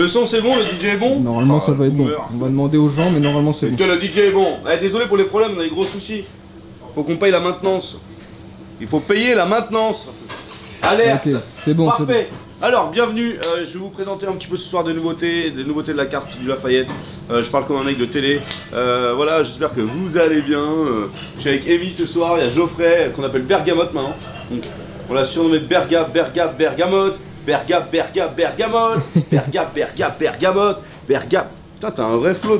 Le son c'est bon, le DJ est bon? Normalement ça va être bon. On va demander aux gens, mais normalement c'est bon. Est-ce que le DJ est bon? Désolé pour les problèmes, on a des gros soucis. Faut qu'on paye la maintenance. Il faut payer la maintenance. Alerte. Ok, c'est bon. Parfait. Alors, bienvenue. Je vais vous présenter un petit peu ce soir des nouveautés de la carte du Lafayette. Je parle comme un mec de télé. Voilà, j'espère que vous allez bien. Je suis avec Evie ce soir. Il y a Geoffrey qu'on appelle Bergamote maintenant. Donc, on l'a surnommé Bergamote. Bergamote. Putain, t'as un vrai flow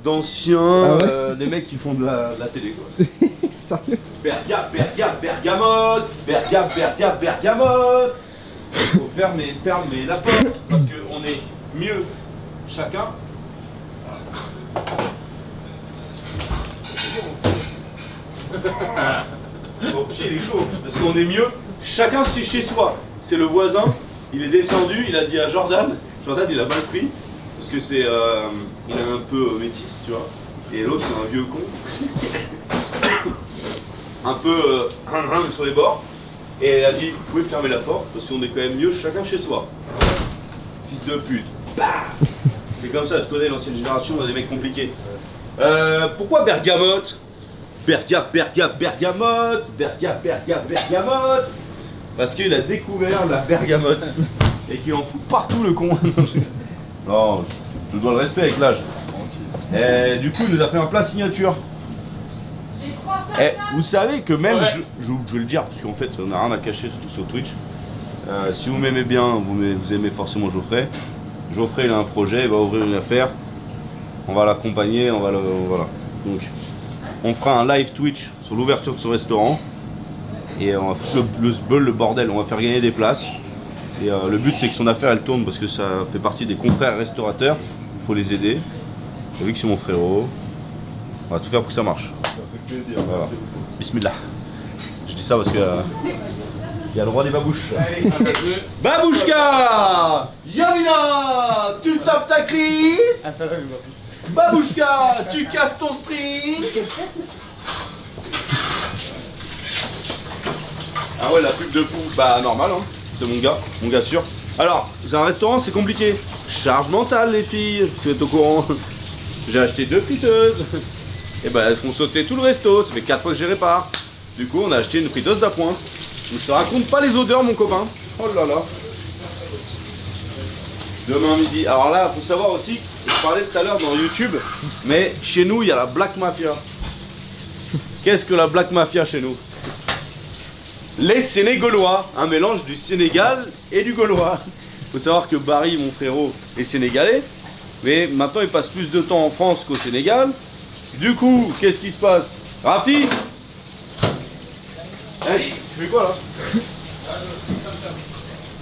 d'anciens, des mecs qui font de la télé quoi. Sérieux? Bergamote. Faut fermer la porte parce qu'on est mieux chacun. Mon pied il est chaud parce qu'on est mieux chacun chez soi. C'est le voisin, il est descendu, il a dit à Jordan il a mal pris parce que c'est il est un peu métis tu vois et l'autre c'est un vieux con un peu sur les bords. Et elle a dit, vous pouvez fermer la porte parce qu'on est quand même mieux chacun chez soi. Fils de pute. Bah c'est comme ça, tu connais l'ancienne génération, on a des mecs compliqués. Pourquoi Bergamote? Bergamote. Parce qu'il a découvert la bergamote et qu'il en fout partout le con. Non, je dois le respect avec l'âge. Et du coup, il nous a fait un plat signature. Vous savez que même, je vais le dire, parce qu'en fait on n'a rien à cacher, surtout sur Twitch. Si vous m'aimez bien, vous aimez forcément Geoffrey. Geoffrey il a un projet, il va ouvrir une affaire. On va l'accompagner, voilà. Donc on fera un live Twitch sur l'ouverture de ce restaurant. Et on va foutre le bordel, on va faire gagner des places. Et le but c'est que son affaire elle tourne parce que ça fait partie des confrères restaurateurs. Il faut les aider. Et vu que c'est mon frérot, on va tout faire pour que ça marche. Plaisir, voilà. merci beaucoup. Bismillah. Je dis ça parce que il y a le roi des babouches. Babouchka Yamina, tu tapes ta crise. Babouchka, tu casses ton string. Ah ouais, la pub de fou. Bah normal hein, c'est mon gars sûr. Alors, c'est un restaurant, c'est compliqué. Charge mentale les filles, si vous êtes au courant. J'ai acheté 2 friteuses. Et bah elles font sauter tout le resto, ça fait 4 fois que je les répare. Du coup on a acheté une friteuse d'appoint. Donc je te raconte pas les odeurs mon copain. Oh là là. Demain midi. Alors là faut savoir aussi, je parlais tout à l'heure dans YouTube, mais chez nous il y a la Black Mafia. Qu'est-ce que la Black Mafia chez nous? Les Sénégalois, un mélange du Sénégal et du Gaulois. Faut savoir que Barry, mon frérot, est sénégalais, mais maintenant il passe plus de temps en France qu'au Sénégal. Du coup, qu'est-ce qui se passe? Rafi? Hey, tu fais quoi là?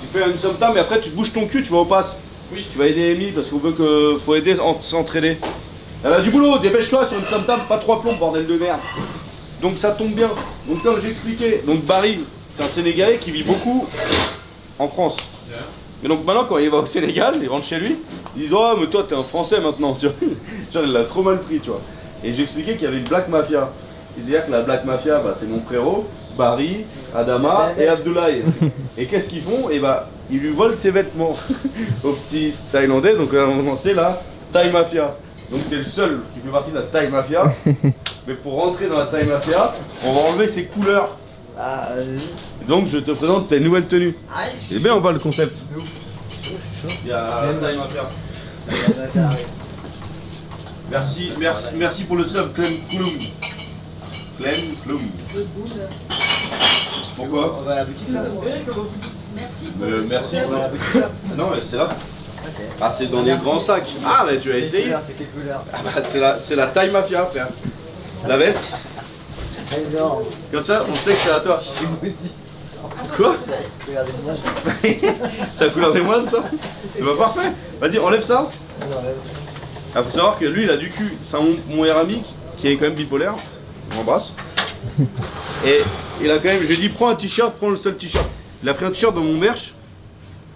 Tu fais une somme-tam et après tu te bouges ton cul, tu vas au pass. Oui. Tu vas aider Amy parce qu'on veut que faut aider s'entraider. Elle a du boulot, dépêche-toi sur une somme-tam, pas 3 plombs, bordel de merde. Donc ça tombe bien. Donc comme j'ai expliqué, donc Barry, c'est un Sénégalais qui vit beaucoup en France. Yeah. Et donc maintenant quand il va au Sénégal, il rentre chez lui, il dit oh mais toi t'es un Français maintenant, tu vois. Genre il l'a trop mal pris, tu vois. Et j'ai expliqué qu'il y avait une Black Mafia. C'est-à-dire que la Black Mafia, bah, c'est mon frérot, Barry, Adama et Abdoulaye. Et qu'est-ce qu'ils font? Et bah, ils lui volent ses vêtements au petit Thaïlandais. Donc on a lancé la Thai Mafia. Donc t'es le seul qui fait partie de la Thai Mafia. Mais pour rentrer dans la Thai Mafia, on va enlever ses couleurs. Donc je te présente tes nouvelles tenues. C'est bien ou pas le concept? Il y a la Thai Mafia. Merci pour le sub, Clem Kouloum. Pourquoi? Merci. Non mais c'est là. Ah c'est dans des grands sacs. Ah mais tu as essayé. Ah bah c'est la Thai Mafia frère. La veste. Comme ça on sait que c'est à toi. Quoi? C'est la couleur des moines ça? C'est pas parfait. Vas-y enlève ça. Ah, faut savoir que lui il a du cul, c'est mon meilleur ami qui est quand même bipolaire, on m'embrasse. Et il a quand même, je lui ai dit prends un t-shirt, prends le seul t-shirt. Il a pris un t-shirt dans mon merch,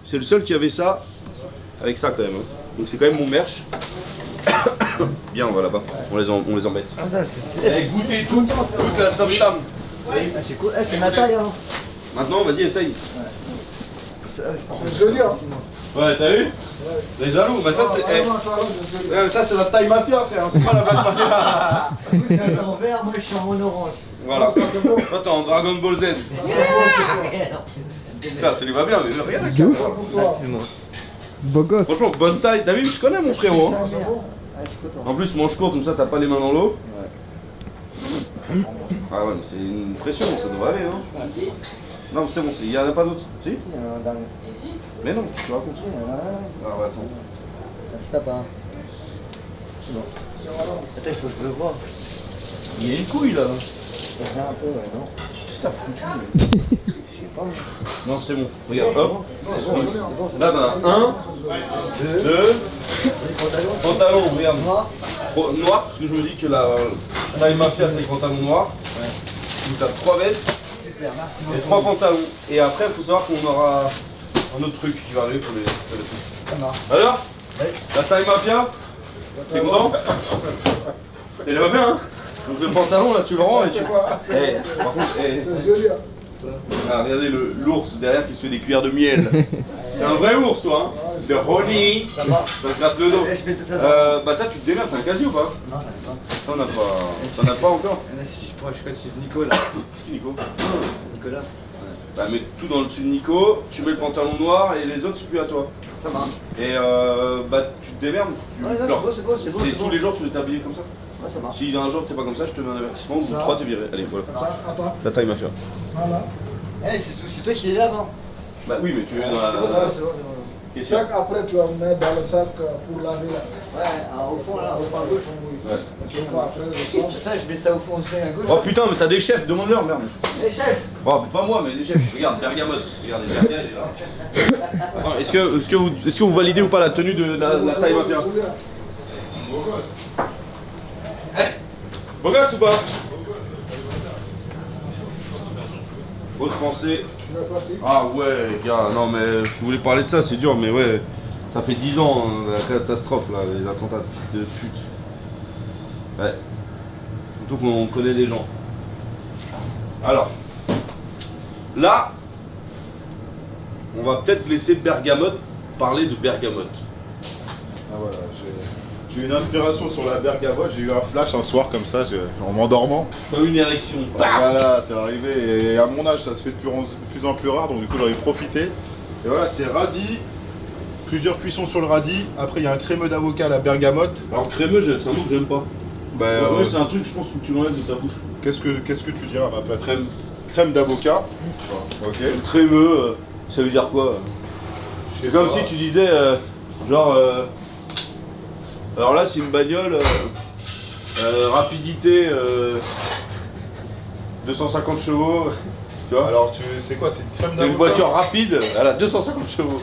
c'est le seul qui avait ça, avec ça quand même. Hein. Donc c'est quand même mon merch. Bien on va là-bas, on les embête. Eh, goûtez toute la somme-tam. C'est cool, c'est ma taille hein. Maintenant vas-y essaye. C'est joli, hein. Ouais, t'as vu? T'es jaloux? Bah ça c'est... ça c'est la taille mafia, frère, c'est pas la vraie mafia. Vous êtes en vert, moi je suis en orange. Voilà. Toi t'es en Dragon Ball Z. Putain, ça lui va bien, mais regarde la De ouf. caméra. Excuse-moi. Beau gosse. Franchement, bonne taille. T'as vu, je connais mon frérot. Hein. Ah, je suis content. En plus, manche courte, comme ça, t'as pas les mains dans l'eau. Ah ouais, mais c'est une pression, ça devrait aller, hein. Non, mais c'est bon, il y en a pas d'autres. Si? Il y en a un dernier. Mais non, tu racontes. Il y en a un. Ah ouais, attends. Je tape un. C'est bon. Attends, il faut que je le vois. Il y a une couille là. Ça vient un peu, ouais, non? Qu'est-ce que t'as foutu? Je sais pas. Non, c'est bon. Regarde, hop. C'est bon. Là, t'en as un, deux, pantalon, regarde. Noir. Noir, parce que je me dis que la taille mafia, c'est les pantalons noirs. Donc t'as 3 vestes. Super, merci Et beaucoup. 3 pantalons. Et après, il faut savoir qu'on aura un autre truc qui va arriver pour les trucs. Ça marche. Alors Oui. La taille mafia. T'es content? Elle va bien, hein? Donc le pantalon, là, tu le rends et tu... Par contre, C'est joli, hein. regardez l'ours derrière qui se fait des cuillères de miel. C'est un vrai ours, toi, hein? C'est Ronnie. Ça va. Ça se gratte le dos. Eh, je mets tout ça dans. Bah ça, tu te démerdes, t'as un casier ou pas? Non, j'en ai pas. T'en as pas. T'en as pas encore? Là, si je crois que c'est Nico là. Qui, Nico? Nicolas. Bah mets tout dans le dessus de Nico, tu mets le pantalon noir et les autres c'est plus à toi. Ça marche. Et bah tu te démerdes, tu Ouais, non, pleures. c'est beau, c'est beau. C'est beau. tous les jours tu dois t'habiller comme ça. Ouais, ça marche. Si un jour t'es pas comme ça, je te mets un avertissement, ou Ça. 3 t'es viré. Allez, voilà. Ça, à toi. La taille mafia. Voilà. Eh, c'est toi qui es là avant. Bah oui, mais tu es dans C'est bon, la. c'est bon, c'est bon. Et Le sac, après, tu vas me mettre dans le sac pour laver là. Ouais, au fond là, au fond à gauche. Ouais. Tu vois, après, le sang. Ça, je mets ça au fond aussi à gauche. Oh putain, mais t'as des chefs, demande-leur, merde. Les chefs. Bon, mais pas moi, mais les chefs. Regarde, Bergamote. Regardez, Bergamote, il est là. Non, est-ce que vous validez ou pas la tenue de la taille mafia? Beau gosse ou pas? Grosse pensée. Ah ouais, gars, non mais je voulais parler de ça, c'est dur, mais ouais, ça fait 10 ans, hein, la catastrophe là, les attentats de fils de pute. Ouais. Surtout qu'on connaît des gens. Alors, là, on va peut-être laisser Bergamote parler de Bergamote. Ah voilà, j'ai eu une inspiration sur la bergamote, j'ai eu un flash un soir comme ça, en m'endormant. Pas une érection. Voilà, c'est arrivé, et à mon âge ça se fait de plus en plus rare, donc du coup j'en ai profité. Et voilà, c'est radis, plusieurs cuissons sur le radis, après il y a un crémeux d'avocat à la bergamote. Alors crémeux, c'est un mot que j'aime pas. Bah, Moi c'est un truc, je pense, où tu l'enlèves de ta bouche. qu'est-ce que tu dirais à ma place? Crème. Crème d'avocat. Ok. Crémeux, ça veut dire quoi? Je sais C'est comme pas. si tu disais, genre, alors là c'est une bagnole, rapidité 250 chevaux, tu vois. Alors c'est quoi? C'est une crème C'est d'avocat? une voiture rapide, elle a 250 chevaux.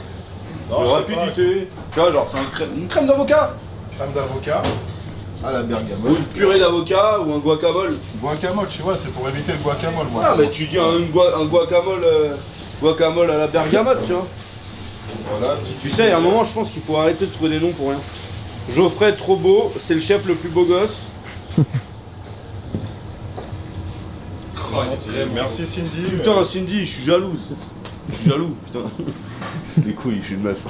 Non, De je sais pas. rapidité, tu vois, genre c'est une crème d'avocat. Crème d'avocat à la Ou bergamote. une purée d'avocat ou un guacamole. Guacamole, tu vois, c'est pour éviter le guacamole moi. Ah mais tu dis un guacamole à la bergamote, tu vois. Voilà, Tu sais, il y a un moment, je pense qu'il faut arrêter de trouver des noms pour rien. Geoffrey, trop beau, c'est le chef le plus beau gosse. merci Cindy. Putain, Cindy, je suis jalouse. Je suis jaloux, putain. Les couilles, je suis une meuf.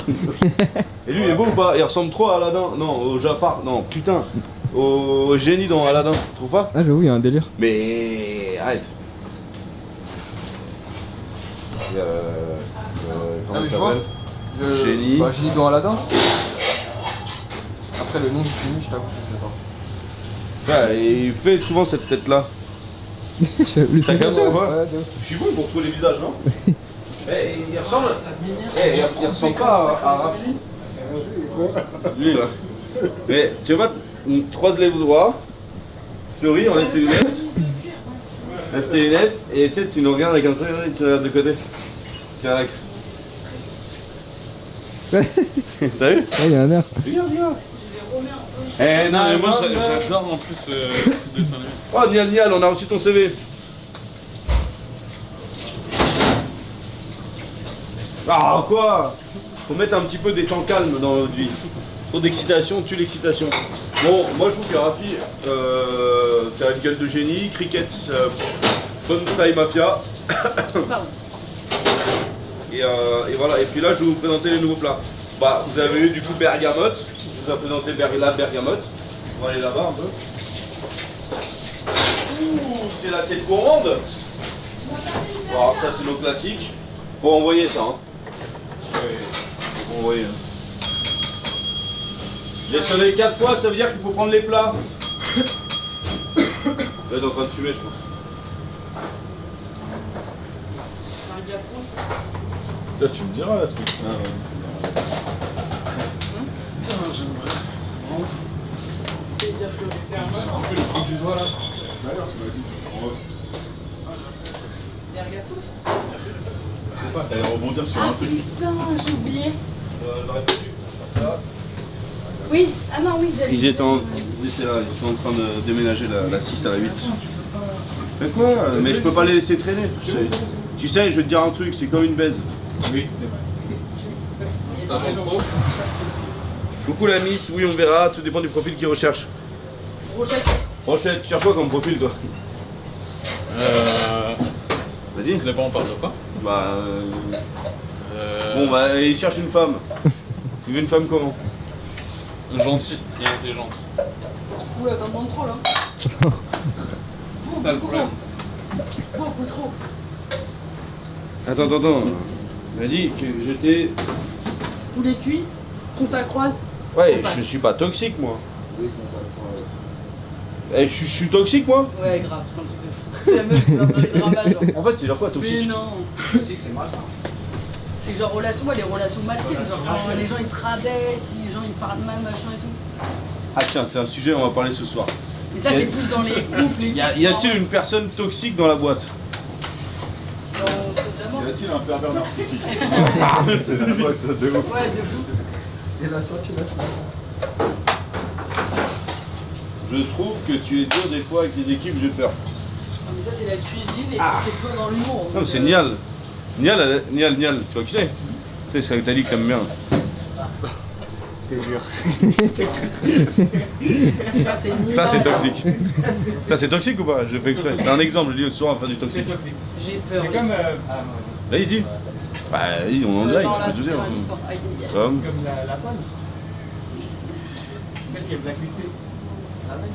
Et lui, il est beau ou pas? Il ressemble trop à Aladdin. Non, au Jafar. Non, putain. Au génie dans Aladdin. Tu trouves pas? Ah, j'avoue, il y a un délire. Mais arrête. Comment il s'appelle? Génie. Bah, Génie dans Aladdin. Après, le nom du génie, je t'avoue, je sais pas. Ouais, et il fait souvent cette tête-là. Le T'as capté ou pas? Ouais, de ouf. Je suis bon pour trouver les visages, non? Il ressemble. Il ressemble pas à Rafi. Lui là. Mais tu vois, on croise les doigts, souris, enlève tes lunettes. Lève tes lunettes et tu sais, tu nous regardes comme ça, et tu regardes de côté. Tiens, là. T'as vu? Ouais, il y a un air. Regarde. Eh non, mais moi J'adore en plus ce dessin animé. Oh, Nial, on a reçu ton CV. Ah, quoi? Faut mettre un petit peu des temps calmes dans notre vie. Trop d'excitation tue l'excitation. Bon, moi je trouve que Rafi, t'as une gueule de génie. Cricket, bonne taille mafia. Et et voilà. Et puis là, je vais vous présenter les nouveaux plats. Bah, vous avez eu du coup bergamote. Je vous ai présenté la bergamote. On va aller là-bas un peu. Ouh, c'est l'assiette gourmande. Voilà, ça c'est nos classiques. Faut envoyer ça. Hein. Faut envoyer. J'ai sonné 4 fois, ça veut dire qu'il faut prendre les plats. Là, il est en train de fumer, je pense. Là, tu me diras là ce truc. Putain, j'aimerais. C'est vraiment ouf. Un peu le truc du doigt là. D'ailleurs, tu m'as dit. Je sais pas, t'allais rebondir sur un truc. Putain, j'ai oublié. J'aurais pas dû faire ça. Oui, ah non, oui, j'allais. Ils étaient là, ils sont en train de déménager la 6 à la 8. Mais quoi? Mais je peux pas les laisser traîner. Tu sais, je vais te dire un truc, c'est comme une baise. Oui, c'est vrai. C'est un bon pro. Coucou la miss, oui on verra, tout dépend du profil qu'ils recherchent. Rochette. Rochette, cherche quoi comme profil toi? Vas-y. Ça dépend, on parle de quoi? Bah bon bah il cherche une femme. Il veut une femme comment? Gentil et intelligente. Oula, t'en demandes trop là. C'est ça le problème. Beaucoup trop. Attends. Il m'a dit que j'étais... Poulet cuit, compte à croise. Ouais, je suis pas toxique moi. Eh, je suis toxique moi? Ouais, grave, c'est un truc de fou. C'est la meuf qui va dans les dramas, genre. En fait c'est genre quoi Mais toxique? non. C'est malsain. C'est genre relation, ouais, les relations malsaines. Genre quand les gens ils te rabaissent, les gens ils parlent mal, machin et tout. Ah tiens, c'est un sujet, on va parler ce soir. Et ça, c'est plus dans les couples. Y a-t-il une personne toxique dans la boîte? Non, c'est déjà mort. Y a-t-il un pervers narcissique? C'est la boîte, ça de ouf. Ouais, de fou. Il a sorti la salle. Je trouve que tu es dur des fois avec tes équipes, j'ai peur. Non, mais ça, c'est la cuisine et c'est toujours dans l'humour. Non, mais c'est Nial. Nial, tu vois qui c'est? C'est ça que t'as dit que t'aimes bien. Ça c'est toxique. Ça c'est toxique ou pas? Je fais exprès. C'est un exemple, je dis souvent à faire du toxique. J'ai peur. C'est comme. Là il dit. Bah oui, on en direct, je peux te dire. Comme. Comme la femme. Celle qui est blacklistée.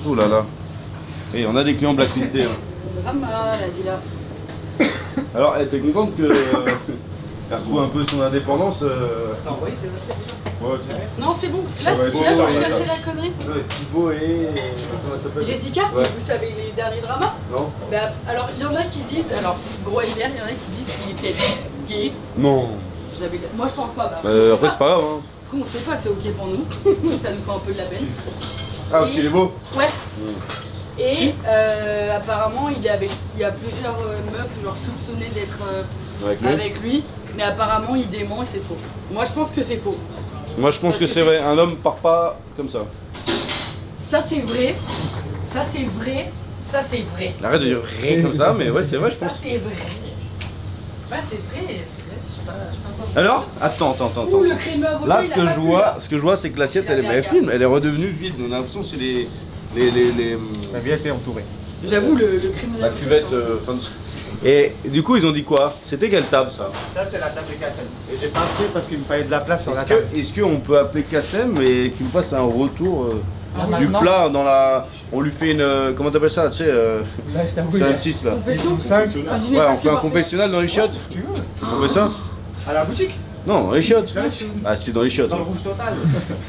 Oh là là. Et on a des clients blacklistés. Hein. Drama, la villa. Alors, t'es contente que qu'elle retrouve un peu son indépendance T'as envoyé tes assiettes déjà? Ouais, c'est Non, c'est bon. Ça Là, va être là, bon, je ça va cherchais être la connerie. Thibaut et... Comment elle s'appelle? Jessica, Ouais. vous savez les derniers dramas? Non. Bah, alors, il y en a qui disent, alors, gros et vert, il y en a qui disent qu'il était gay. Non. Moi, je pense pas. Bah, Après, c'est pas grave. Hein. Après, on sait pas, c'est ok pour nous. Ça nous fait un peu de la peine. Ah, parce qu'il est beau. Ouais. Et apparemment, il y a plusieurs meufs genre soupçonnées d'être avec lui, mais apparemment il dément et c'est faux. Moi je pense que c'est faux. Moi, je pense que c'est vrai. Un homme part pas comme ça. Ça c'est vrai, ça c'est vrai, ça c'est vrai. Arrête de dire rien comme ça, mais ouais, c'est vrai, je Ça pense. c'est vrai. Ouais, c'est vrai, je sais pas quoi. Alors, attends. Ouh, le crémeux avocat, Là, il a pas plu, là. ce que je vois, c'est que l'assiette, elle est film, elle est redevenue vide. On a l'impression que c'est les La vie était entourée. J'avoue, le crémeux la avocat. cuvette. Et du coup, ils ont dit quoi? C'était quelle table ça? Ça, c'est la table de Kassem. Et j'ai pas pris parce qu'il me fallait de la place sur la table. Est-ce qu'on peut appeler Kassem et qu'il me fasse un retour du maintenant plat dans la. On lui fait une. Comment t'appelles ça? Tu sais, Là, je t'avoue, c'est un 6 là. Confession. 5 Un dîner Ouais, on presque fait un parfait. confessionnal dans les chiottes? tu veux. On fait ça? À la boutique. Non, dans les chiottes. Ouais, je- Ah, c'est dans les chiottes. Dans le rouge total.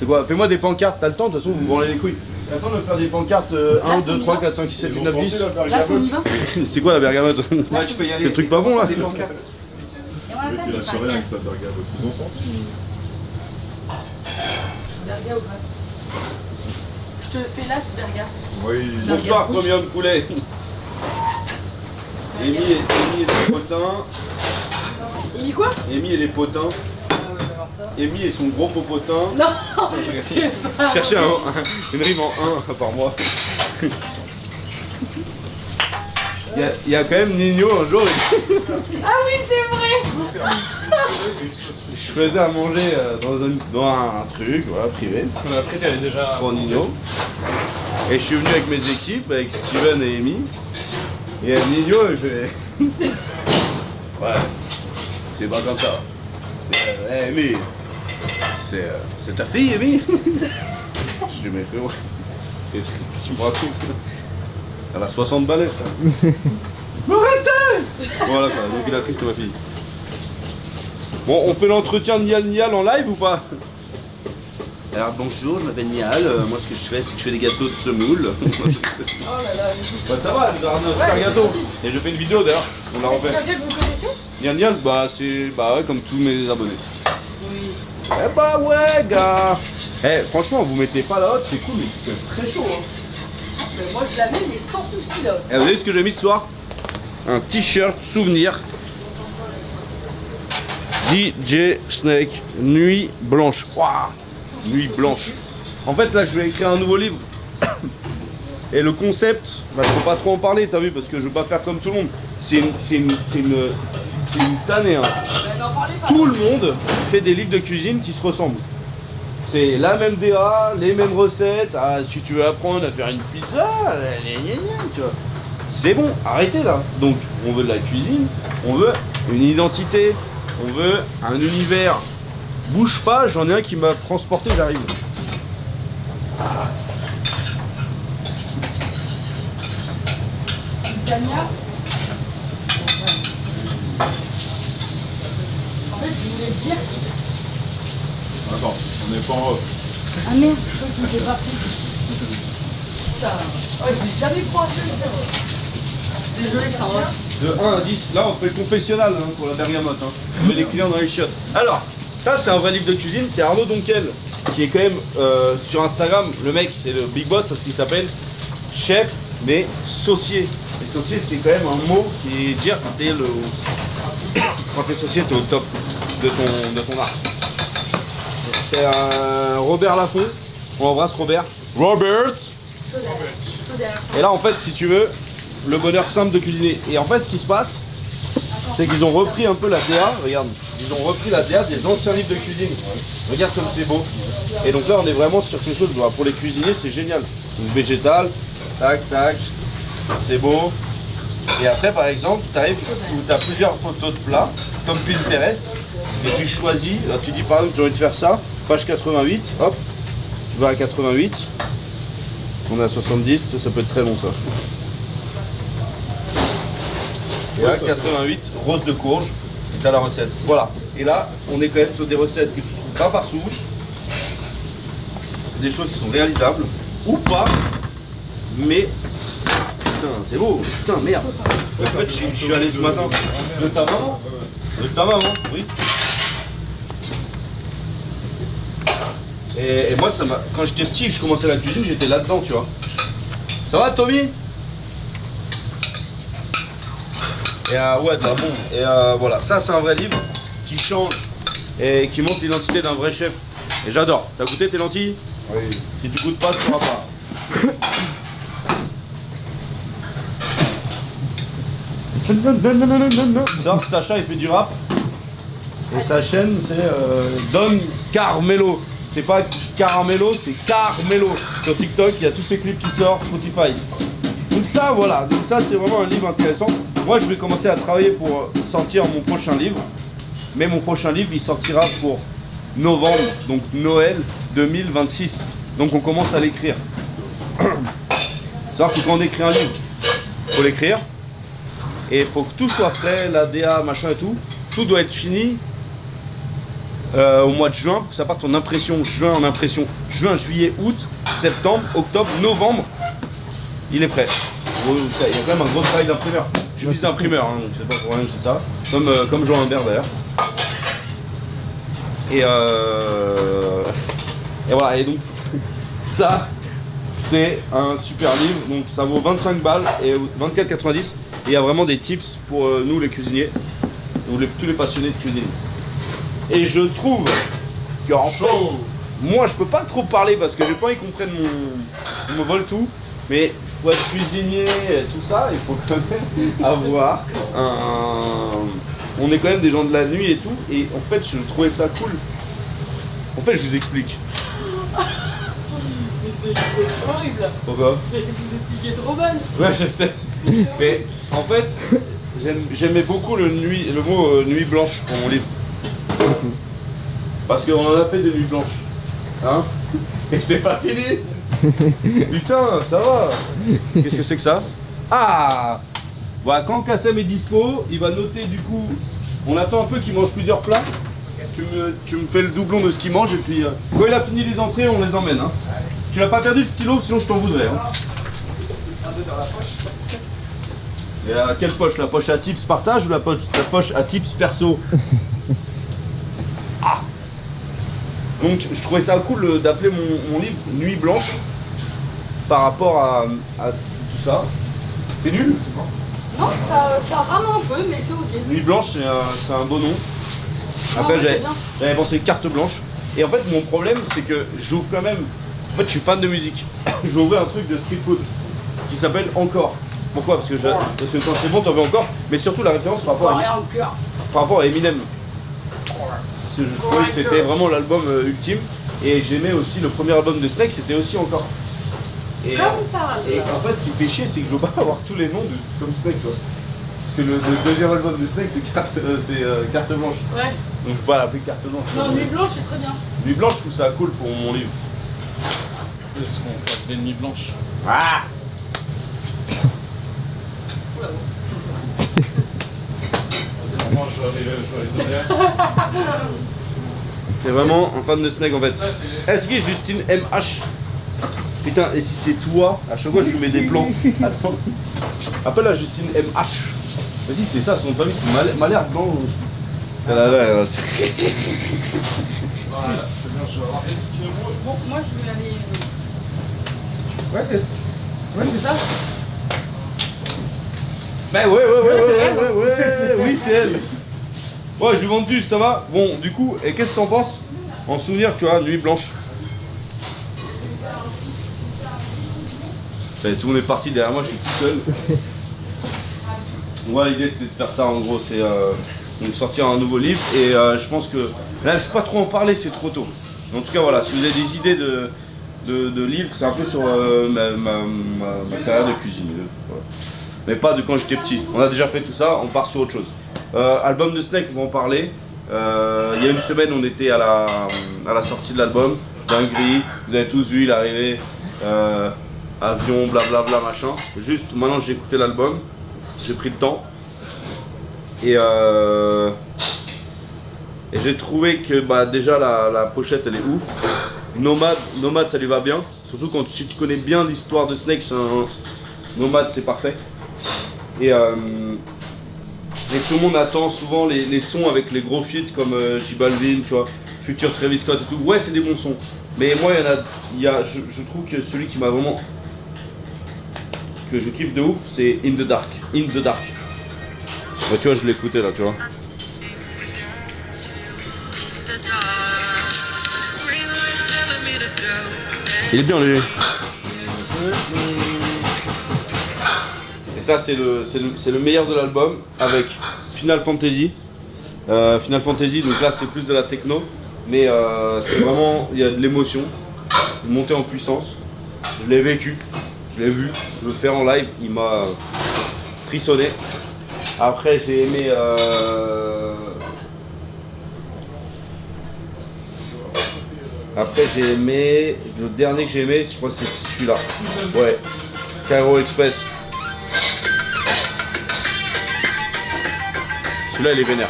C'est quoi? Fais-moi des pancartes, t'as le temps, de toute façon, vous me branlez les couilles. T'as le temps de me faire des pancartes 1, 2, 3, 4, 5, 6, 7, 8, 9, 10. Là, on y va. C'est quoi la bergamote? Ouais, tu peux y aller. C'est le truc pas bon là? Des pancartes. Et on va Il faire a des sur rien paquets. avec sa bergamote. Bon sens. Berga ou grasse? Je te fais là, ce berga. Oui. Bonsoir, premium poulet. Amy et les potins. Il est quoi? Amy et les potins. Ah ouais, je vais voir ça. Amy et son gros popotin. Non, Cherchez une rime en 1 par mois. Il y a quand même Nino un jour. Ah oui, c'est vrai. Je faisais à manger dans un truc voilà, privé La frite, elle est déjà. pour Nino. Et je suis venu avec mes équipes, avec Steven et Amy. Et Nino, il fait. Ouais, c'est pas comme ça. Amy, c'est ta fille, Amy? Je dis, mais frérot, tu me racontes? Elle a 60 balais, frère. Arrêtez! Voilà quoi, donc il a pris, c'était ma fille. Bon, on fait l'entretien de Nial en live ou pas? Alors bonjour, je m'appelle Nial, moi ce que je fais c'est que je fais des gâteaux de semoule. Oh là là. Bah ça va, elle nous a ramené un super gâteau. Et je fais une vidéo d'ailleurs, on l'a refait. C'est quelqu'un que vous connaissez? Nial, bah c'est ouais, comme tous mes abonnés. Oui. Eh bah ouais gars. Eh franchement vous mettez pas la hotte, c'est cool mais c'est très chaud hein. Mais moi je la mets mais sans souci là. Et vous avez vu ce que j'ai mis ce soir? Un t-shirt souvenir DJ Snake, Nuit Blanche. Waouh, Nuit Blanche. En fait là je vais écrire un nouveau livre. Et le concept, bah, je peux pas trop en parler, t'as vu, parce que je veux pas faire comme tout le monde. C'est une tannée hein. Mais n'en parlez pas. Tout le monde fait des livres de cuisine qui se ressemblent. C'est la même DA, les mêmes recettes. Ah, si tu veux apprendre à faire une pizza, tu vois. C'est bon, arrêtez là. Donc, on veut de la cuisine, on veut une identité, on veut un univers. Bouge pas, j'en ai un qui m'a transporté, j'arrive. Tania. En fait, je voulais te dire. Attends, on n'est pas en off. Ah merde, je crois qu'il était parti. Putain. Oh, je l'ai jamais croisé. Désolé, ça va. De 1 à 10, là on fait le confessionnal hein, pour la dernière note. Hein. On met les clients dans les chiottes. Alors, ça c'est un vrai livre de cuisine, c'est Arnaud Donquel, qui est quand même sur Instagram, le mec c'est le big boss parce qu'il s'appelle chef mais saucier. Et saucier c'est quand même un mot qui est dire quand t'es quand t'es saucier t'es au top de ton art. C'est Robert Laffont, on embrasse Robert. Robert. Et là en fait si tu veux, le bonheur simple de cuisiner. Et en fait ce qui se passe, c'est qu'ils ont repris un peu la DA, regarde, ils ont repris la DA des anciens livres de cuisine. Regarde comme c'est beau. Et donc là on est vraiment sur quelque chose, pour les cuisiniers c'est génial. Donc végétal, tac tac, c'est beau. Et après par exemple, tu arrives où tu as plusieurs photos de plats, comme Pinterest, et tu choisis, là, tu dis par exemple j'ai envie de faire ça, page 88, hop, tu vas à 88, on est à 70, ça peut être très bon ça. Et là, 88, rose de courge, et t'as la recette. Voilà. Et là, on est quand même sur des recettes que tu trouves pas partout. Des choses qui sont réalisables, ou pas, mais... Putain, c'est beau, putain, merde. En fait, je suis allé ce matin. De ta maman? De ta maman, oui. Et moi, ça m'a... Quand j'étais petit, je commençais la cuisine, j'étais là-dedans, tu vois. Ça va, Tommy? Et ouais, de la bombe. Et voilà, ça c'est un vrai livre qui change et qui montre l'identité d'un vrai chef. Et j'adore. T'as goûté tes lentilles? Oui. Si tu goûtes pas, tu pourras pas. Ça, Sacha il fait du rap. Et sa chaîne c'est Don Carmelo. C'est pas Caramello, c'est Carmelo. Sur TikTok, il y a tous ces clips qui sortent, Spotify. Donc ça voilà, donc ça c'est vraiment un livre intéressant. Moi je vais commencer à travailler pour sortir mon prochain livre. Mais mon prochain livre il sortira pour novembre, donc Noël 2026. Donc on commence à l'écrire. C'est-à-dire que quand on écrit un livre, il faut l'écrire. Et il faut que tout soit prêt, la DA, machin et tout. Tout doit être fini au mois de juin, pour que ça parte en impression, juin, juillet, août, septembre, octobre, novembre. Il est prêt. Il y a quand même un gros travail d'imprimeur. Je suis fils d'imprimeur, hein, donc c'est pas pour rien que je dis ça. Comme Jean Humbert d'ailleurs. Et voilà, et donc ça c'est un super livre, donc ça vaut 25 balles et 24,90. Et il y a vraiment des tips pour nous les cuisiniers, ou tous les passionnés de cuisine. Et je trouve qu'en fait, moi je peux pas trop parler parce que j'ai pas envie qu'on prenne me vole tout, mais pour être cuisinier et tout ça, il faut quand même avoir on est quand même des gens de la nuit et tout, et en fait je trouvais ça cool. En fait je vous explique. Mais c'est horrible. Pourquoi? Mais vous expliquez trop mal. Ouais je sais. Mais en fait j'aimais beaucoup le mot nuit blanche pour mon livre. Parce qu'on en a fait des nuits blanches. Hein? Et c'est pas fini. Putain, ça va. Qu'est-ce que c'est que ça? Ah! Voilà, quand Kassem est dispo, il va noter du coup. On attend un peu qu'il mange plusieurs plats. Tu me fais le doublon de ce qu'il mange et puis quand il a fini les entrées, on les emmène. Hein. Tu l'as pas perdu le stylo, sinon je t'en voudrais. Hein. Et quelle poche? La poche à tips partage ou la poche à tips perso? Ah! Donc je trouvais ça cool d'appeler mon livre Nuit Blanche par rapport à tout ça. C'est nul? Non, ça rame un peu, mais c'est ok. Nuit Blanche, c'est un beau nom. Après, j'avais pensé carte blanche. Et en fait, mon problème, c'est que j'ouvre quand même. En fait, je suis fan de musique. J'ai ouvert un truc de street food qui s'appelle Encore. Pourquoi? Parce que quand c'est bon, t'en veux encore. Mais surtout, la référence par rapport à Eminem. Parce que je trouvais que c'était vraiment l'album ultime. Et j'aimais aussi le premier album de Snake, c'était aussi Encore. Et, comme par et en fait, ce qui fait chier, c'est que je veux pas avoir tous les noms comme Snake, quoi. Parce que le deuxième album de Snake, c'est carte blanche. Ouais. Donc je peux pas l'appeler carte blanche. Non, Nuit Blanche, c'est très bien. Nuit Blanche, je trouve ça cool pour mon livre. Est-ce qu'on passe des nuits blanches? Ah! Oula. Moi, je vais aller donner. T'es vraiment un fan de Snake en fait. Ça, c'est- Est-ce que Justine MH? Putain, et si c'est toi, à chaque fois je lui mets des plans. Attends. Appelle la Justine MH. Vas-y, c'est ça, son nom de famille, c'est Malherbe, non? Voilà, c'est bien, je vais avoir des petits mots. Bon, moi je vais aller. Ouais, c'est ça. Bah ouais, oui c'est elle. Ouais, je lui vends du, ça va. Bon, du coup, et qu'est-ce que t'en penses? En souvenir, tu vois, Nuit Blanche. Tout le monde est parti derrière moi, je suis tout seul. Moi, l'idée c'était de faire ça en gros, c'est donc sortir un nouveau livre et je pense que là, je peux pas trop en parler, c'est trop tôt. En tout cas, voilà, si vous avez des idées de livres, c'est un peu sur ma carrière de cuisinier. Voilà. Mais pas de quand j'étais petit. On a déjà fait tout ça, on part sur autre chose. Album de Snake, on va en parler. Il y a une semaine, on était à la sortie de l'album. Dinguerie, vous avez tous vu, il est arrivé. Avion, blablabla, machin. Juste maintenant, j'ai écouté l'album. J'ai pris le temps. Et j'ai trouvé que bah, déjà la pochette elle est ouf. Nomade ça lui va bien. Surtout quand si tu connais bien l'histoire de Snake, Nomade c'est parfait. Et tout le monde attend souvent les sons avec les gros feats comme J Balvin, tu vois, Future, Travis Scott et tout. Ouais, c'est des bons sons. Mais moi, je trouve que celui qui m'a vraiment. Que je kiffe de ouf, c'est In the Dark. In the Dark. Bah, tu vois, je l'ai écouté là, tu vois. Il est bien lui. Et ça c'est le meilleur de l'album avec Final Fantasy. Final Fantasy, donc là c'est plus de la techno, mais c'est vraiment, il y a de l'émotion, une montée en puissance. Je l'ai vécu, je l'ai vu, je le fais en live, il m'a frissonné. Après j'ai aimé le dernier que j'ai aimé, je crois que c'est celui-là. Ouais, Cairo Express. Celui-là il est vénère.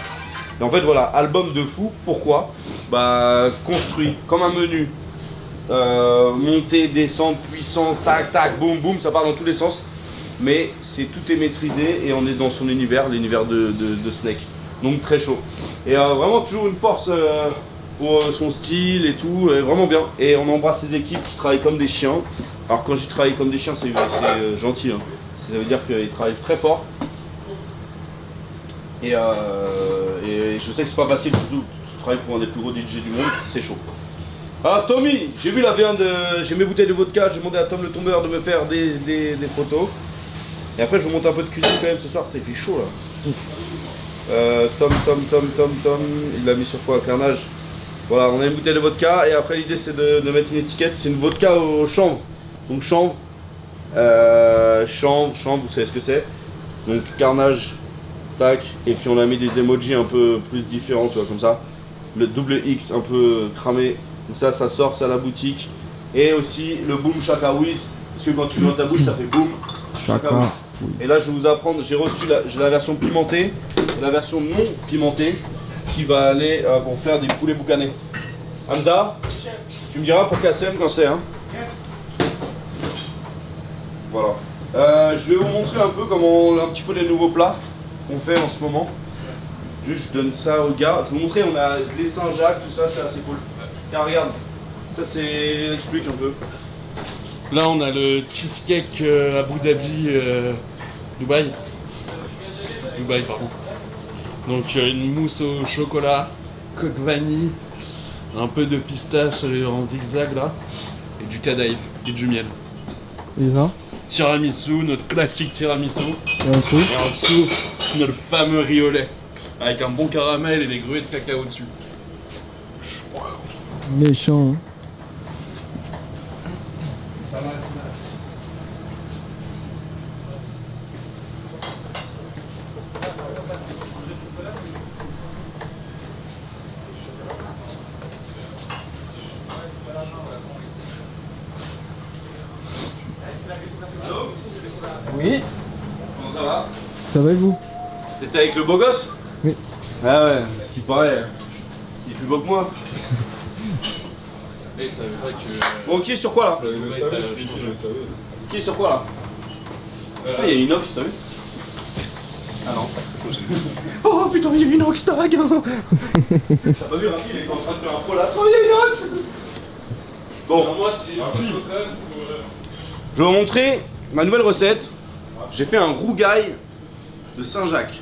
Et en fait voilà, album de fou, pourquoi? Bah construit comme un menu. Montée, descente, puissance, tac, tac, boum, boum, ça part dans tous les sens. Mais tout est maîtrisé et on est dans son univers, l'univers de Snake. Donc très chaud. Et vraiment toujours une force pour son style et tout, vraiment bien. Et on embrasse ses équipes qui travaillent comme des chiens. Alors quand j'y travaille comme des chiens, c'est gentil. Hein. Ça veut dire qu'ils travaillent très fort. Et je sais que c'est pas facile, surtout tu travailles pour un des plus gros DJ du monde, c'est chaud. Ah Tommy, j'ai vu la viande, j'ai mes bouteilles de vodka, j'ai demandé à Tom le tombeur de me faire des photos. Et après je vous monte un peu de cuisine quand même ce soir, il fait chaud là. Tom, il l'a mis sur quoi? Carnage. Voilà, on a une bouteille de vodka et après l'idée c'est de mettre une étiquette, c'est une vodka au chanvre. Donc chanvre, vous savez ce que c'est. Donc Carnage, tac, et puis on a mis des emojis un peu plus différents, tu vois, comme ça. le double X un peu cramé. Donc ça sort, c'est à la boutique. Et aussi le Boom Shaka Whiz, parce que quand tu mets dans ta bouche, ça fait Boom Shaka Whiz. Et là, je vais vous apprendre, j'ai reçu j'ai la version pimentée et la version non pimentée qui va aller pour faire des poulets boucanés. Hamza, tu me diras pour Kassem quand c'est, hein. Voilà. Je vais vous montrer un peu comment, un petit peu les nouveaux plats qu'on fait en ce moment. Juste, je donne ça aux gars. Je vais vous montrer, on a les Saint-Jacques, tout ça, c'est assez cool. Car regarde, ça c'est, explique un peu. Là, on a le cheesecake Abu Dhabi, Dubaï. Dubaï, pardon. Donc, une mousse au chocolat, coque vanille, un peu de pistache en zigzag là, et du cadaïf et du miel. Et là, Tiramisu, notre classique tiramisu. et un coup. Et en dessous, notre fameux riz au lait, avec un bon caramel et des grues de cacao dessus. Méchant, hein. Oui. Comment ça va? Ça va et vous? T'étais avec le beau gosse? Oui. Ah ouais, ce qui paraît, il est plus beau que moi. Et ça veut dire que. Bon, qui est sur quoi là? Dubaï, ça a changé. Qui est sur quoi là? Ah, il y a Inox, t'as vu? Ah non. Oh putain, il y a Inox, tag. T'as pas vu, Rafi, il est en train de faire un prolapse. Oh, il y a Inox. Bon, Moi, si je je vais vous montrer ma nouvelle recette. J'ai fait un rougail de Saint-Jacques.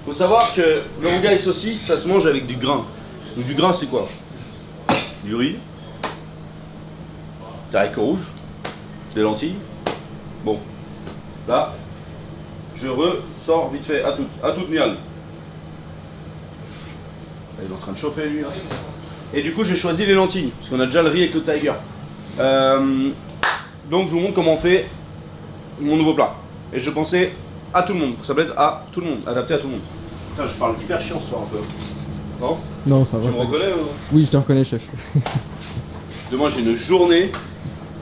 Faut savoir que le rougail saucisse, ça se mange avec du grain. Donc du grain, c'est quoi? Du riz, des haricots rouges, des lentilles. Bon, là, je ressors vite fait à toute miale. Il est en train de chauffer lui. Hein. Et du coup, j'ai choisi les lentilles, parce qu'on a déjà le riz avec le tiger. Donc, je vous montre comment on fait mon nouveau plat. Et je pensais à tout le monde, pour que ça plaise à tout le monde, adapté à tout le monde. Putain, je parle hyper chiant ce soir un peu. Non? Non, ça va. Tu me reconnais ou... Oui, je te reconnais, chef. Demain j'ai une journée,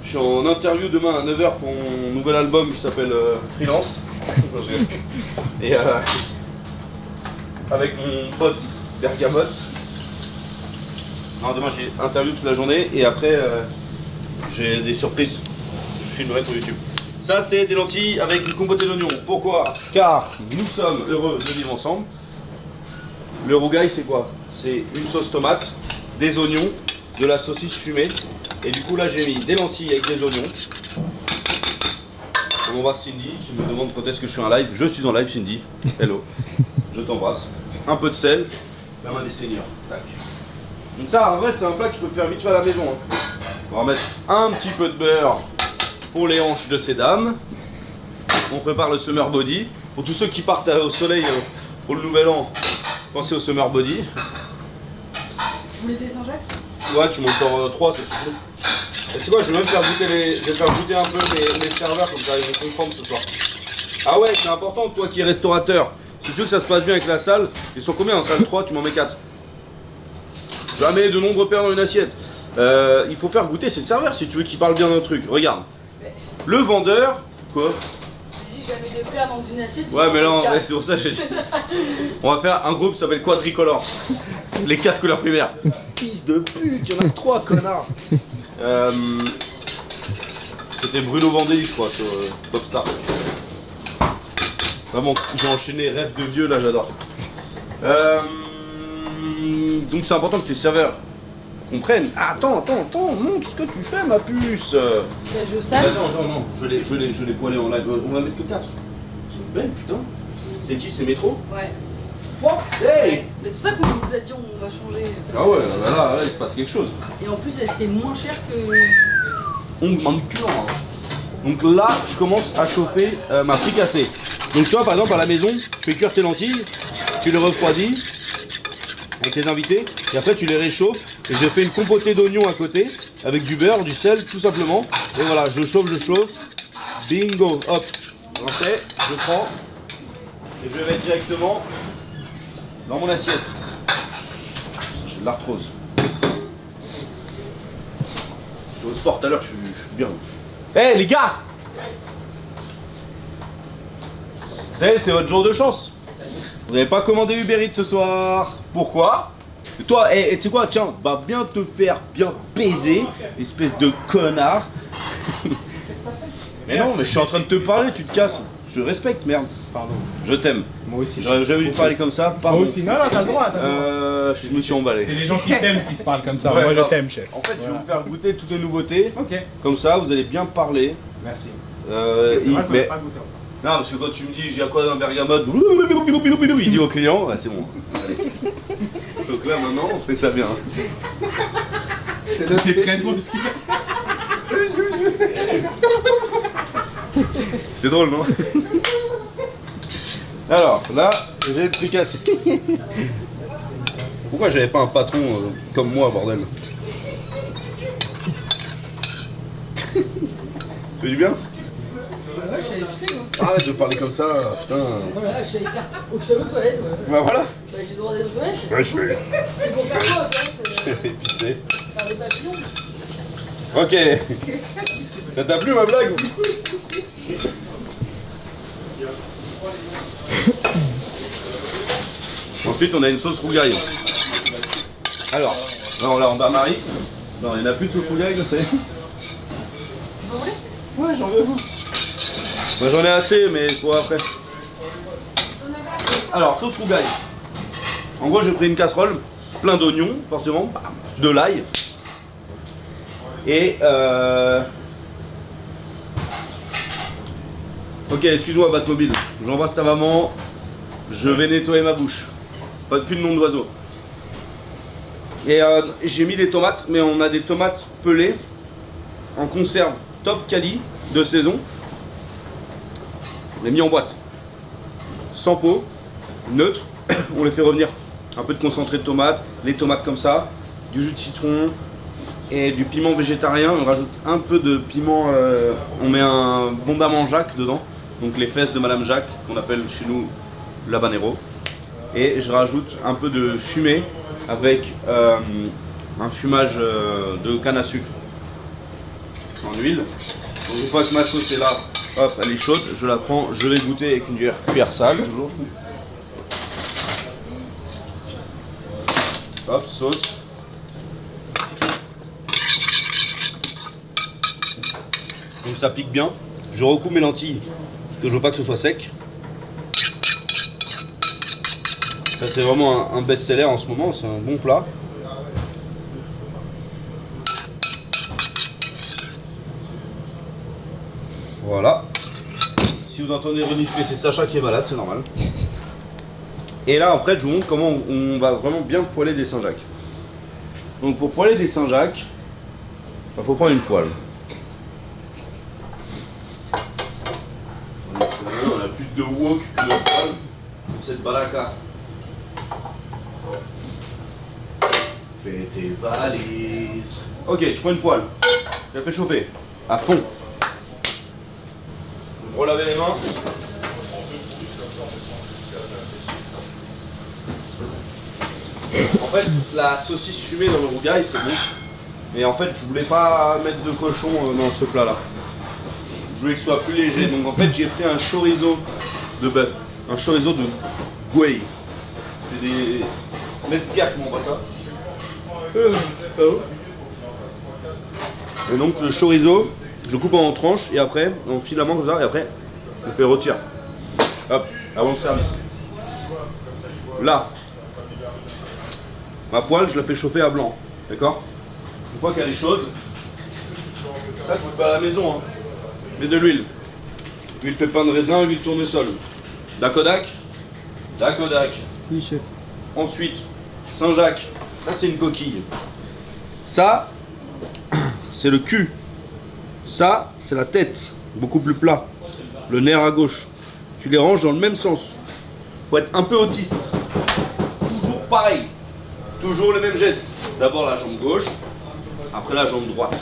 je suis en interview demain à 9h pour mon nouvel album qui s'appelle Freelance. Et avec mon pote Bergamote. Non, demain j'ai interview toute la journée et après j'ai des surprises. Je filmerai sur YouTube. Ça c'est des lentilles avec une compotée d'oignons. Pourquoi? Car nous sommes heureux de vivre ensemble. Le rougail c'est quoi? C'est une sauce tomate, des oignons, de la saucisse fumée. Et du coup là j'ai mis des lentilles avec des oignons. On embrasse Cindy qui me demande quand est-ce que je suis en live. Je suis en live Cindy. Hello. Je t'embrasse. Un peu de sel. La main des seigneurs. Tac. Donc ça en vrai c'est un plat que tu peux faire vite fait à la maison. Hein. On va mettre un petit peu de beurre pour les hanches de ces dames. On prépare le summer body. Pour tous ceux qui partent au soleil pour le nouvel an, pensez au summer body. Vous voulez des Saint-Jacques? Ouais, tu m'en sors 3, c'est suffisant. Et tu sais quoi, je vais même faire goûter je vais faire goûter un peu les serveurs comme ça ils vont comprendre ce soir. Ah ouais, c'est important, toi qui es restaurateur. Si tu veux que ça se passe bien avec la salle, ils sont combien en salle 3? Tu m'en mets 4. Jamais de nombreux paires dans une assiette. Il faut faire goûter ces serveurs si tu veux qu'ils parlent bien d'un truc. Regarde. Le vendeur. Quoi? J'ai jamais de paire dans une assiette. Ouais, mais là, ouais, c'est pour ça que j'ai. On va faire un groupe qui s'appelle Quadricolore. Les 4 couleurs primaires. Fils de pute, il y en a 3, connard. C'était Bruno Vendée, je crois, sur Popstar. Vraiment, j'ai enchaîné rêve de vieux, là, j'adore. Donc c'est important que tes serveurs comprennent. Ah, attends, montre ce que tu fais, ma puce. Je sais. Attends, non, je l'ai poilé en live. On va mettre que 4. C'est une belle, putain. C'est qui? C'est Métro? Ouais. Fuck sake. Mais c'est pour ça qu'on vous a dit on va changer. Ah ouais, là, il se passe quelque chose. Et en plus, c'était moins cher que. On demande plus hein. Donc là, je commence à chauffer ma fricassée. Donc tu vois, par exemple, à la maison, tu fais cuire tes lentilles, tu les refroidis avec tes invités, et après tu les réchauffes. Et je fais une compotée d'oignons à côté, avec du beurre, du sel, tout simplement. Et voilà, je chauffe. Bingo, hop. Après, je prends et je vais mettre directement dans mon assiette. j'ai de l'arthrose. J'étais au sport tout à l'heure, je suis bien. Eh les gars! Vous savez, c'est votre jour de chance. Vous n'avez pas commandé Uber Eats ce soir. Pourquoi? Et toi, tu sais quoi, tiens, va bien te faire bien baiser, espèce de connard. Mais non, mais je suis en train de te parler, tu te casses. Je respecte, merde. Pardon. Je t'aime. Moi aussi. J'aurais jamais dû te parler comme ça. Pardon. Moi aussi. Non, non, t'as le droit. Je me suis emballé. C'est les gens qui s'aiment qui se parlent comme ça. Ouais, Moi, je bah, t'aime, chef. En fait, je vais vous faire goûter toutes les nouveautés. Ok. Comme ça, vous allez bien parler. Merci. Mais... pas goûté. Non, parce que quand tu me dis j'ai à quoi dans le bergamote, il dit au client, ouais, c'est bon. Allez. Donc là maintenant, on fait ça bien. C'est très drôle ce qu'il C'est drôle, non? Alors, là, j'ai le truc cassé. Pourquoi j'avais pas un patron comme moi, bordel? Tu fais du bien? Ouais, je suis allé pisser, moi. Arrête de parler comme ça, putain. Voilà, je suis allé aux toilettes. Bah voilà. Bah, j'ai le droit d'aller aux toilettes. Ouais, je vais C'est pour faire quoi, aux toilettes? pisser. Faire des papillons. Ok. Ça t'a plu ma blague? Ensuite, on a une sauce rougaille. Alors, là, on l'a en bain-marie. Non, il n'y en a plus de sauce rougaille, vous savez. Vous en voulez? Ouais, j'en veux. Moi, j'en ai assez, mais pour après. Alors, sauce rougaille. En gros, j'ai pris une casserole, plein d'oignons, forcément, de l'ail. Et ok, excuse-moi Batmobile, j'envoie ta maman, je vais nettoyer ma bouche. Pas plus de nom d'oiseau. Et j'ai mis des tomates, mais on a des tomates pelées en conserve top quali de saison. On les mis en boîte. Sans peau, neutre, on les fait revenir. Un peu de concentré de tomate, les tomates comme ça, du jus de citron et du piment végétarien. On rajoute un peu de piment, on met un bon d'amande Jacques dedans, donc les fesses de Madame Jacques qu'on appelle chez nous l'habanero. Et je rajoute un peu de fumée avec un fumage de canne à sucre en huile. Donc une fois que ma sauce est là, hop, elle est chaude, je la prends, je vais goûter avec une cuillère sale toujours. Hop, sauce. Donc ça pique bien. Je recoupe mes lentilles, parce que je veux pas que ce soit sec. Ça c'est vraiment un best-seller en ce moment, c'est un bon plat. Voilà. Si vous entendez renifler, c'est Sacha qui est malade, c'est normal. Et là après je vous montre comment on va vraiment bien poêler des Saint-Jacques. Donc pour poêler des Saint-Jacques, il faut prendre une poêle. On a plus de wok que de poêle pour cette baraka. Fais tes valises. Ok, tu prends une poêle. Tu la fais chauffer à fond. Relaver les mains. En fait, la saucisse fumée dans le rougail, c'est bon. Mais en fait, je voulais pas mettre de cochon dans ce plat-là. Je voulais que ce soit plus léger. Donc en fait, j'ai pris un chorizo de bœuf. Un chorizo de Gouey. C'est des Metzger qui m'envoient ça. Et donc le chorizo, je le coupe en tranches et après, en filament comme ça, et après, on fait rôtir. Hop, avant le service. Là, ma poêle, je la fais chauffer à blanc, d'accord? Une fois qu'elle est chaude, ça tu le fais à la maison, hein. Mets de l'huile. Huile pépin de raisin, huile tournesol. Dakodak. Dakodak. Oui, chef. Ensuite, Saint-Jacques. Ça c'est une coquille. Ça, c'est le cul. Ça, c'est la tête, beaucoup plus plat. Le nerf à gauche. Tu les ranges dans le même sens. Faut être un peu autiste. Toujours pareil. Toujours le même geste. D'abord la jambe gauche, après la jambe droite.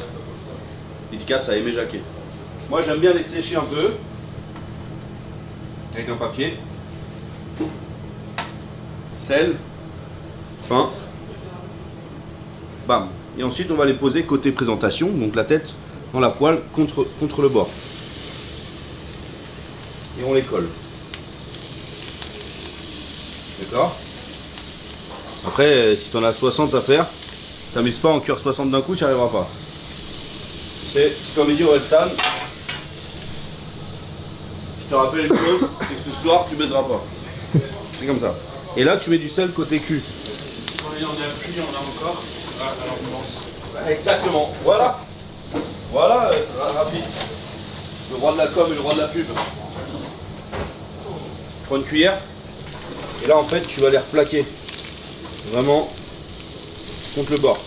Dédicace à Aimé Jacquet. Moi j'aime bien les sécher un peu. Avec un papier. Sel. Fin. bam. Et ensuite on va les poser côté présentation, donc la tête dans la poêle contre le bord. Et on les colle. D'accord? Après, si tu en as 60 à faire, t'amuses pas en cuire 60 d'un coup, tu n'y arriveras pas. C'est comme il dit Orelsan, je te rappelle une chose, c'est que ce soir tu baiseras pas. C'est comme ça. Et là tu mets du sel côté cul. Quand il y en a plus, il y en a encore. Ah, alors on commence. Exactement. Voilà. Voilà, rapide. Le roi de la com et le roi de la pub. Prends une cuillère. Et là en fait tu vas les replaquer. Vraiment contre le bord.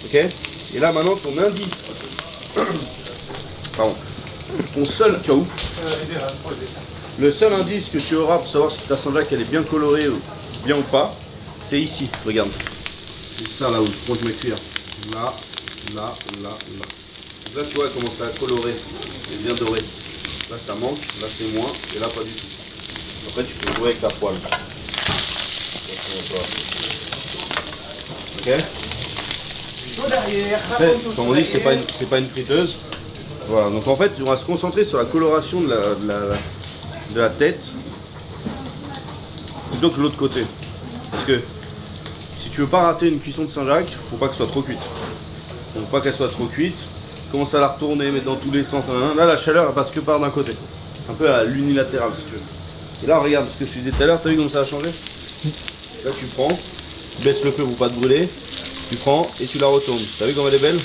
Ok? Et là maintenant ton indice. Pardon. Ton seul. Tu vois où? Le seul indice que tu auras pour savoir si ta Saint-Jacques elle est bien colorée ou bien ou pas, c'est ici, regarde. C'est ça là où je plonge mes cuillères. Là, là, là, là. Donc là tu vois comment ça a coloré. C'est bien doré. Là ça manque, là c'est moins, et là pas du tout. Après tu peux jouer avec ta poêle. Ok? Après, comme on dit, c'est pas une friteuse. Voilà, donc en fait on va se concentrer sur la coloration de la tête plutôt que l'autre côté. Parce que si tu veux pas rater une cuisson de Saint-Jacques, faut pas qu'elle soit trop cuite. Donc pas qu'elle soit trop cuite, commence à la retourner, mettre dans tous les sens. Là la chaleur elle passe que par d'un côté. Un peu à l'unilatéral si tu veux. Et là regarde ce que je te disais tout à l'heure, t'as vu comment ça a changé? Là tu prends, tu baisses le feu pour pas te brûler, tu prends et tu la retournes. T'as vu comme elle est belle?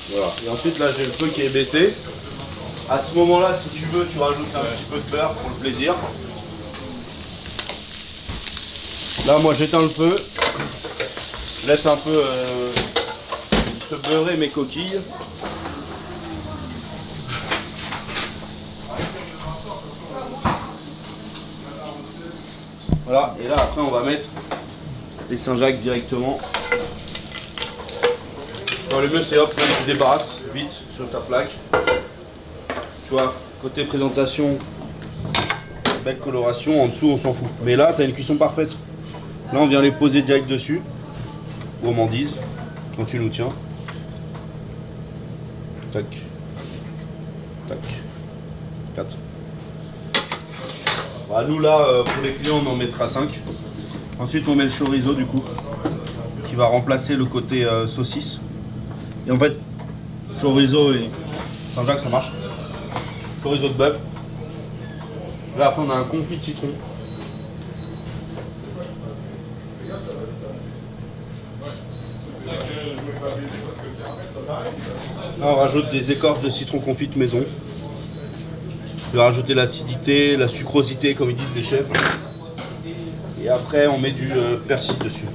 Voilà. Et ensuite là j'ai le feu qui est baissé. À ce moment-là, si tu veux, tu rajoutes un petit peu de beurre pour le plaisir. Là moi j'éteins le feu. Je laisse un peu se beurrer mes coquilles. Voilà, et là après on va mettre les Saint-Jacques directement. Non, le mieux c'est hop, tu débarrasses vite sur ta plaque. Tu vois, côté présentation, belle coloration, en dessous on s'en fout. Mais là tu as une cuisson parfaite. Là on vient les poser direct dessus. Gourmandise, quand tu nous tiens. Tac. Tac. 4. Bah, nous là, pour les clients on en mettra 5. Ensuite on met le chorizo du coup, qui va remplacer le côté saucisse. Et en fait, chorizo et Saint-Jacques ça marche. Chorizo de bœuf. Là après on a un confit de citron. Là on rajoute des écorces de citron confites maison. Je vais rajouter l'acidité, la sucrosité comme ils disent les chefs. Et après on met du persil dessus.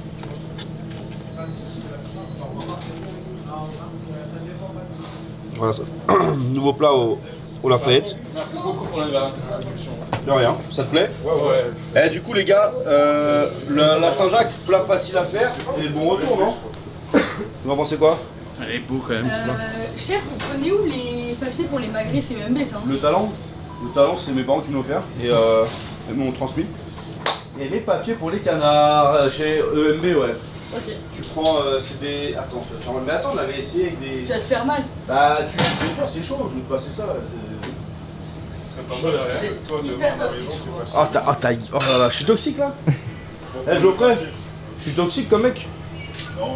Voilà ça. Nouveau plat au Lafayette. Merci beaucoup pour l'introduction. De rien, ça te plaît? Ouais. Eh, du coup les gars, la Saint-Jacques, plat facile à faire et bon retour, non? Vous en pensez quoi? Elle est beau quand même ce plat. Chef, vous prenez où les papiers pour les magrets CMB ça? Le talent, c'est mes parents qui m'ont offert et ils m'ont transmis. Et les papiers pour les canards chez EMB, ouais. Ok. Tu prends, c'est des... Attends, mais attends, on avait essayé avec des... Tu vas te faire mal. Bah, c'est chaud, je vais te passer ça. Chaud derrière. C'est hyper toxique, je crois. Oh là là, je suis toxique là. Eh Geoffrey, je suis toxique comme mec. Non.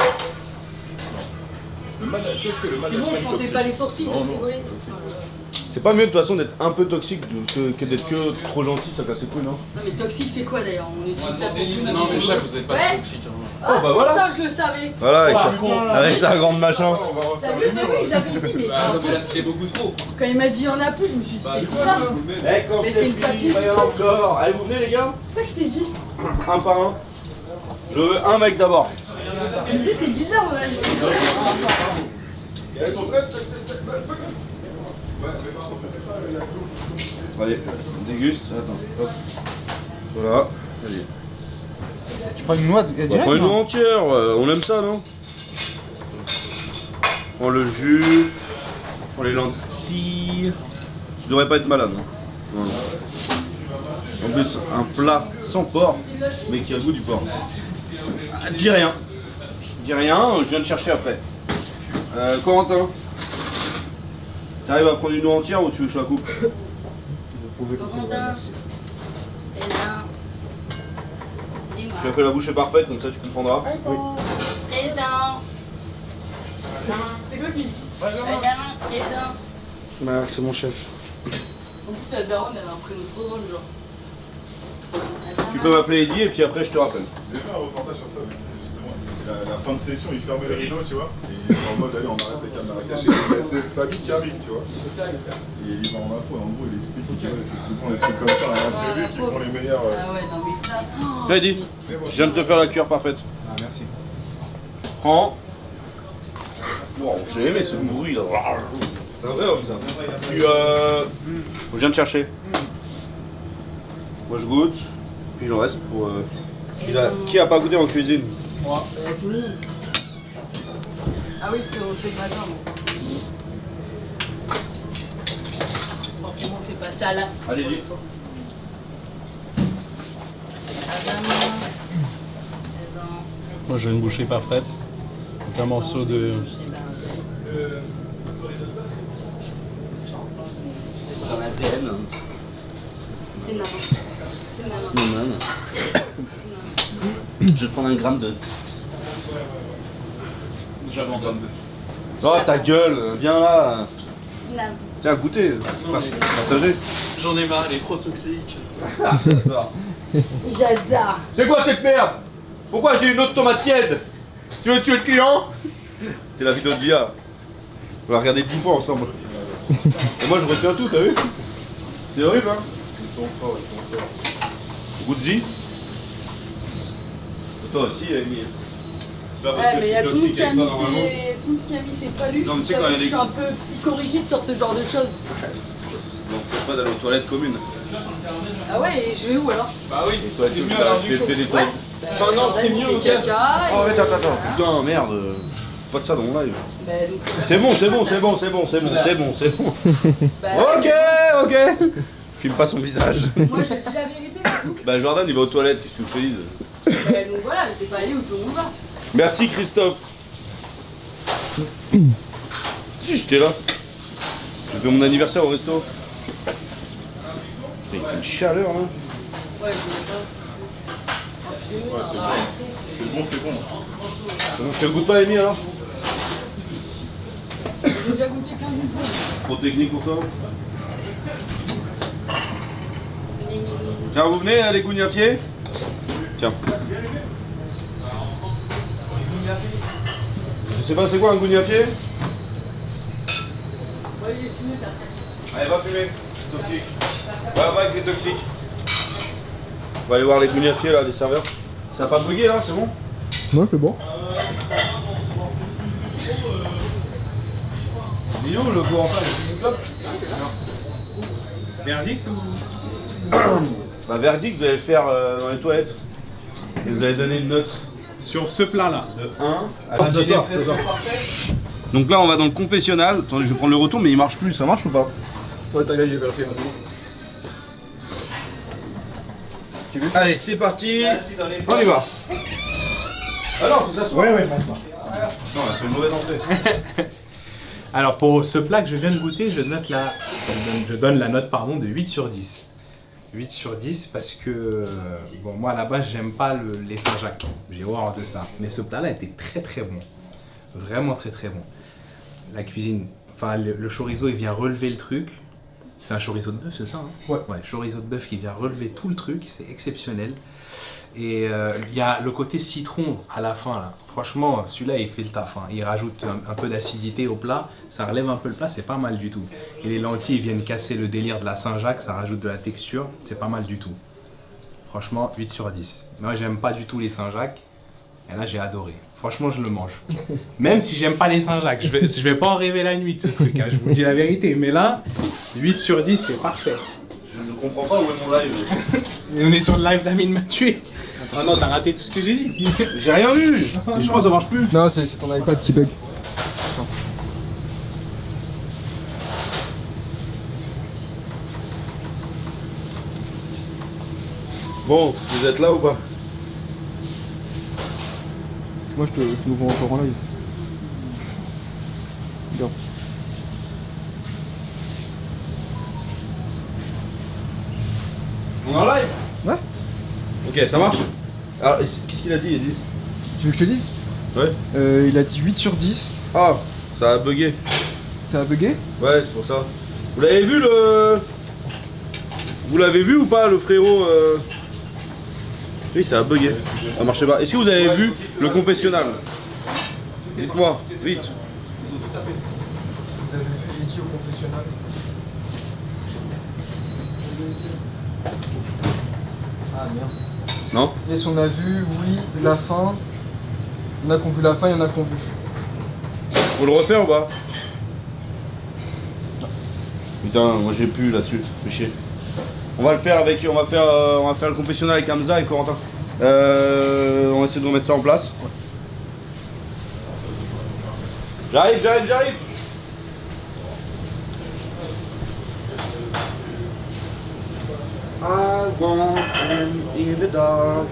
Qu'est-ce que le C'est bon, management je pensais toxique? pas les sourcils, Non, j'ai non. rigolé. C'est pas mieux de toute façon d'être un peu toxique que d'être que trop gentil, ça casse les couilles, non? Non mais toxique c'est quoi d'ailleurs? On utilise ça pour tout. Non mais chef, vous êtes pas Ouais. toxique. Hein. Ah, Oh, bah voilà. Putain, je le savais. Voilà, avec sa grande machin. On va T'as refaire vu? les Mais murs. oui, j'avais dit, mais c'est Bah, un mais là peu. c'était beaucoup trop. Quand il m'a dit il y en a plus, je me suis dit c'est bizarre. Eh, quand Mais c'est c'est le fini, papier. il va y en avoir encore. Allez, vous venez les gars? C'est ça que je t'ai dit. Un par un. Je veux un mec d'abord. Je me disais c'est bizarre, on a dit. Elles sont prêtes? Allez, on déguste. Attends, hop. Voilà. Allez. Tu prends une noix direct, On prend une non noix entière, on aime ça, non? On prend le jus, on prend les lentilles. Tu devrais pas être malade. Hein. Voilà. En plus, un plat sans porc, mais qui a le goût du porc. Ah, dis rien. Dis rien, je viens de chercher après. Corentin, t'arrives à prendre une noix entière ou tu veux que je la coupe? Vous pouvez couper, ouais, merci. Je te fais la bouchée parfaite, comme ça tu comprendras. C'est quoi qui dit? Bah, c'est mon chef. En plus, la daronne, elle a un prénom trop drôle, genre. Tu peux m'appeler Eddie et puis après je te rappelle. J'ai fait un reportage sur ça, justement. C'était la fin de session, ils fermaient le rideau, tu vois. Et ils étaient en mode, allez, on arrête les caméras cachées. Il y a cette famille qui arrive, tu vois. Et il va en info, en gros, il explique, tu vois, c'est souvent les trucs comme ça, imprévus, qui font les meilleurs. Ah ouais, non, mais ça. Là, Eddie, je viens de te faire la cuillère parfaite. Ah, merci. Prends. Wow, j'ai aimé ce bruit là. C'est un vrai homme ça. Puis je viens de chercher. Moi je goûte, puis j'en reste pour. Qui a pas goûté en cuisine? Moi. Tout le monde. Ah oui, parce qu'on le fait le matin, donc. Forcément, c'est passé à l'as. Allez, dis. Moi j'ai une bouchée parfaite. Donc un morceau de... Cinnamon. Je vais prendre un gramme de. J'abandonne. Oh ta gueule, viens là. Tiens, goûtez. Partagez. J'en ai marre, elle est trop toxique. J'adore. C'est quoi cette merde? Pourquoi j'ai une autre tomate tiède? Tu veux tuer le client? C'est la vidéo de Via. On va regarder 10 fois ensemble. Et moi je retiens tout, t'as vu? C'est horrible hein? Ils sont forts, ils sont forts. Goûte-y. Toi aussi, Amy. C'est pas parce Ouais, que mais je il y a suis tout le monde toxique qui a avec mis toi normalement. ses paluches. Non, mais tu sais Je quand il y a je des- suis un peu psychorigide sur ce genre de choses. Donc, pas d'aller aux toilettes communes. Ah ouais, et je vais où alors? Bah oui, Les toilettes c'est communes, mieux alors je du vais chaud. te des toilettes. Enfin non, c'est mieux au cas. caca. Oh, attends. Putain, merde. Pas de ça dans mon live. Bah, donc, C'est bon. bah, Ok. Filme pas son visage. moi j'ai dit la vérité. Bah, Jordan, il va aux toilettes, qu'est-ce que je te dis? Bah, donc voilà, j'étais pas allé où tout le monde va. Merci, Christophe. Si, j'étais là. J'ai fait mon anniversaire au resto. Putain, il fait une chaleur, hein. Ouais, je voulais pas. Ouais, c'est bon. Donc, tu goûtes pas, Amy, alors? J'ai déjà goûté plein de fois. Trop technique pour toi? Tiens, vous venez, les gougnafiers? Tiens. Je sais pas c'est quoi un gougnafier? Ouais, il est fumé, t'as. Allez, va fumer, c'est toxique. Va avec les toxiques. On va aller voir les gougnafiers là, les serveurs. Ça a pas bugué là, c'est bon? Ouais, c'est bon. Dis où le Corentin, il est top? Verdict ou... Bah verdict, vous allez le faire dans les toilettes. Et vous allez donner une note Sur ce plat-là. de 1 à 10. Donc là on va dans le confessionnal. Attendez, je vais prendre le retour mais il marche plus, ça marche ou pas? Ouais, t'as gagné, j'ai vérifié maintenant. Allez, c'est parti. On y va. Ah non, faut s'asseoir. Ouais, passe-moi. Non, c'est une mauvaise entrée. Alors pour ce plat que je viens de goûter, je donne la note de 8 sur 10. 8 sur 10 parce que, bon, moi à la base j'aime pas les Saint-Jacques, j'ai horreur de ça. Mais ce plat là était très très bon, vraiment très très bon. La cuisine, enfin le chorizo il vient relever le truc. C'est un chorizo de bœuf, c'est ça hein? Ouais, chorizo de bœuf qui vient relever tout le truc, c'est exceptionnel. Et il y a le côté citron à la fin là. Franchement, celui-là il fait le taf. Hein. Il rajoute un peu d'acidité au plat, ça relève un peu le plat, c'est pas mal du tout. Et les lentilles ils viennent casser le délire de la Saint-Jacques, ça rajoute de la texture, c'est pas mal du tout. Franchement, 8 sur 10. Moi j'aime pas du tout les Saint-Jacques, et là j'ai adoré. Franchement, je le mange. Même si j'aime pas les Saint-Jacques, je vais pas en rêver la nuit de ce truc, hein, je vous dis la vérité. Mais là, 8 sur 10, c'est parfait. Je ne comprends pas où est mon live. Et on est sur le live d'Amine Mathieu. Ah non, t'as raté tout ce que j'ai dit. J'ai rien vu. Et je pense que ça marche plus. Non, c'est ton iPad qui bug. Bon, vous êtes là ou pas? Moi, je nous vois encore en live. Bien. On est en live? Ouais. Ok, ça marche? Alors, qu'est-ce qu'il a dit? Il a dit. Tu veux que je te dise? Ouais. Il a dit 8 sur 10. Ah, ça a bugué. Ça a bugué? Ouais, c'est pour ça. Vous l'avez vu le. Vous l'avez vu ou pas le frérot Oui, ça a bugué. Ça marchait pas. Est-ce que vous avez vu le confessionnal? Dites-moi, vite. Vous avez vu Eddie au confessionnal? Ah merde. Non? Yes, on a vu, oui, la fin. Il y en a qui ont vu la fin, il y en a qui ont vu. Faut le refaire ou pas? Putain, moi j'ai plus là-dessus, fais chier. On va le faire avec, on va faire le confessionnal avec Hamza et Corentin. On va essayer de remettre ça en place. J'arrive. I want them in the dark.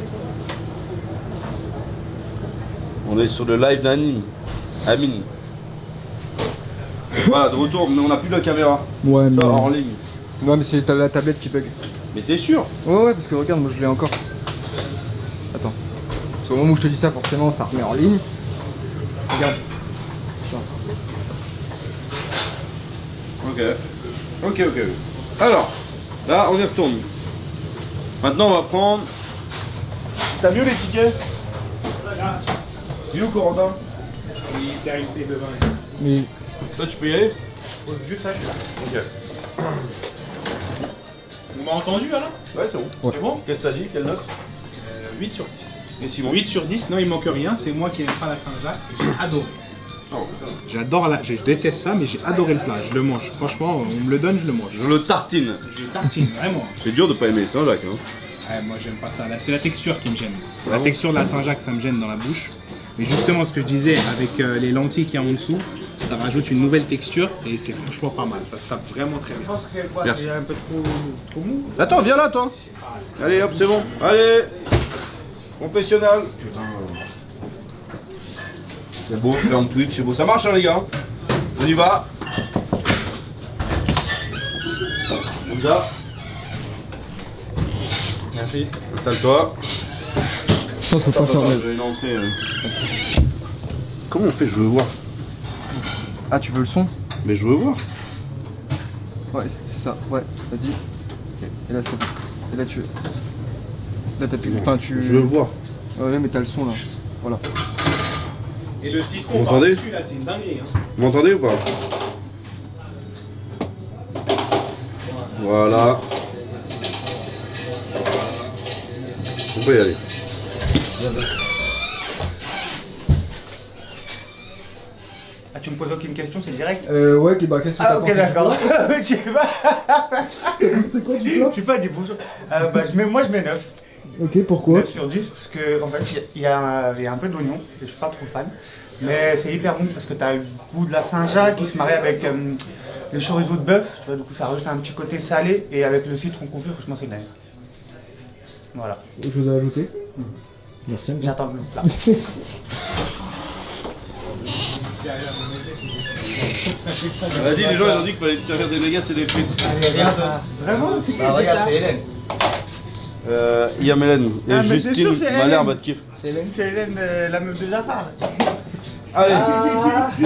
On est sur le live d'Anim. Amine. Voilà, de retour, mais on n'a plus la caméra. Ouais, Ça, en ligne. Ouais, mais c'est la tablette qui bug. Mais t'es sûr? Ouais, parce que regarde, moi je l'ai encore. Attends. Parce qu'au moment où je te dis ça, forcément, ça remet en ligne. Regarde. Ok. Alors, là, on y retourne. Maintenant, on va prendre. T'as mieux les tickets? Où Corentin? Il s'est arrêté devant. Mais. Toi, tu peux y aller? Juste ça, je suis là. Ok. Vous m'avez entendu là? Ouais, c'est bon. Ouais. C'est bon? Qu'est-ce que t'as dit? Quelle note? 8 sur 10. Et Simon? 8 sur 10, non, il manque rien. C'est moi qui n'aime pas la Saint-Jacques. J'ai adoré. Oh, putain. J'adore la. Je déteste ça, mais j'ai adoré le plat. Je le mange. Franchement, on me le donne, je le mange. Je le tartine. Je tartine, vraiment. C'est dur de pas aimer Saint-Jacques, hein. Ouais, moi j'aime pas ça. Là, c'est la texture qui me gêne. La texture de la Saint-Jacques, ça me gêne dans la bouche. Mais justement, ce que je disais avec les lentilles qu'il y a en dessous, ça rajoute une nouvelle texture et c'est franchement pas mal. Ça se tape vraiment très bien. Merci. un peu trop mou. Attends, viens là, toi. Allez, hop, c'est bon. Allez. Confessionnal. Putain. C'est beau, ferme Twitch, c'est beau. Ça marche, hein, les gars. On y va. Comme ça. Merci. Installe-toi. Ça, faut pas faire mal. J'ai une entrée. Comment on fait? Je veux voir. Ah, tu veux le son? Mais je veux voir. Ouais, c'est ça. Ouais, vas-y. Ok. Et là, c'est bon. Et là, tu. Là, t'as plus. Enfin, tu. Je veux voir. Ouais, mais t'as le son là. Voilà. Et le citron, Vous m'entendez? par-dessus, là, c'est une dinguerie. Hein. Vous m'entendez ou pas? Voilà. On peut y aller. Ah, tu me poses aucune question, c'est direct? Ouais, bah, qu'est-ce que t'as Ah, ok, pensé? d'accord. Je sais pas. C'est quoi du plat? Je sais pas, dis bonjour. Bah, moi, je mets 9. Ok, pourquoi? 9 sur 10, parce que, en fait, il y a un peu d'oignon, je suis pas trop fan. Mais c'est hyper bon parce que t'as le goût de la Saint-Jacques qui se marie avec le chorizo de bœuf. Tu vois, du coup, ça rajoute un petit côté salé. Et avec le citron confit, franchement, c'est dingue. Voilà. Autre chose à ajouter? Merci. J'attends le plat. Vas-y, les gens ils ont dit qu'il fallait te servir des nuggets et des frites. Rien d'autre. Vraiment? C'est qui? Bah regarde, c'est Hélène. Yam Hélène et Ah, mais c'est Justine sûr, c'est Malher, Hélène. votre kiff. C'est Hélène, la meuf de Jafar. Allez,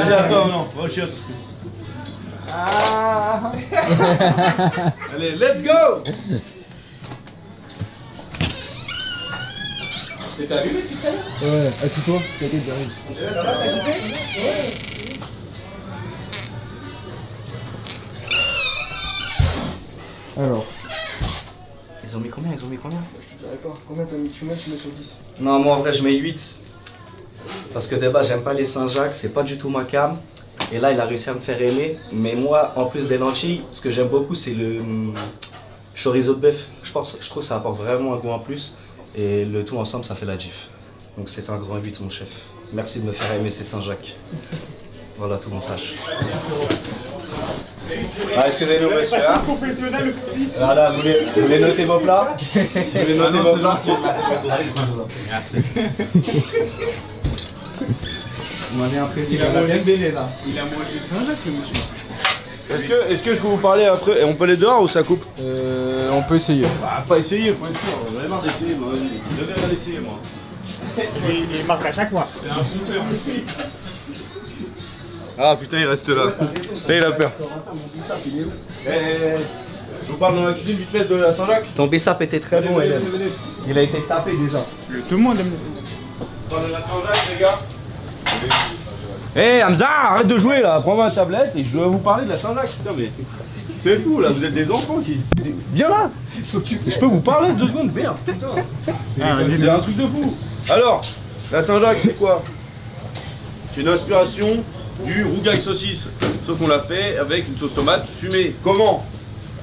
allez, attends, non, va au chiottes. Allez, let's go. C'est arrivé tout à l'heure? Ouais, assis-toi, t'inquiète, j'arrive. Alors. Ils ont mis combien? Je suis d'accord. Combien tu mets sur 10? Non, moi en vrai je mets 8. Parce que de base j'aime pas les Saint-Jacques, c'est pas du tout ma came. Et là il a réussi à me faire aimer. Mais moi en plus des lentilles, ce que j'aime beaucoup c'est le chorizo de bœuf. Je trouve que ça apporte vraiment un goût en plus. Et le tout ensemble, ça fait la diff. Donc c'est un grand 8, mon chef. Merci de me faire aimer ces Saint-Jacques. Voilà, tout mon sache. Ah, excusez-nous, monsieur. Hein. Voilà, vous voulez noter vos plats? Vous voulez noter vos plats? Merci. Vous m'avez impressionné. Il a mangé bélé là. Il a mangé Saint-Jacques, le monsieur. Est-ce que je peux vous parler après? Et on peut aller dehors ou ça coupe? On peut essayer. Bah, pas essayer, faut être sûr. J'en ai marre d'essayer, moi. Vas-y. Je vais rien essayer, moi. Il marque à chaque fois. C'est un fonceur. Ah putain, il reste là. Là, il a peur. Je vous parle dans la cuisine vite fait de la Saint-Jacques. Ton bissap était très bon, Hélène. Il a été tapé déjà. Tout le monde aime On parle de la Saint-Jacques, les gars. Hé Hamza, arrête de jouer là, prends ma tablette et je dois vous parler de la Saint-Jacques. Putain mais c'est fou là, vous êtes des enfants qui... Viens là. Je peux vous parler 2 secondes, merde, putain. C'est un truc de fou. Alors, la Saint-Jacques c'est quoi? C'est une inspiration du rougail saucisse. Sauf qu'on l'a fait avec une sauce tomate fumée. Comment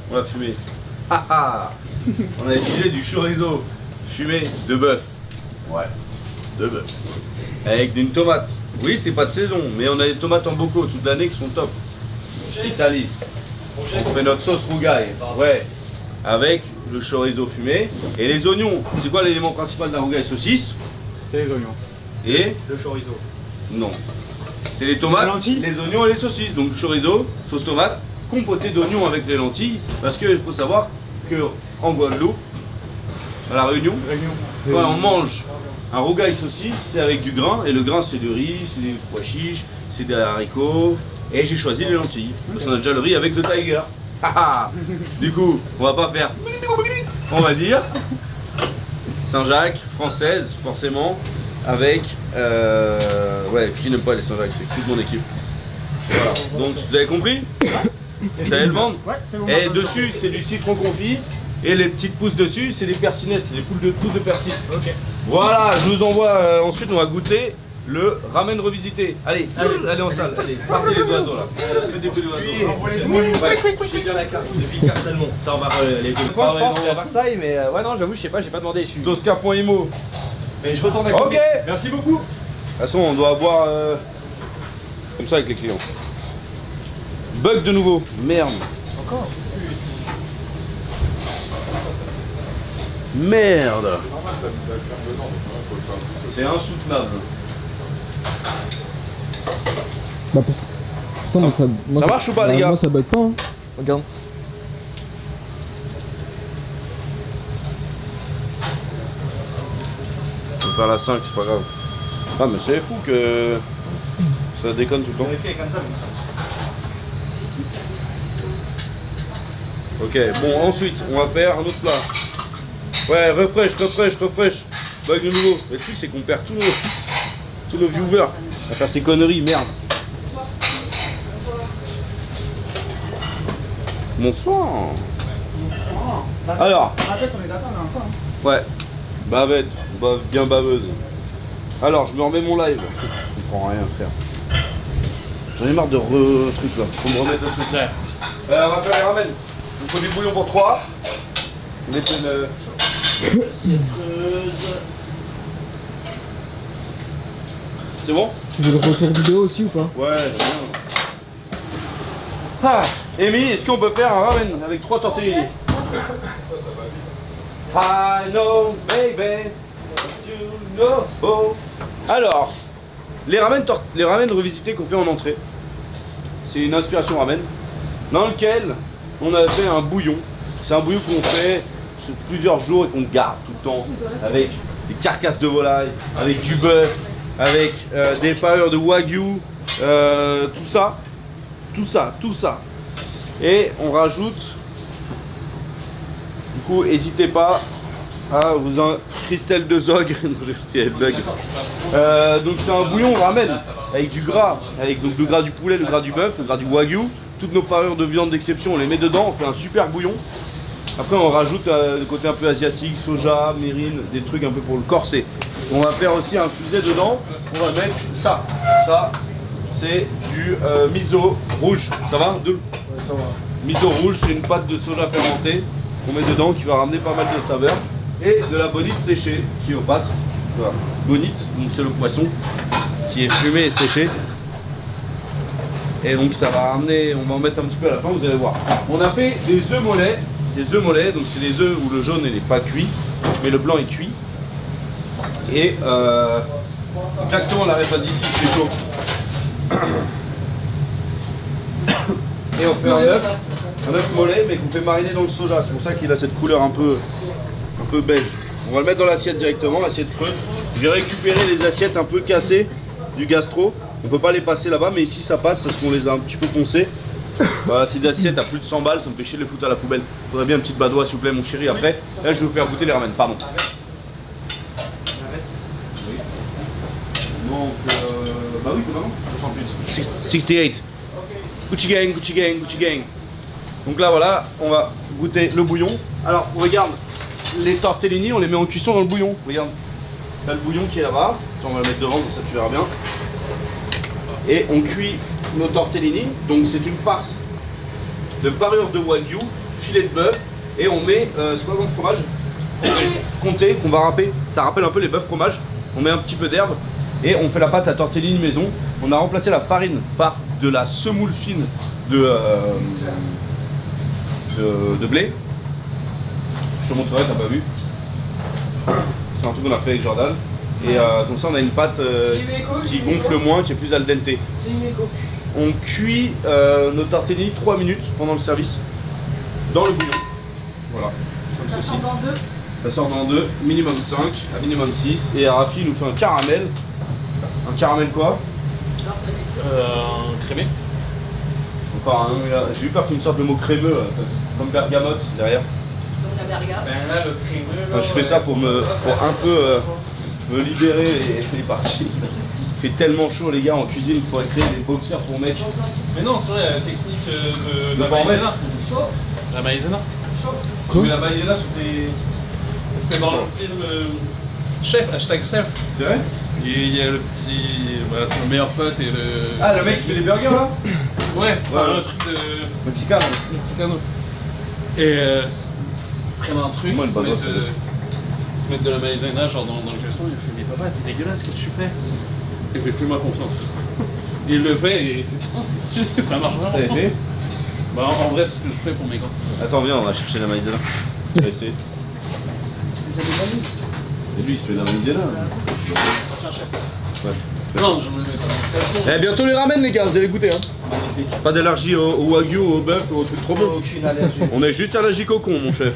on l'a fumée? Ah ah. On a utilisé du chorizo fumé de bœuf. Ouais, de bœuf. Avec une tomate. Oui, c'est pas de saison, mais on a des tomates en bocaux toute l'année qui sont top. Italie. On fait notre sauce rougail. Ouais. Avec le chorizo fumé et les oignons. C'est quoi l'élément principal d'un rougail saucisse? C'est les oignons. Et Le chorizo. non. C'est les tomates, Les lentilles. les oignons et les saucisses. Donc chorizo, sauce tomate, compoté d'oignons avec les lentilles. Parce qu'il faut savoir que en Guadeloupe, à la Réunion, quand on mange un rougail saucisse, c'est avec du grain. Et le grain, c'est du riz, c'est des pois chiches, c'est des haricots. Et j'ai choisi les lentilles. Parce qu'on a déjà le riz avec le tiger. Du coup, on va pas faire. On va dire Saint-Jacques, française, forcément. Avec, ouais, qui n'aime pas les Saint-Jacques, c'est toute mon équipe. Voilà, donc vous avez compris? Vous allez le vendre? Ouais, c'est bon. Et dessus, c'est du citron confit. Et les petites pousses dessus, c'est des persinettes, c'est des pousses de persil. Ok. Voilà, je vous envoie, ensuite on va goûter le ramen revisité. Allez, allez en salle, allez, partez les oiseaux là. Faites des bruits d'oiseaux. Ouais, j'ai bien la carte, depuis Carcellement. Ça on va les deux. Moi, je pense à Versailles, mais ouais, non, j'avoue, je sais pas, j'ai pas demandé. Je suis... Tosca.imo. Mais je retourne à Ok, côté. merci beaucoup. De toute façon, on doit boire comme ça avec les clients. Bug de nouveau. Merde. Encore. Merde. C'est insoutenable. Bah, pourtant, Ça marche ou pas, les gars? Moi, ça bug pas, hein. Regarde. On va faire la 5, c'est pas grave. Ah, mais c'est fou que ça déconne tout le temps. Ok, bon, ensuite, on va faire un autre plat. Ouais, refresh. Bug de nouveau. Le truc, c'est qu'on perd tous nos viewers à faire ces conneries, merde. Bonsoir. Alors. Arrête, on est d'accord, on est encore. Ouais. Bavette, bien baveuse. Alors, je me remets mon live. Je comprends rien, frère. J'en ai marre de trucs là. Faut me remettre un truc là. On va faire les ramen. Il faut du bouillon pour 3. On met une C'est bon? Tu veux le retour vidéo aussi ou pas? Ouais, c'est bien. Ah, Amy, est-ce qu'on peut faire un ramen avec 3 tortellini? I know, baby, you know. Alors, les ramen revisités qu'on fait en entrée, c'est une inspiration ramen dans lequel on a fait un bouillon. C'est un bouillon qu'on fait sur plusieurs jours et qu'on garde tout le temps avec des carcasses de volaille, avec du bœuf, avec des parures de wagyu, tout ça. Et on rajoute, du coup, n'hésitez pas à vous en... Christelle de Zog, elle bug. Donc c'est un bouillon ramen avec du gras, avec donc le gras du poulet, le gras du bœuf, le gras du wagyu. Toutes nos parures de viande d'exception, on les met dedans, on fait un super bouillon. Après on rajoute le côté un peu asiatique, soja, mérine, des trucs un peu pour le corset. On va faire aussi infuser dedans, on va mettre ça. Ça, c'est du miso rouge. Ça va? Ouais, ça va. Miso rouge, c'est une pâte de soja fermentée qu'on met dedans qui va ramener pas mal de saveurs. et de la bonite séchée qui est au passe. Voilà. Bonite, donc c'est le poisson qui est fumé et séché. Et donc ça va amener, on va en mettre un petit peu à la fin, vous allez voir. On a fait des œufs mollets, donc c'est des œufs où le jaune n'est pas cuit, mais le blanc est cuit. Et exactement la réponse d'ici, c'est chaud. Et on fait un œuf mollet mais qu'on fait mariner dans le soja, c'est pour ça qu'il a cette couleur un peu beige. On va le mettre dans l'assiette directement, l'assiette creuse. J'ai récupéré les assiettes un peu cassées du gastro. On peut pas les passer là-bas, mais ici ça passe parce qu'on les a un petit peu poncées. Bah, c'est des assiettes à plus de 100 balles, ça me fait chier de les foutre à la poubelle. Faudrait bien une petite badoie s'il vous plaît mon chéri après. Là je vais vous faire goûter les ramen, pardon. Oui. Donc bah oui, comment 68. Gucci gang, Gucci gang, Gucci gang. Donc là voilà, on va goûter le bouillon. Alors regarde, les tortellini on les met en cuisson dans le bouillon. Regarde, t'as le bouillon qui est là-bas. On va le mettre devant comme ça tu verras bien. Et on cuit nos tortellini, donc c'est une farce de parure de wagyu, filet de bœuf, et on met, c'est quoi comme fromage comté, qu'on va râper, ça rappelle un peu les bœufs fromages, on met un petit peu d'herbe, et on fait la pâte à tortellini maison. On a remplacé la farine par de la semoule fine de blé. Je te montrerai, t'as pas vu. C'est un truc qu'on a fait avec Jordan. Et comme ça on a une pâte qui gonfle moins, qui est plus al dente. On cuit nos tortellini 3 minutes pendant le service dans le bouillon. Voilà, comme ceci. Sort dans 2. Ça sort dans 2, minimum 5, à minimum 6. Et Rafi nous fait un caramel. Un caramel quoi? Un crémé. Encore un, j'ai eu peur qu'il me sorte le mot crémeux, comme bergamote derrière. Comme la berga. Ben là, le crémeux. Enfin, je fais ça pour un peu me libérer les parties. Il fait tellement chaud les gars en cuisine, il faudrait créer des boxeurs pour mettre. Mais non, c'est vrai, la technique de la pas en maïzena. Chaud. La maïzena. Tu mets la maïzena sur tes... C'est dans le film Chef, hashtag chef. C'est vrai? Et il y a le petit... Voilà, c'est le meilleur pote et le... Ah le mec qui fait les burgers là? Ouais, enfin, Ouais. un truc de... Mexicain. Mexicano. Et ils prennent un truc, Moi, le ils se baba, mettent de la maïzena genre dans le caleçon, il me fait mais papa t'es dégueulasse, qu'est-ce que tu fais? Et je lui fais moi confiance. Il le fait et il fait putain c'est stylé, ça marche T'as vraiment. essayé? Bah en vrai c'est ce que je fais pour mes gants. Attends viens, on va chercher la maïzena. On va essayer. Et lui il se fait de la maïzena. Ouais. Non, je me mets pas. Eh bientôt les ramen les gars, vous allez goûter hein. Pas d'allergie au wagyu, au bœuf, au truc trop bon. Aucune allergie. On est juste allergique au con mon chef.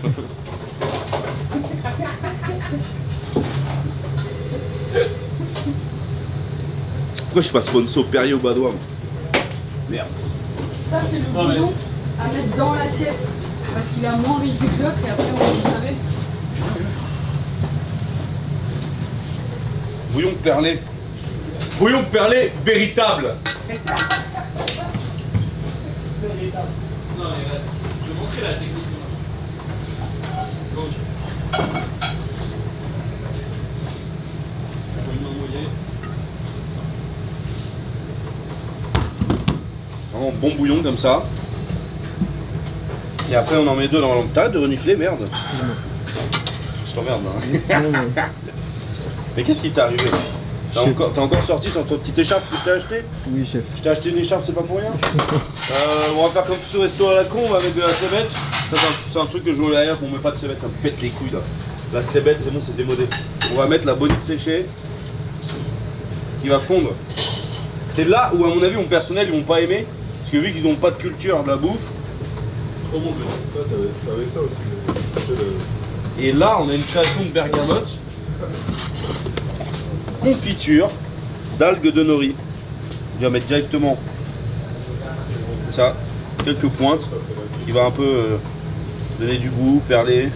Pourquoi je suis pas sponsor Perrier au Badois moi? Merde. Ça, c'est le Non, mais- bouillon à mettre dans l'assiette. Parce qu'il a moins riche que l'autre et après on vous savez. Bouillon perlé. Bouillon perlé véritable. Non mais je vais montrer la technique. Donc, Vraiment bon bouillon comme ça. Et après on en met deux dans le... T'arrêtes de renifler, merde. Je t'emmerde hein. Mais qu'est-ce qui t'est arrivé? T'as encore sorti sur ton petite écharpe que je t'ai acheté? Oui, chef. Je t'ai acheté une écharpe, c'est pas pour rien. On va faire comme tout ce resto à la con, on va mettre de la cébette. Ça, c'est un truc que je joue derrière, on met pas de cébette, ça me pète les couilles là. La cébette, c'est bon, c'est démodé. On va mettre la bonite séchée qui va fondre. C'est là où, à mon avis, mon personnel, ils vont pas aimer. Parce que vu qu'ils ont pas de culture de la bouffe, trop bon. Toi, t'avais ça aussi. Et là, on a une création de bergamote, confiture d'algues de nori. On va mettre directement ça, quelques pointes, qui va un peu donner du goût, perler.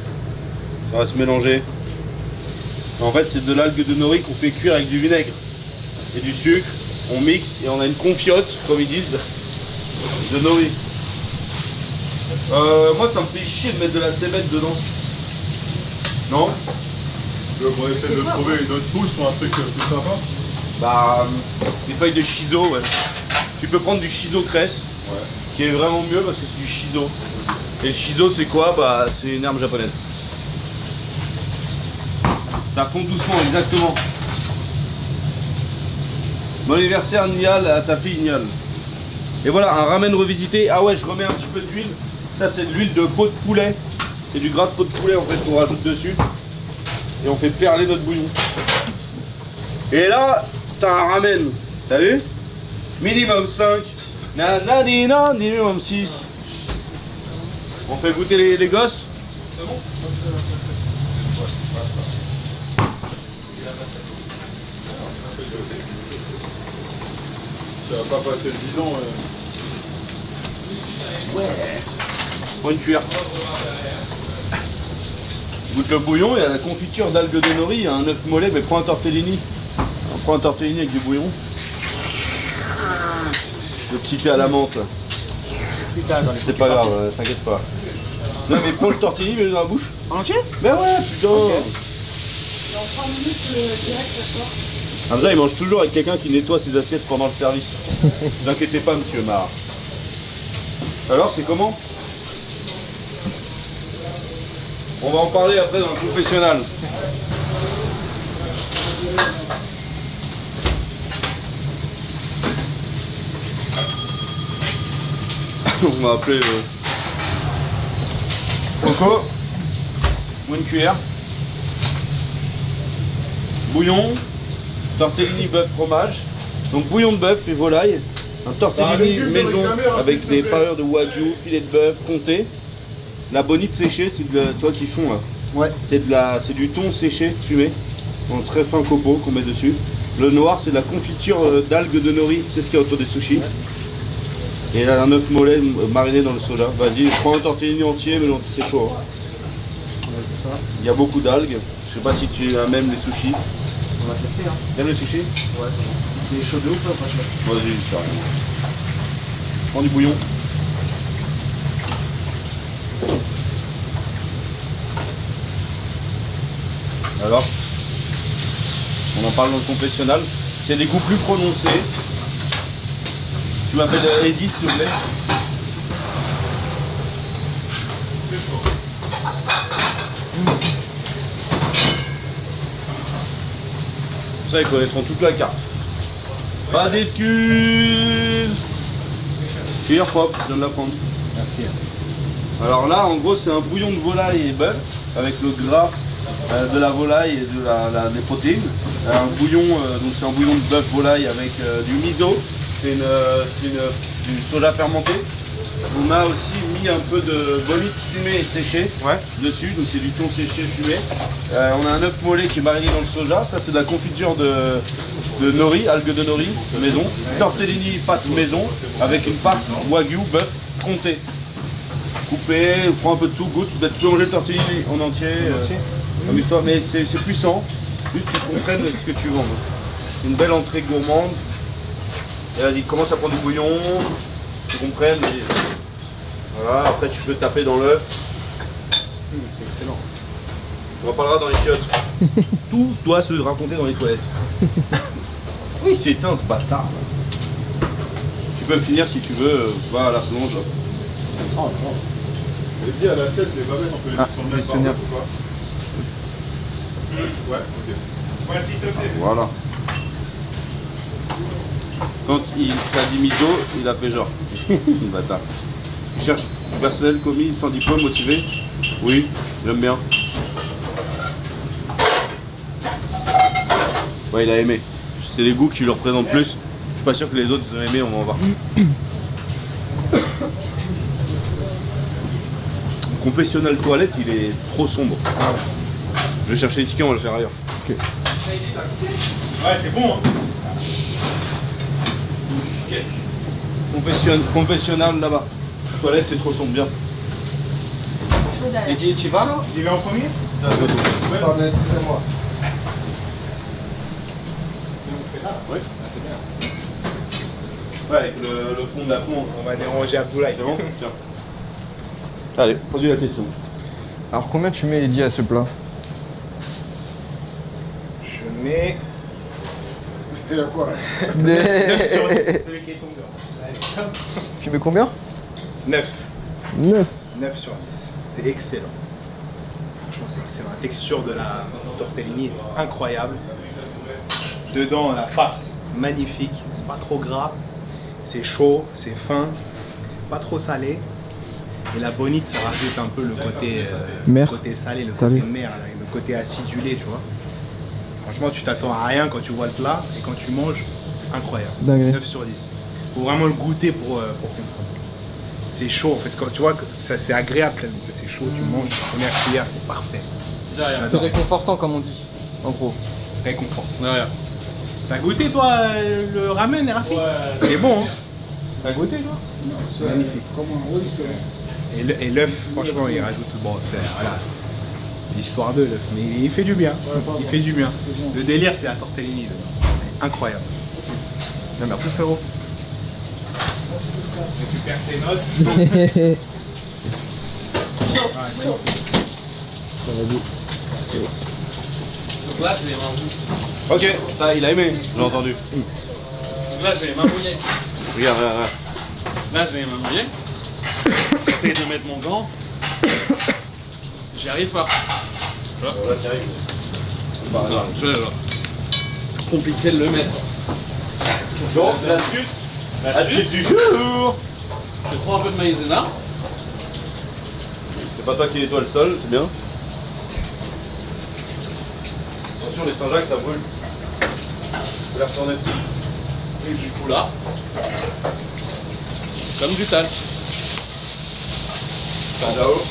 Ça va se mélanger. En fait, c'est de l'algue de nori qu'on fait cuire avec du vinaigre et du sucre. On mixe et on a une confiote, comme ils disent, de nori. Moi, ça me fait chier de mettre de la cébette dedans. Non? Tu veux qu'on essaie de trouver une autre pousse ou un truc plus sympa? Bah, des feuilles de shiso, ouais. Tu peux prendre du shiso cresse, Ouais. ce qui est vraiment mieux parce que c'est du shiso. Et le shiso, c'est quoi? Bah, c'est une herbe japonaise. Ça fond doucement, exactement. Bon anniversaire Nial, à ta fille Nial. Et voilà, un ramen revisité. Ah ouais, je remets un petit peu d'huile. Ça c'est de l'huile de peau de poulet. C'est du gras de peau de poulet en fait qu'on rajoute dessus. Et on fait perler notre bouillon. Et là, t'as un ramen. T'as vu? Minimum 5. Nananina, minimum 6. On fait goûter les gosses. C'est bon? Ça va pas passer le bidon. Ouais. Prends une cuillère. Goûte le bouillon, il y a la confiture d'algues de nori, il y a un œuf mollet, mais prends un tortellini. Prends un tortellini avec du bouillon. Le petit thé à la menthe. C'est pas grave, t'inquiète pas. Non mais prends le tortellini, mets-le dans la bouche. En entier? Ben ouais, putain. Et en 3 minutes, direct, ça sort. Hamza il mange toujours avec quelqu'un qui nettoie ses assiettes pendant le service. Ne vous inquiétez pas monsieur Mar. Alors c'est comment? On va en parler après dans le confessionnal. On va appeler Coco. Une cuillère. Bouillon. Tortellini bœuf fromage. Donc bouillon de bœuf et volaille. Un tortellini maison avec des parures de wagyu, filet de bœuf, comté. La bonite séchée, c'est de toi qui font là. Ouais. C'est du thon séché, fumé, en très fin copeaux qu'on met dessus. Le noir, c'est de la confiture d'algues de nori, c'est ce qu'il y a autour des sushis. Et là, un œuf mollet mariné dans le soja. Vas-y, prends un tortellini entier, mais c'est chaud. Hein. Il y a beaucoup d'algues. Je sais pas si tu as même les sushis. On va tester, hein. T'aimes les sushis? Ouais, ça va. C'est chaud de ouf, pas chaud. Vas-y, ça arrive. Prends du bouillon. Alors, on en parle dans le confessionnal. C'est des goûts plus prononcés. Tu m'appelles Eddie, s'il te plaît. Ça, ils connaîtront toute la carte. Pas d'excuses. Cuillère propre, je viens de la prendre. Merci. Alors là, en gros, c'est un bouillon de volaille et bœuf avec le gras de la volaille et des protéines. Un bouillon, donc c'est un bouillon de bœuf volaille avec du miso. C'est du soja fermenté. On a aussi mis un peu de bonite fumée et séchée dessus, donc c'est du thon séché fumé. On a un œuf mollet qui est mariné dans le soja, ça c'est de la confiture de nori, algues de nori maison. Tortellini pâte maison avec une pâte wagyu bœuf comté. Coupé, prends un peu de tout, goûte, peut-être tu peux manger le tortellini en entier. Amuse-toi, mais c'est puissant, juste que tu comprennes ce que tu vends. Une belle entrée gourmande. Et vas-y, commence à prendre du bouillon, tu comprennes. Et voilà, après tu peux taper dans l'œuf. C'est excellent. On en parlera dans les chiottes. Tout doit se raconter dans les toilettes. Oui, c'est éteint ce bâtard. Tu peux me finir si tu veux, va à la plonge. Oh non. Je dis à la 7, les bavettes, on peut les mettre sur le même par ou pas? Ouais, ok. Ouais, s'il te plaît. Voilà. Quand il t'a dit miso, il a fait genre. Bâtard. Tu cherches du personnel commis, sans diplôme, motivé? Oui, j'aime bien. Ouais, il a aimé. C'est les goûts qui le représentent plus. Je suis pas sûr que les autres ont aimé, on va en voir. Le confessionnal toilette, il est trop sombre. Je vais chercher les tickets, on va le faire ailleurs. Ok. Ouais, c'est bon, hein. Confessionnal là-bas. Toilette, c'est trop sombre, bien. Et tu vas? Il est en premier? Pardon, excusez-moi. Oui, c'est bien. Ouais, avec le fond de la plonge. On va déranger Abdoulaye. C'est bon? Tiens. Allez, pose-lui la question. Alors combien tu mets Eddie à ce plat? Je mets Et à quoi? 9 sur 10, c'est celui qui est tombé. Tu mets combien? 9. 9. 9 sur 10. C'est excellent. Franchement, c'est excellent. La texture de la tortellini est incroyable. Dedans, la farce, magnifique. C'est pas trop gras. C'est chaud, c'est fin. Pas trop salé. Et la bonite, ça rajoute un peu le côté, côté salé, le côté mer, là, le côté acidulé, tu vois. Franchement, tu t'attends à rien quand tu vois le plat. Et quand tu manges, incroyable. Dingue. 9 sur 10. Faut vraiment le goûter pour comprendre. C'est chaud en fait, quand tu vois que c'est agréable quand même, c'est chaud, tu manges la première cuillère, c'est parfait. C'est réconfortant comme on dit, en gros. Réconfort. Derrière. T'as goûté toi le ramen, Rafi? C'est bon, hein? T'as goûté toi? C'est magnifique. Et l'œuf, franchement, il rajoute, bon, c'est voilà, l'histoire de l'œuf, mais il fait du bien, il fait du bien. Le délire, c'est la tortellini dedans, incroyable. Non, merci frérot. Récupère tes notes. Donc là, j'ai les mains mouillées. Ok, ça, il a aimé, j'ai entendu. Donc là, j'ai les mains mouillées. Regarde, regarde, regarde. Là, j'ai les mains mouillées. J'essaie de mettre mon gant. J'y arrive pas. Tu vois? Là, t'y arrives. Bah, là. C'est compliqué de le mettre. Donc, l'astuce du jour. Je prends un peu de maïzena. C'est pas toi qui nettoie le sol, c'est bien. Attention, les Saint-Jacques, ça brûle. Faut les retourner. Et du coup là, comme du talc. Là-haut.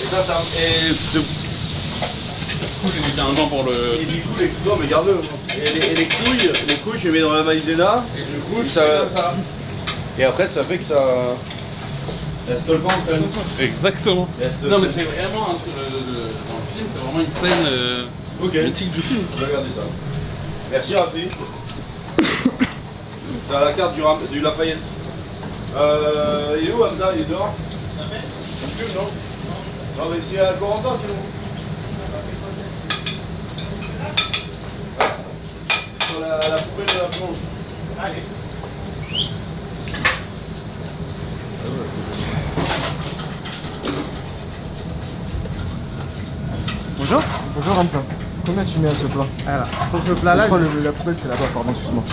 Et ça, et Du coup, j'ai mis un gant pour le... Et du coup, non, mais garde-le. Et les couilles, je les mets dans la maïzena. Et du coup, ça... comme ça. Et après, ça fait que ça... Elle se colle pas entre elles. Exactement. Et elle se- Non mais c'est vraiment un truc, dans le film, c'est vraiment une scène mythique du film. Je vais regarder ça. Merci Rafi. C'est à la carte du Lafayette. Il est où Hamza? Il est dehors? Il fume, non? Non mais c'est à Corentin sinon. Sur la poubelle de la plonge. Allez. Bonjour. Bonjour Ramsa. Combien tu mets à ce plat? Alors, pour ce plat là, Je crois la poubelle c'est là-bas, pardon, excuse-moi.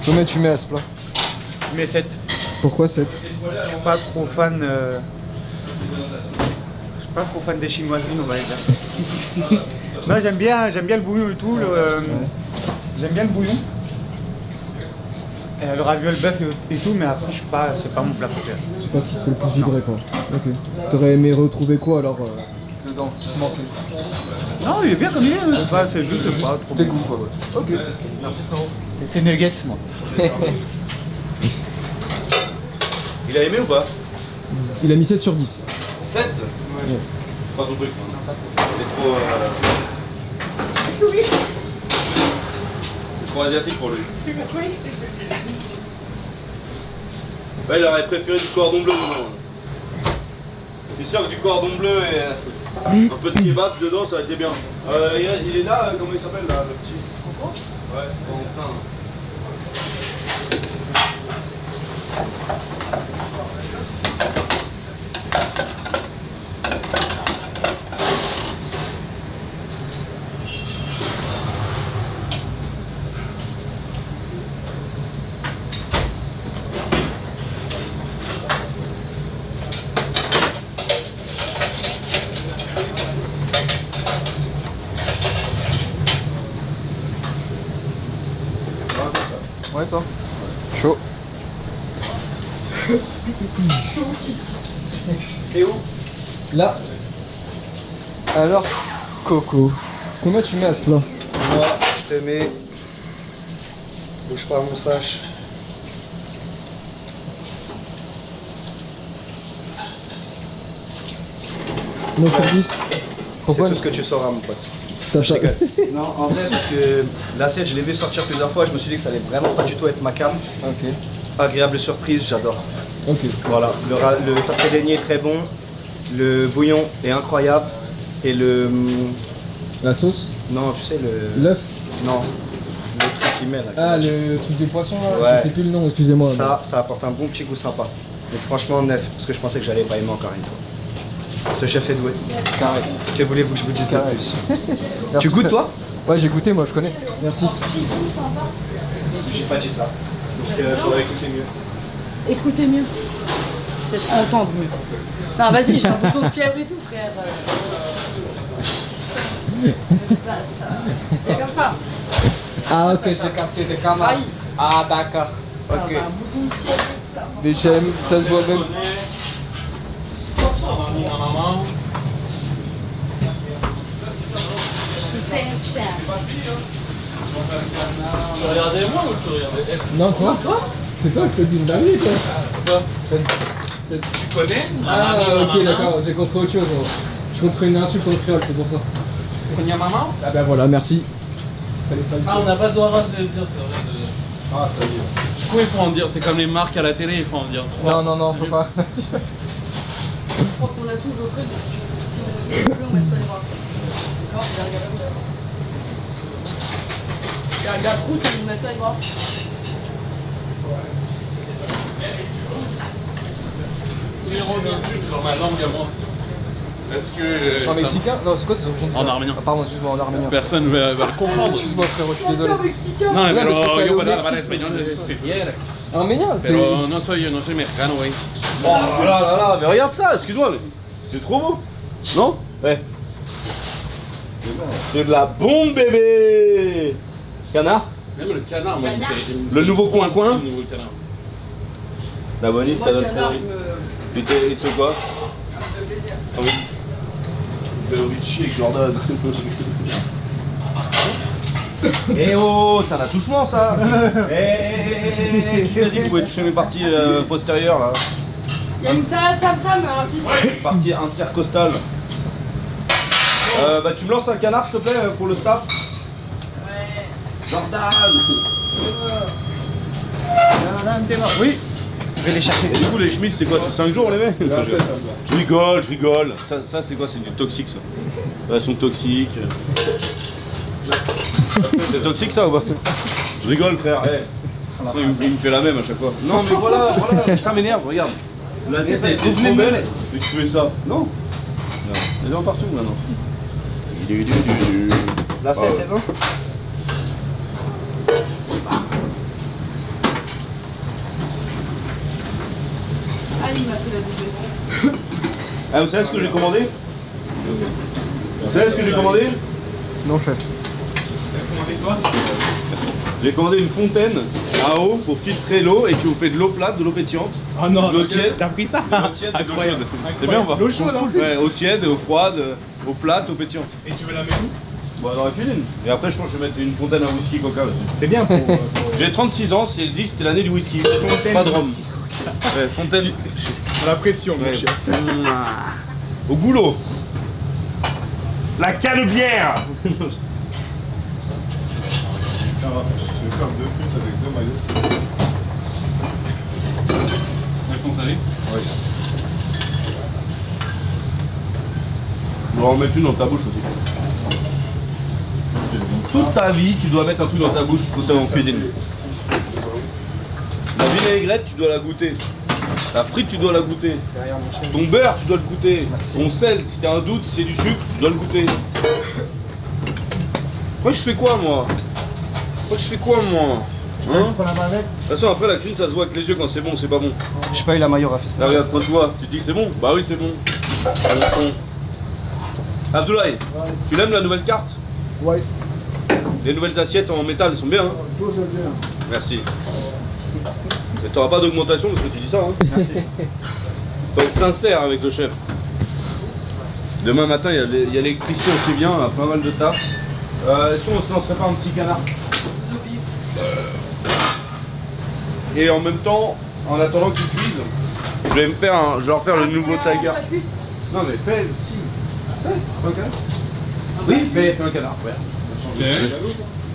Combien tu mets à ce plat? je mets 7. Pourquoi 7? Je suis pas trop fan. Je suis pas trop fan des chinoiseries, on va dire. Non, j'aime bien le bouillon et tout. J'aime bien le bouillon. Le ravioli bœuf et tout, mais après, c'est pas mon plat préféré. C'est pas ce qui te fait le plus vibrer quoi. Ok. T'aurais aimé retrouver quoi alors dedans? Non, il est bien comme il est. C'est juste pas trop. Tes goûts quoi. Ouais. Ok. Merci frérot. Et c'est nuggets, moi. Il a aimé ou pas? Il a mis 7 sur 10. 7? Ouais. Pas ton truc. C'est trop... C'est trop asiatique pour lui. Ouais, il aurait préféré du cordon bleu dedans. C'est sûr que du cordon bleu et un peu de kebab dedans, ça aurait été bien. Il est là, comment il s'appelle là, le petit? Ouais, Corentin. Ouais toi. Chaud. C'est où? Là. Alors, Coco. Combien tu mets à ce plat? Moi, je te mets. Bouge pas mon sache. 9 sur 10. Pourquoi? C'est tout ce que tu sauras, mon pote. T'as Je rigole. Non, en vrai, parce que l'assiette, je l'ai vu sortir plusieurs fois, je me suis dit que ça allait vraiment pas du tout être ma cam. Ok. Agréable surprise, j'adore. Ok. Voilà, le tortellini est très bon, le bouillon est incroyable, et le... La sauce? Non, tu sais, le... L'œuf? Non, le truc qu'il met là. Ah, le truc des poissons là? Ouais. Je sais plus le nom, excusez-moi. Ça apporte un bon petit goût sympa. Mais franchement 9, parce que je pensais que j'allais pas aimer encore une fois. Ce chef est doué. Carré. Que voulez-vous que je vous dise de Carré. plus? Merci. Tu goûtes toi? Ouais, j'ai goûté, moi je connais. Merci. J'ai pas dit ça. Donc faudrait écouter mieux. Écoutez mieux. Peut-être entendre mieux. Non, vas-y, j'ai un bouton de fièvre et tout, frère. C'est comme ça. Ah ok, j'ai capté des camarades. Aïe. Ah d'accord. Ah, Ok. bah, un bouton de fièvre et tout, là. Mais j'aime, ça se voit même. Super tiens. Tu regardais moi ou tu regardais elle? Non, toi? C'est toi qui t'as dit une dinguerie, toi. Tu connais? Ah ok, d'accord, j'ai compris autre chose. Moi. Je compris une insulte en créole, c'est pour ça. Connais maman? Ah ben voilà, merci. Fallait pas le Ah, dire. on n'a pas le droit de le dire, c'est vrai. Ah, ça y est. Du coup, il faut en dire, c'est comme les marques à la télé, il faut en dire. Non, faut pas. Je pense qu'on a toujours fait. Si on ne plus, on baisse pas les bras. D'accord? Regarde où on ne met pas les bras. Zéro d'insulte sur ma langue à moi. Est-ce que. En ça- mexicain? Non, c'est quoi tes origines? En arménien. Ah, pardon, excuse-moi, en arménien. Personne va le comprendre. Excuse-moi frérot, je suis désolé. No, mais pero es que yo para puedo lo hablar México, español si quieres. Arménien, c'est... Pero no soy mexicano, güey. Oh là là là, mais regarde ça, excuse-moi, mais c'est trop beau. Non? Ouais. C'est de la bombe, bébé. Canard? Même le canard, moi, Canard. Le nouveau coin-coin? Le nouveau canard. La bonite, Moi, ça le donne canard, trop il envie. Il te quoi? me fait plaisir. Ah oui. J'ai envie de chier, Jordan. Eh oh, c'est un attouchement ça. Qui t'a dit que vous pouvez toucher mes parties postérieures là? Il y a une salade tam-tam, rapide. Partie intercostale. Bah tu me lances un canard s'il te plaît pour le staff? Ouais. Jordan. Oui, je vais les chercher. Et du coup les chemises c'est quoi? C'est 5 jours les mecs? C'est la 7, ça Je rigole. Ça c'est quoi? C'est du toxique ça. Relation toxique. C'est toxique ça ou pas? Je rigole frère. Eh. Il me fait la même à chaque fois. Non mais voilà, ça m'énerve, regarde. La tête est trop belle et tu fais ça. Non. Non. Les gens partout maintenant. La 7, c'est bon? Ah, il m'a fait la double. Ah vous savez ce que j'ai commandé? Vous savez ce que j'ai commandé? Non chef. J'ai commandé une fontaine à eau pour filtrer l'eau et que vous faites de l'eau plate, de l'eau pétillante. Oh non, de l'eau tiède. t'as pris ça? De l'eau tiède et d'eau Incroyable. chaude. C'est bien ou pas? L'eau chaude en plus. Ouais, eau tiède, eau froide, eau plate, eau pétillante. Et tu veux la mettre où? Bon, dans la cuisine. Et après, je pense que je vais mettre une fontaine à whisky coca aussi. C'est bien pour... J'ai 36 ans, c'est dit c'était l'année du whisky. Fontaine Pas de de rhum. whisky. Ouais, fontaine. pour la pression, mon Ouais. chef. Au goulot. La canebière. Je vais faire 2 frites avec 2 maillots. Elles sont salées? Ouais. Je vais en mettre une dans ta bouche aussi. Toute ta vie, tu dois mettre un truc dans ta bouche quand t'es en cuisine. La vinaigrette, tu dois la goûter. La frite, tu dois la goûter. Ton beurre, tu dois le goûter. Ton sel, si t'as un doute, si c'est du sucre, tu dois le goûter. Moi, je fais quoi, moi? Hein? De toute façon, après la cuisine, ça se voit avec les yeux quand c'est bon, c'est pas bon. J'ai pas eu la maillot à Là, festin. regarde, quand tu vois, tu te dis que c'est bon? Bah oui, c'est bon. Abdoulaye, tu l'aimes la nouvelle carte? Ouais. Les nouvelles assiettes en métal, elles sont bien, hein? Merci. Et t'auras pas d'augmentation parce que tu dis ça, hein? Merci. Faut être sincère avec le chef. Demain matin, il y a l'électricien qui vient, on a pas mal de taf. Est-ce qu'on se lancerait pas un petit canard? Et en même temps, en attendant qu'il cuise, je vais leur faire le nouveau tiger. Non mais fais, si. Fais un canard. Oui, fais un canard, ouais.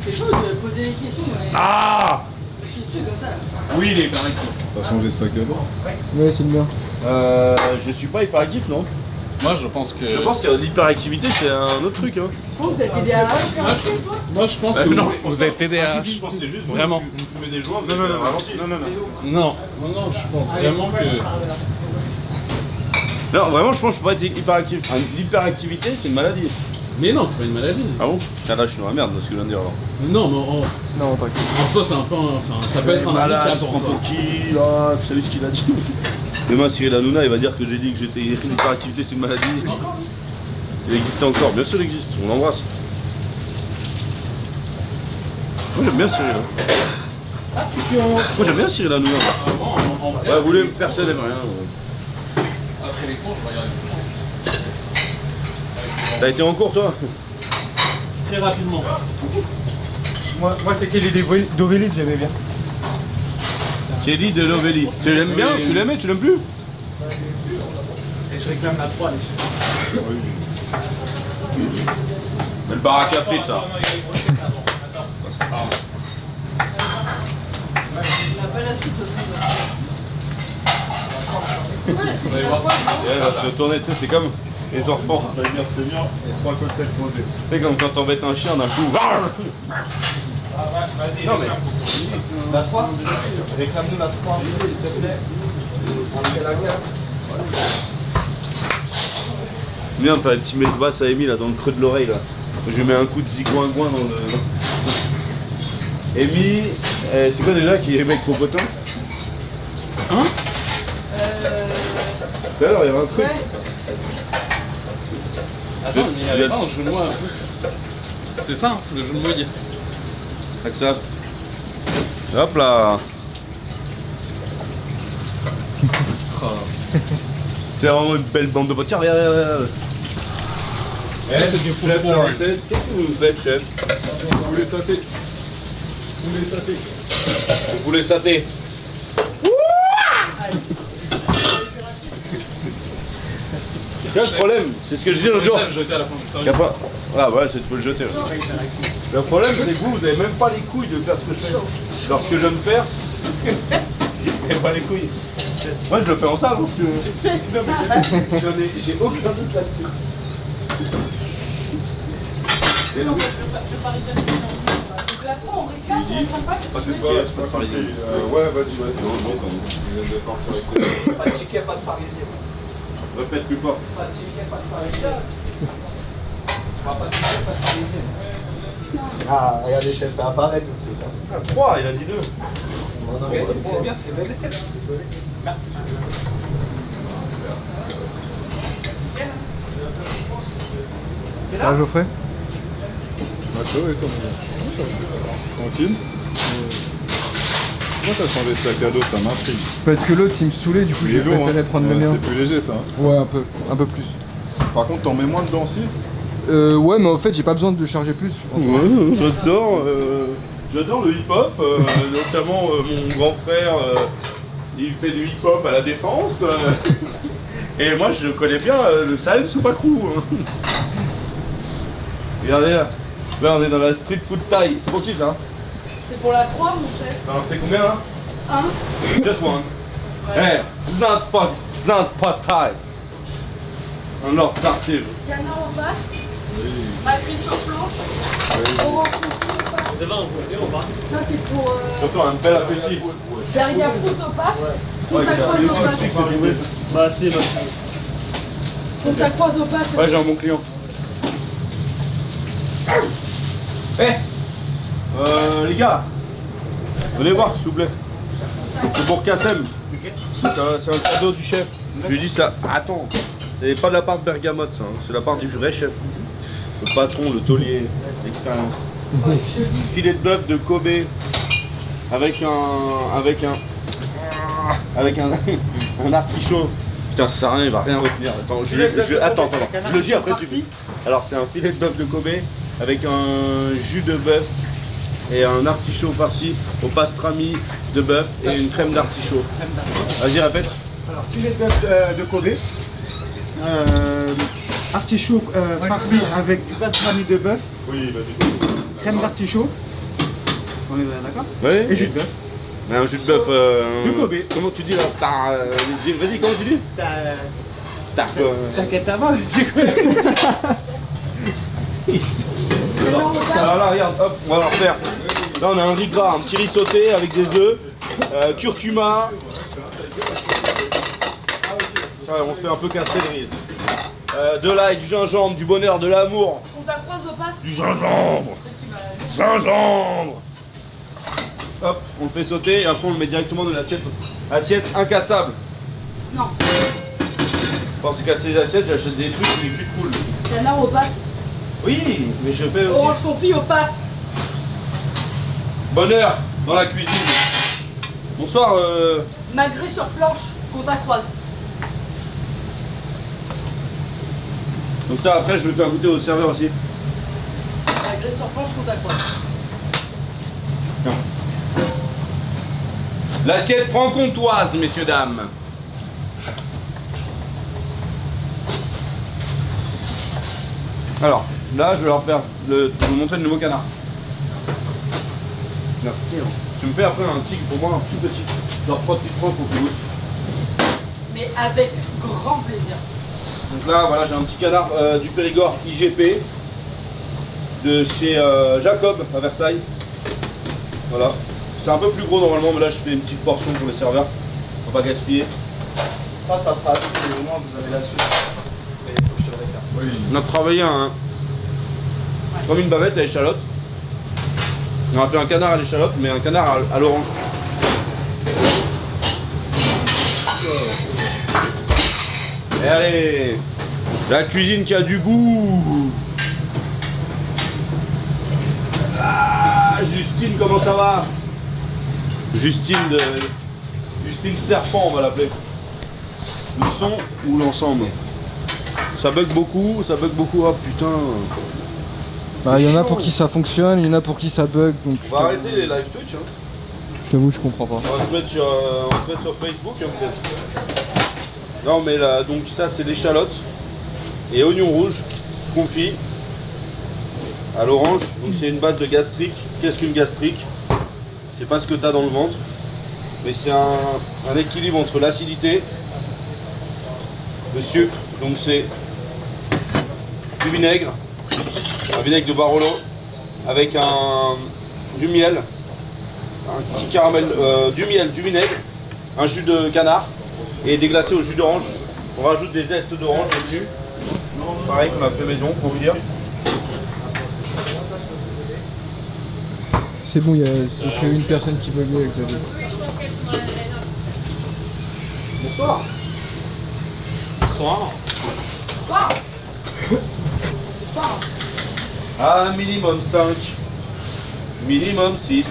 C'est chaud de poser des questions, mais. Ah! Je suis dessus comme ça. Là. Oui, il est correct. T'as changé de sac à dos? Ouais, c'est le mien. Je suis pas hyper actif, non? Moi je pense que. Je pense que l'hyperactivité c'est un autre truc. Hein. Je pense que vous êtes TDAH, toi. Moi je pense que non, vous êtes TDAH. Je pense que c'est juste Vraiment. Vous fumez des joints, vous êtes ralenti. Non, je pense vraiment que. Non, vraiment, je pense que je pourrais être hyperactif. L'hyperactivité, c'est une maladie. Mais non, c'est pas une maladie. Ah bon? Tiens, là, je suis dans la merde de ce que je viens de dire. Alors. Non, mais Non, t'inquiète. en soi c'est un peu. Enfin, ça peut être un handicap je pour prends toi. pour qui? Ah, vous savez ce qu'il a dit? Demain, Cyril Hanouna, il va dire que j'ai dit que j'étais l'hyperactivité, c'est une maladie. Il existe encore, bien sûr, il existe, on l'embrasse. Moi, j'aime bien Cyril. Hein. Moi, j'aime bien Cyril Hanouna. Ouais, vous voulez, personne n'aime rien. Après les cours, je regarde. T'as été en cours, toi? Très rapidement. Moi c'est Kelly Dovelli, j'aimais bien. Kelly de Novelli. Tu l'aimes bien? Tu l'aimais? Tu l'aimes plus? Et je réclame la 3, les C'est le baraque à frites, ça. Il n'a pas la suite aussi. Et elle va se retourner, tu sais, c'est comme les enfants. Ça veut dire senior et 3 côtelettes rosées. C'est comme quand t'embêtes un chien d'un coup. Non mais. La 3 réclame-nous la 3, s'il te plaît. Bien, t'as un petit basse à Amy là dans le creux de l'oreille là. Je lui mets un coup de zigouingouin dans le. Amy, c'est quoi déjà qui est mec popotin? Hein? Tout à l'heure, il y avait un truc. Ouais. Attends, mais il y avait pas un jeu de mots un peu. C'est ça, hein, le jeu de mots hier. Accept. Hop là. C'est vraiment une belle bande de potes. Tiens, regarde, regarde. C'est du Chef, qu'est-ce que vous faites, chef? Poulet saté. Poulet saté. Le poulet saté. Tu vois, le problème, c'est ce que je disais l'autre jour. Jeter à la fin du service. Y a pas... Ah ouais, tu peux le jeter. Ouais. Le problème, c'est que vous avez même pas les couilles de faire ce que je fais. Alors ce que je viens de faire, vous n'avez pas les couilles. Moi, je le fais en salle. Parce que... Non, mais j'ai aucun doute là-dessus. C'est long. La 3, on réclame, on prend pas. Ah, c'est pas compris. Ouais, vas-y. Il vient de partir avec Pas de ticket, pas de parisien. Répète plus fort. Pas de ticket, pas de parisien. Pas de ticket, pas de parisien. Ah, regardez, chef, ça apparaît tout de suite. Hein. Ah, 3, il a dit 2. C'est bien, c'est belle. Ah, Geoffrey? Bah, ça va, et toi? Tranquille. Comment t'as changé de sac à dos? Ça m'intrigue. Parce que l'autre il me saoulait, du coup Il j'ai est lourd, préféré hein. prendre le mien. C'est plus léger ça. Hein. Ouais, un peu plus. Par contre, t'en mets moins dedans aussi? Ouais, mais en fait j'ai pas besoin de le charger plus. en soi. J'adore le hip-hop, notamment mon grand frère, il fait du hip-hop à la défense. Et moi je connais bien le Sahel Soupakrou. Regardez là, là on est dans la street food Thai. C'est pour qui ça? C'est pour la 3, mon chef. Ça en fait combien là? 1. Just one. Ouais. Hey, it's not pot Thai. Un Lord Sarsiv. Canard en face. Maquis sur planche. Orange confit au passe. C'est 20, on va. Ça, c'est pour. Surtout un bel appétit. Derrière fruit au passe. Contactoise au passe. Bah, si, bah. Contactoise au passe. Ouais, j'ai un bon client. Les gars, venez voir s'il vous plaît. C'est pour Kassem. C'est un cadeau du chef. Je lui dis ça. Attends, c'est pas de la part de Bergamote, ça, hein. C'est de la part du vrai chef. Le patron, le taulier, l'expérience. Filet de bœuf de Kobe avec un artichaut. Putain, ça sert à rien, il va rien retenir. Attends, attends, je le dis après tu dis. Alors c'est un filet de bœuf de Kobe avec un jus de bœuf et un artichaut farci au pastrami de bœuf et une crème d'artichaut. Vas-y, répète. Alors, filet de bœuf de Kobe. Artichaut farci avec du pastrami de bœuf. Oui, vas-y. Crème d'artichaut. On est d'accord? Ouais. Et jus de bœuf. Un jus de bœuf. De Kobe. Comment tu dis là? Vas-y, comment tu dis? T'inquiète à moi. Alors là, regarde, hop, on va leur faire. Là, on a un riz gras, un petit riz sauté avec des œufs, curcuma. Ouais, on fait un peu casser le riz. De l'ail, du gingembre, du bonheur, de l'amour. On t'accroise au pass. Du gingembre. Gingembre. Hop, on le fait sauter et après on le met directement dans l'assiette. Assiette incassable. Non. Pour se casser les assiettes, j'achète des trucs qui les cool. Canard au pass. Oui, mais je fais aussi. Orange confit au pass. Bonheur dans la cuisine. Bonsoir. Magret sur planche, qu'on t'accroise. Donc ça après je vais faire goûter au serveur aussi. Magret sur planche, qu'on t'accroise. L'assiette franc-comtoise, messieurs, dames. Alors, là, je vais leur faire vous montrer le nouveau canard. Merci. Hein. Tu me fais après un petit, pour moi, un tout petit. Genre 3 petites tranches pour que tu goûtes. Mais avec grand plaisir. Donc là, voilà, j'ai un petit canard du Périgord IGP de chez Jacob à Versailles. Voilà. C'est un peu plus gros normalement, mais là, je fais une petite portion pour les serveurs. On va pas gaspiller. Ça sera tout, et au moins vous avez la suite. Mais il faut que je te le récarte. Oui. On a travaillé comme une bavette à l'échalote. On a fait un canard à l'échalote, mais un canard à l'orange. Et allez, la cuisine qui a du goût. Ah, Justine, comment ça va? Justine Serpent, on va l'appeler. Le son ou l'ensemble? Ça bug beaucoup, oh putain. Bah, il y en a pour qui ça fonctionne, il y en a pour qui ça bug, donc. On va arrêter les live Twitch. Hein. Je t'avoue, je comprends pas. On va se mettre sur Facebook hein, peut-être. Non mais là, donc ça c'est l'échalote et oignon rouge confit à l'orange. Donc c'est une base de gastrique. Qu'est-ce qu'une gastrique? C'est pas ce que tu as dans le ventre, mais c'est un équilibre entre l'acidité, le sucre. Donc c'est du vinaigre, un vinaigre de Barolo avec du miel, un petit caramel, du miel, du vinaigre, un jus de canard et déglacé au jus d'orange. On rajoute des zestes d'orange dessus. Pareil qu'on a fait maison, confire. C'est bon, c'est qu'une personne qui bug avec ça. Bonsoir. Bonsoir. Bonsoir. Bonsoir. Ah, minimum 5. Minimum 6.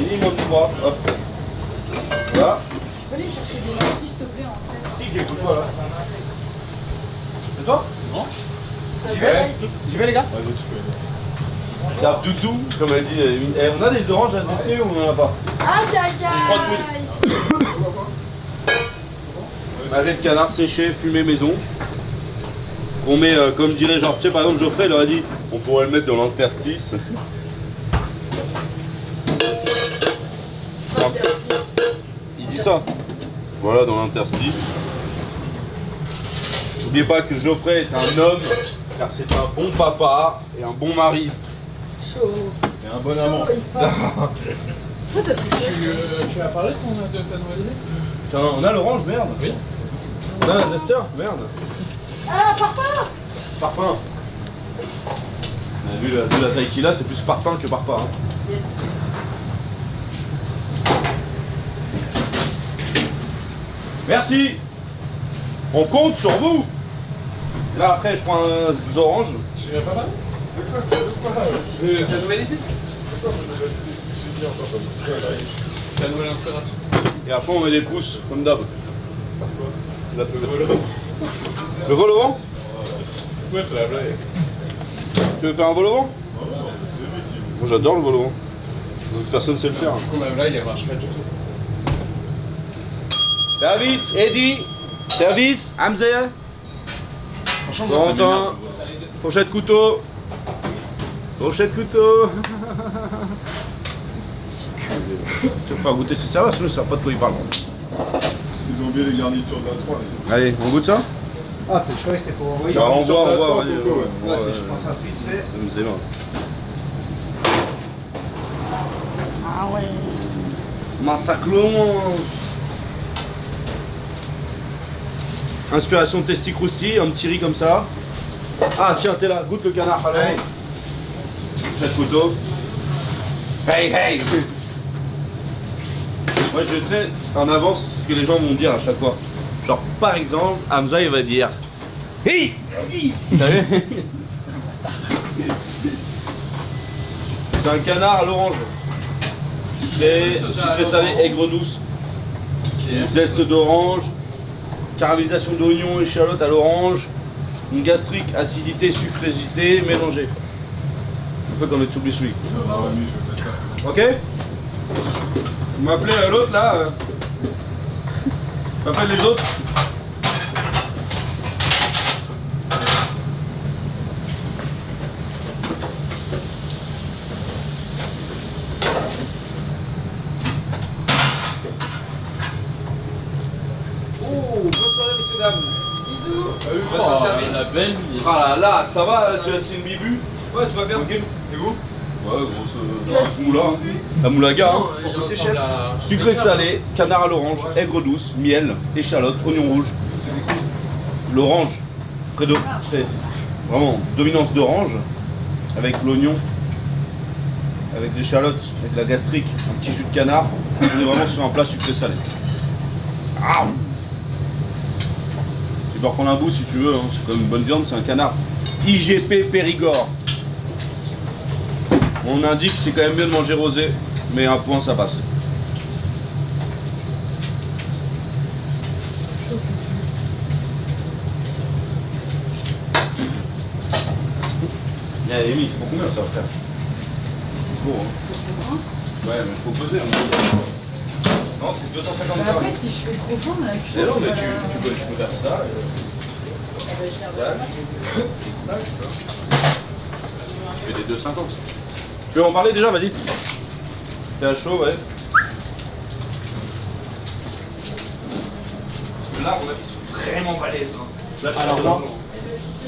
Minimum 3. Hop. Là. Tu peux aller me chercher des lentilles, s'il te plaît, en fait. Qui écoute moi là? C'est toi? Non. Ça va. J'y vais les gars. C'est Abdoudou, comme elle dit. On a des oranges à tester ou on en a pas? Aïe aïe aïe. Arrêt de canard séché, fumé maison. On met, comme dirait genre, tu sais par exemple Geoffrey il aurait dit, on pourrait le mettre dans l'interstice. Il dit ça. Voilà, dans l'interstice. N'oubliez pas que Geoffrey est un homme, car c'est un bon papa et un bon mari. Chaud. Et un bon amant. Chaud, il se passe. Pourquoi t'as fait Tu as parlé de ta nouvelle idée? Putain, on a l'orange, merde. Oui. On a un zester, merde. Ah, parfum. Parpaing. Vu la taille qu'il a, c'est plus parpaing que parpaing. Hein. Yes. Merci. On compte sur vous. Et là après je prends un orange. Tu viens pas parler? C'est quoi, tu veux quoi? Ta nouvelle idée? Ta nouvelle inspiration. Et après on met des pouces, comme d'hab. Le vol au vent? Ouais, c'est la blague. Tu veux faire un vol au vent? Moi j'adore le vol au vent. Personne ne sait le faire. Comme la blague, elle marche pas du tout. Service, Eddie. Service, Hamza. Franchement, moi, ça Corentin. m'énerve. Fourchette couteau. Fourchette couteau. Tu vas faire goûter ses serveurs, sinon ça ne savent pas de quoi ils parlent. Ils ont oublié les garnitures de la 3. Allez, on goûte ça? Ah, c'est chaud, c'était pour envoyer. Bah, on voit, Garniture de la 3, vas-y, Coco, ouais. Ouais, c'est, je pense, un vite fait. C'est bon. Ah ouais. Massacrons. Inspiration Testi Crousti, un petit riz comme ça. Ah tiens, t'es là, goûte le canard. Allez. Chaque photo. Hey hey. Moi je sais en avance ce que les gens vont dire à chaque fois. Genre par exemple, Hamza il va dire hey. T'as vu? C'est un canard à l'orange. Filet, sucré salé, aigre douce. Zeste d'orange. Caramélisation d'oignon, échalote à l'orange, une gastrique, acidité, sucrosité mélangée. Un peu comme le tsoubli-soui. Ah ouais, mais je vais faire ça. Ok? Vous m'appelez l'autre là M'appelle les autres. Salut, la belle vie. Ah là là, ça va, tu as une bibu? Ouais, tu vas bien. Tranquille. Et vous? Ouais, grosse moula. La moulaga. Hein. Il ressemble à... Sucré salé, canard à l'orange, aigre douce, miel, échalote, oignon rouge. L'orange, c'est vraiment dominance d'orange avec l'oignon, avec l'échalote, avec la gastrique, un petit jus de canard. On est vraiment sur un plat sucré salé. Ah, tu peux reprendre un bout si tu veux, hein. C'est comme une bonne viande, c'est un canard. IGP Périgord. On indique que c'est quand même mieux de manger rosé, mais un point ça passe. Eh Amy, c'est pour combien ça frère? C'est beau hein? Ouais mais il faut peser hein. Non c'est 250 Mais grammes. après, si je fais trop faim, la cuisson. Mais non mais tu peux faire ça. Tu fais des 2,50. Tu veux en parler déjà, vas-y. T'es à chaud, ouais. Là, on a mis sont vraiment balèzes. Hein. Là, je Alors là,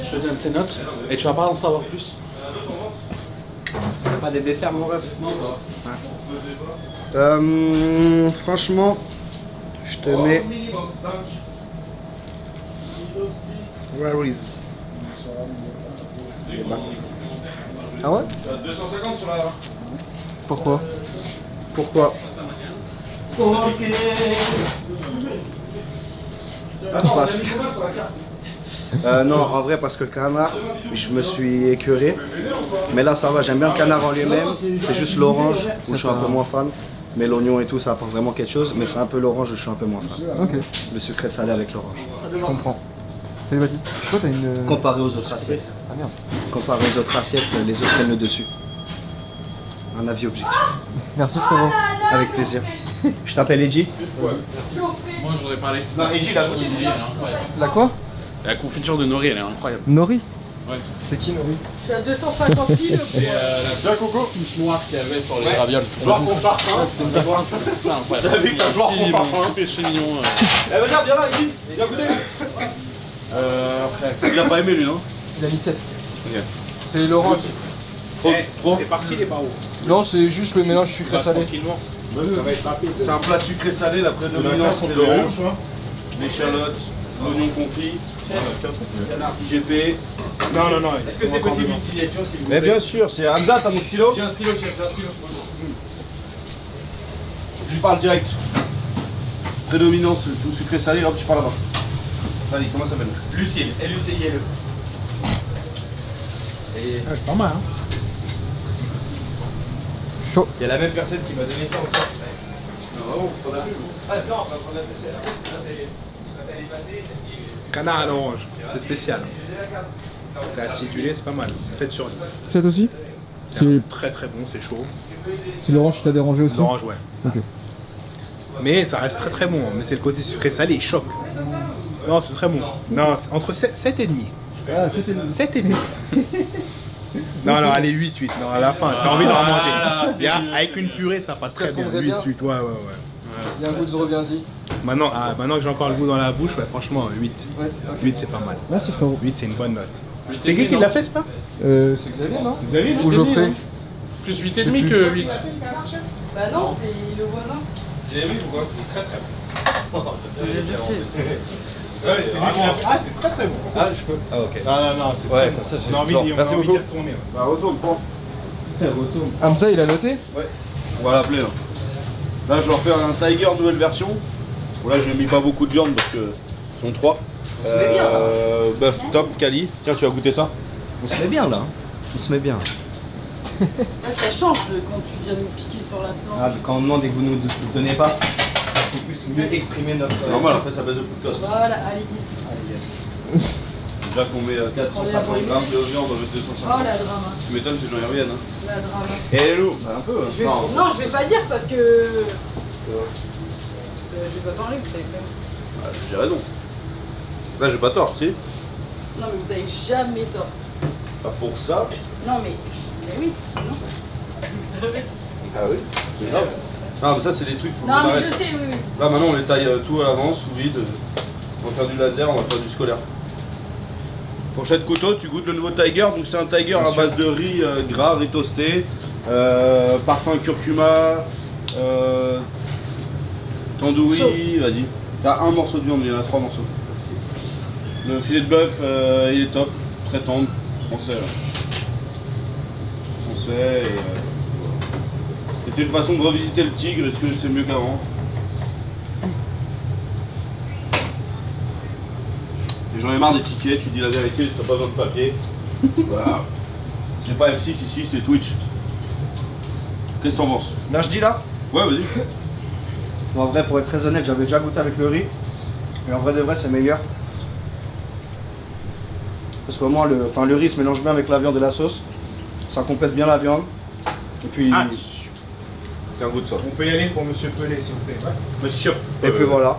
je te donne ces notes et tu vas pas en savoir plus. Pas des desserts, mon ref. Non, ça va. Franchement, je te mets. minimum 5. Where is? Ah ouais? 250 sur la. Pourquoi? Pourquoi? Ok. Parce que... non, en vrai, parce que le canard, je me suis écœuré. Mais là, ça va, j'aime bien le canard en lui-même. C'est juste l'orange où je suis un peu moins fan. Mais l'oignon et tout, ça apporte vraiment quelque chose. Mais c'est un peu l'orange où je suis un peu moins fan. Ok, Le sucré salé avec l'orange. je comprends. Salut Baptiste. Toi, t'as une. Comparé aux autres assiettes. Ah merde. Comparé aux autres assiettes, les autres prennent le dessus. Un avis objectif. Merci frérot. Avec plaisir. Je t'appelle Edgy. Moi, je voudrais parler. Non, Edgy, la confiture de Nori, elle est incroyable. La quoi? La confiture de Nori, elle est incroyable. Nori? Ouais. C'est qui Nori? Je suis à 250 kilos. C'est la touche noire qu'il y avait sur les ravioles. Voir qu'on part, hein. C'est incroyable. J'avais vu qu'un joueur qu'on part, hein. Péché mignon. Eh, regarde, viens là, Edgy. Viens goûter. Après. Il a pas aimé lui, non? Il a mis 7. Ok. C'est l'orange. Trop. C'est parti les barreaux. Non, c'est juste le mélange sucré-salé. Tranquillement. Ça va être rapide. C'est un plat sucré salé, la prédominance c'est l'orange, l'échalote, l'oignon confit, canard IGP. Non. Est-ce que c'est possible une signature s'il vous Mais plaît? bien sûr, c'est Hamza, t'as mon stylo? J'ai un stylo, chef, j'ai un stylo. Je parle direct. Prédominance, tout sucré salé, hop, tu parles là-bas. Allez, comment ça s'appelle? Lucille, L-U-C-I-L-E. C'est pas mal hein. Chaud. Il y a la même personne qui m'a donné ça aussi. Canard à l'orange, c'est spécial. C'est acidulé, c'est pas mal. 7 sur 10. 7 aussi? C'est très très bon, c'est chaud. C'est l'orange qui t'a dérangé aussi? L'orange, ouais. Ok. Mais ça reste très très bon. Mais c'est le côté sucré salé, il choque. Non, c'est très bon. Non, c'est entre 7 et demi. Ah, c'était 7 et demi. Non, allez, 8. Non, à la fin, t'as envie d'en manger. c'est Et mieux, avec c'est une mieux. purée, ça passe très Ça bien. tomberait 8, bien. 8, ouais. Il y a un goût de reviens-y. Maintenant que j'ai encore le goût dans la bouche, ouais, franchement, 8. Ouais, ok. 8, c'est pas mal. Merci frérot. 8, c'est une bonne note. C'est qui l'a fait, ce pas C'est Xavier, non? Xavier Ou Geoffrey? Plus 8,5 que 8. Bah non, c'est le voisin. C'est aimé ou quoi? Très très bon. Je sais. Ouais, c'est très très bon. Ah, je peux. Ah, ok. Non, c'est Ouais, très bon. comme ça, On a envie Bon, d'y merci beaucoup. retourner. Ouais. Bah, retourne, prends. Hamza, il a noté? Ouais. On va l'appeler là. Là, je leur fais un Tiger nouvelle version. Bon, là, j'ai mis pas beaucoup de viande parce que ils sont 3. Bœuf top, quali. Tiens, tu vas goûter ça? On se met bien là. On se met bien. Là, ça change quand tu viens nous piquer sur la planche. Quand on demande et que vous nous donnez pas, on peut plus mieux exprimer notre. C'est normal, après ça baisse de fructose. Voilà, allez, vite. Yes. Déjà qu'on met 450 grammes de viande, on va mettre 250. Oh la drama, Tu m'étonnes que j'en revienne. Hein. la drama. Et Lou, bah, un peu. Hein. Non, je vais pas dire parce que. Je vais pas parler, vous savez quand même. J'ai raison. Là, j'ai pas tort, si. Non, mais vous avez jamais tort. Pas pour ça. Non, mais oui, non. Ah oui, c'est grave. Non, mais ça, c'est des trucs, faut Non, qu'on mais arrête. je sais, oui, oui. Là, maintenant, on les taille tout à l'avance, sous vide. On va faire du laser, on va faire du scolaire. Fourchette couteau, tu goûtes le nouveau Tiger. Donc, c'est un Tiger à base de riz gras, riz toasté, parfum curcuma, tandoori. Vas-y. T'as un morceau de viande, il y en a 3 morceaux. Le filet de bœuf, il est top, très tendre, français. Là. Français et. C'était une façon de revisiter le tigre, est-ce que c'est mieux qu'avant? Et j'en ai marre des tickets, tu dis la vérité, t'as pas besoin de papier. Voilà. C'est pas M6 ici, c'est Twitch. Qu'est-ce que t'en penses? Là, je dis là. Ouais, vas-y. En vrai, pour être très honnête, j'avais déjà goûté avec le riz. Et en vrai de vrai, c'est meilleur. Parce qu'au moins, le riz se mélange bien avec la viande et la sauce. Ça complète bien la viande. Et puis, C'est un goût de ça. On peut y aller pour Monsieur Pelé, s'il vous plaît. Ouais. Monsieur. et puis voilà.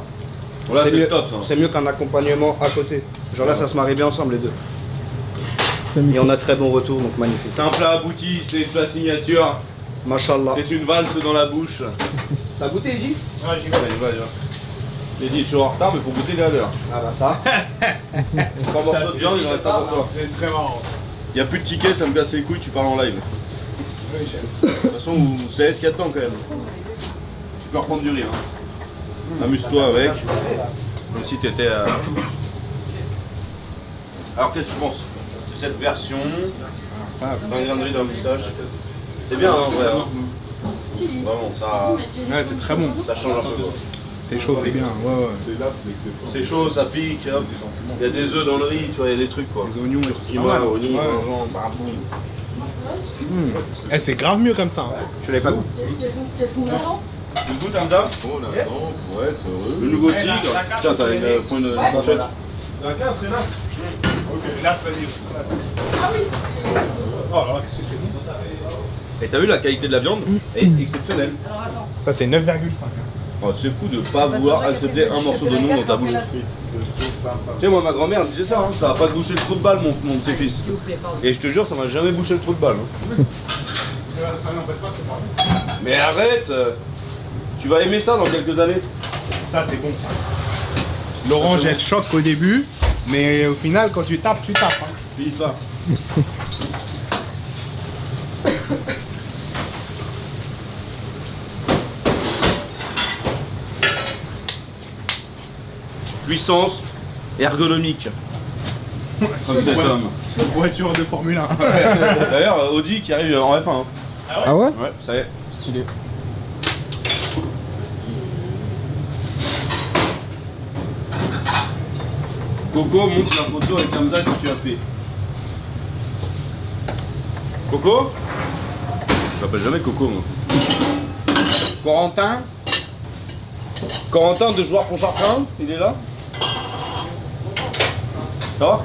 Voilà, c'est mieux, le top ça. c'est mieux qu'un accompagnement à côté. Genre là, ça se marie bien ensemble les deux. Et on a très bon retour, donc magnifique. C'est un plat abouti, c'est une plat signature, Machallah. c'est une valse dans la bouche. T'as goûté, J? Ouais, j'y vais. Allez, vas-y. J'ai dit, je suis en retard, mais pour goûter, il est à l'heure. Ah bah ça. 3 morceaux de viande, il en reste pas pour toi. C'est très marrant. Il n'y a plus de tickets, ça me casse les couilles, tu parles en live. Oui, j'aime. De toute façon, vous savez ce qu'il y a dedans quand même. Tu peux reprendre du rire. Hein. Amuse-toi avec. Comme si t'étais à. Alors qu'est-ce que tu penses de cette version? 20 grains de riz dans la moustache. C'est bien, hein, en vrai. Hein. Vraiment, ça, Ouais, c'est très bon. ça change un peu. Quoi. C'est chaud, c'est bien. Ouais, ouais. C'est là, c'est exceptionnel. C'est chaud, ça pique. Hop. Il y a des œufs dans le riz, tu vois, il y a des trucs quoi. Les oignons et tout, c'est pas Kima, mal. oignons, Ouais. gingembre, bah, boum. Eh, c'est grave mieux comme ça. Hein. Tu l'avais pas goûté. Qu'est-ce qu'on attend? Tu goûtes un dame? Oh là là, pour être heureux. Le nouveau tigre. Tiens, t'as une pointe de fourchette. La carte, c'est là. Ok, là, vas-y. Ah oui. Oh là là, qu'est-ce que c'est bon. Et t'as vu la qualité de la viande? Elle est exceptionnelle. Alors attends. Ça, c'est 9,5. Oh, c'est fou de pas vouloir accepter un morceau de nom dans ta bouche. Tu sais, moi, ma grand-mère elle disait ça, hein, ça va pas te boucher le trou de balle, mon petit-fils. S'il vous plaît, pardon. Et je te jure, ça m'a jamais bouché le trou de balle. Hein. Mais arrête tu vas aimer ça dans quelques années. Ça, c'est bon, ça. L'orange, elle choque au début, mais au final, quand tu tapes, tu tapes. Hein. Finis ça. Puissance ergonomique. Comme cet homme. Voiture de Formule 1. D'ailleurs, Audi qui arrive en F1. Hein. Ah ouais? Ouais, ça y est. Stylé. Coco montre la photo avec Hamza que tu as fait. Coco? Je m'appelle jamais Coco moi. Corentin? Corentin de Joueur Pontchartrain, il est là? Ça va?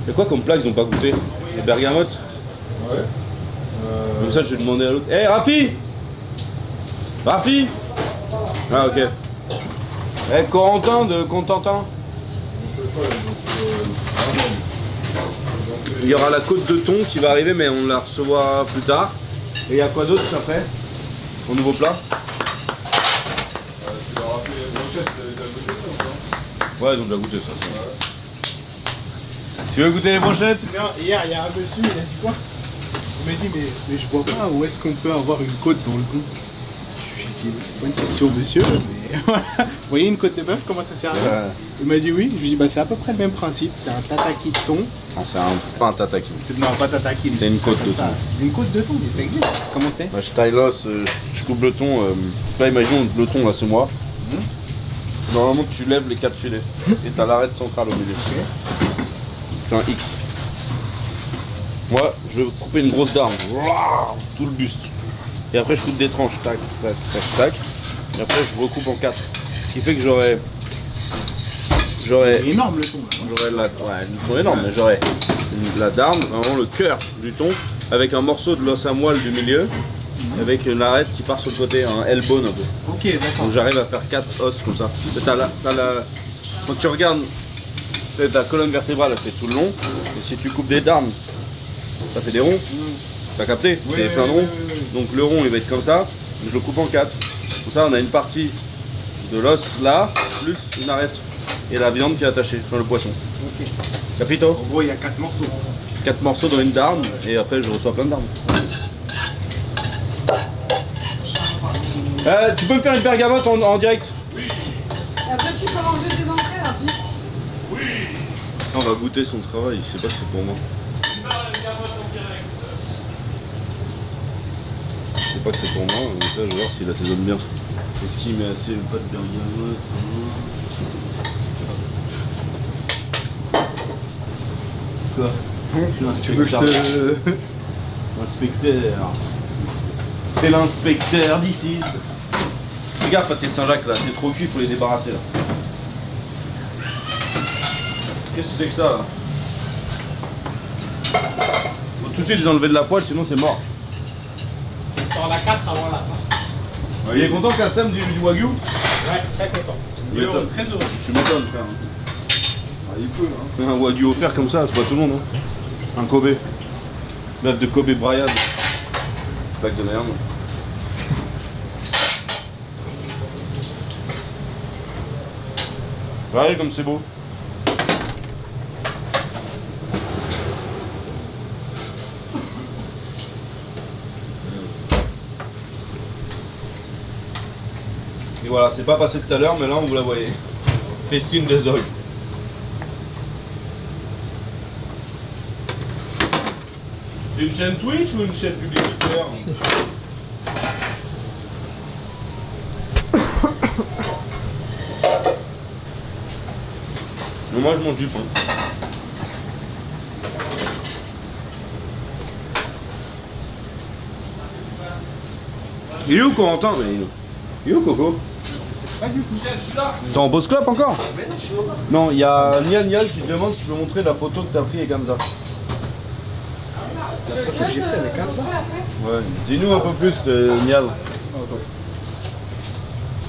C'est quoi comme plat ils ont pas goûté? Les bergamotes? Ouais. Comme ça je vais demander à l'autre. Hé Rafi! Rafi! Ah ok. Eh Corentin de Contentin. Il y aura la côte de thon qui va arriver mais on la recevra plus tard. Et il y a quoi d'autre ça fait? au nouveau plat. Tu leur as fait brochette, t'as goûté ça ou pas? Ouais, ils ont déjà goûté ça. Tu veux goûter les brochettes? Non, hier, il y a un monsieur, il a dit quoi? Il m'a dit, mais je vois pas où est-ce qu'on peut avoir une côte dans le don. Je lui ai dit, bonne question, monsieur, mais voilà. Vous voyez une côte de bœuf, comment ça sert? Il m'a dit oui. Je lui ai dit, bah, c'est à peu près le même principe. C'est un tataki de thon. Non, c'est pas un tataki. Non, pas tataki. C'est une côte de thon. Une côte de thon, mais ça existe. Comment c'est? Je taille l'os, je coupe le thon. Là, imaginons le thon, là, c'est moi. Normalement, tu lèves les 4 filets et t'as l'arête centrale au milieu. C'est un X. Moi, je vais couper une grosse dame. Tout le buste. Et après, je coupe des tranches. Tac, tac, tac, tac. Et après, je recoupe en 4. Ce qui fait que j'aurai. C'est énorme le thon. J'aurai la. Ouais, le thon est énorme, mais j'aurai la darme, vraiment le cœur du thon, avec un morceau de l'os à moelle du milieu, avec une arête qui part sur le côté, un L-bone un peu. Ok, d'accord. Donc j'arrive à faire 4 os comme ça. Quand tu regardes, ta colonne vertébrale elle fait tout le long, et si tu coupes des darmes, ça fait des ronds. T'as capté? C'est plein de ronds. Donc le rond il va être comme ça, je le coupe en 4. Comme ça on a une partie de l'os là, plus une arête. Et la viande qui est attachée, enfin le poisson. Ok. Capito? En gros, il y a 4 morceaux. 4 morceaux dans une darme, et après je reçois plein de darmes. Tu peux me faire une bergamote en direct? Après, tu peux manger des entrées, rapide. On va goûter son travail, il sait pas que c'est pour moi. Je sais pas que c'est pour moi, mais ça je vais voir s'il assaisonne bien. Est-ce qu'il met assez pas de bergamote? Quoi? Tu veux que je te... Inspecteur. C'est l'inspecteur d'ici. Regarde pâté de Saint-Jacques là, c'est trop cuit, faut les débarrasser là. Qu'est-ce que c'est que ça là? Faut tout de suite les enlever de la poêle, sinon c'est mort. On sort la 4 avant la 5. Il est content qu'Assam du Wagyu? Ouais, très content. Il est top. Très heureux. Tu m'étonnes frère. Il peut, hein. Un Wagyu offert comme ça, c'est pas tout le monde. Hein. Un Kobe. Bœuf de Kobe Bryant. Plaque de merde. Ouais, comme c'est beau. Et voilà, c'est pas passé tout à l'heure, mais là, vous la voyez. Festine des ogres. C'est une chaîne Twitch ou une chaîne publicitaire? Non, moi je mange du pain. Il est où Corentin? Mais il est où Coco? Pas du tout. T'es en boss club encore? Non, il y a Nial qui te demande si tu peux montrer la photo que t'as pris avec Gamza. La photo que j'ai prise avec Gamza? Ouais, dis-nous un peu plus Nial.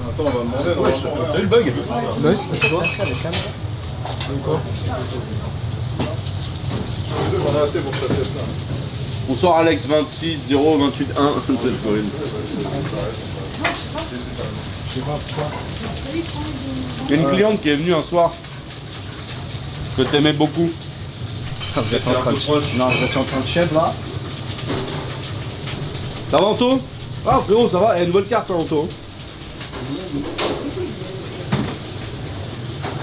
Attends, on va demander. T'as eu le bug? Ouais, c'est toi. On a assez pour cette pièce-là. Bonsoir Alex 26 0 28 1. C'est Corinne. Il y a une cliente qui est venue un soir que t'aimais beaucoup. Vous êtes en train de... Non, vous êtes en train de chef là. Ça va Anto? Ah frérot ça va, il y a une nouvelle carte Anto.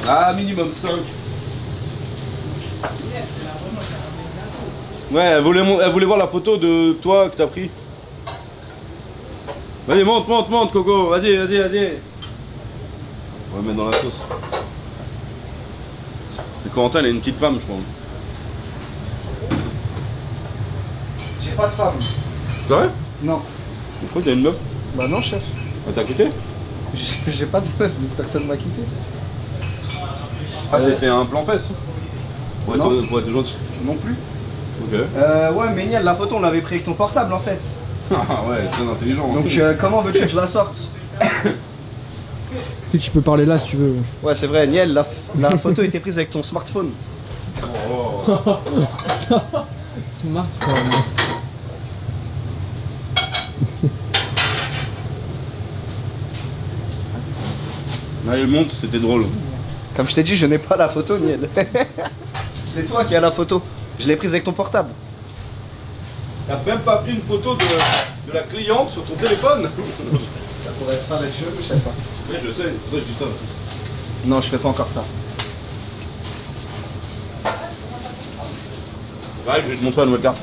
Ah minimum 5. Ouais, elle voulait voir la photo de toi que t'as prise. Vas-y, monte, Coco, vas-y. On va mettre dans la sauce. Et Corentin, il a une petite femme, je crois. J'ai pas de femme. C'est vrai? Non. Je crois que t'as une meuf. Bah non, chef. Ah, t'as quitté? J'ai pas de meuf, personne m'a quitté. Ah, c'était un plan fesse. Pour Non. être gentil. Non plus. Ok. Ouais, mais Niel, la photo, on l'avait pris avec ton portable en fait. Ah ouais, très intelligent. Donc comment veux-tu que je la sorte? Tu sais que tu peux parler là si tu veux. Ouais, c'est vrai, Niel, la photo était prise avec ton smartphone. Oh. Smartphone. Allez, monte, c'était drôle. Comme je t'ai dit, je n'ai pas la photo, Niel. C'est toi qui as la photo. Je l'ai prise avec ton portable. T'as même pas pris une photo de la cliente sur ton téléphone. Ça pourrait être avec cheveux, je sais pas. Oui, je sais, c'est pour ça que je dis ça. Non, je fais pas encore ça. Ouais, je vais te montrer la nouvelle carte.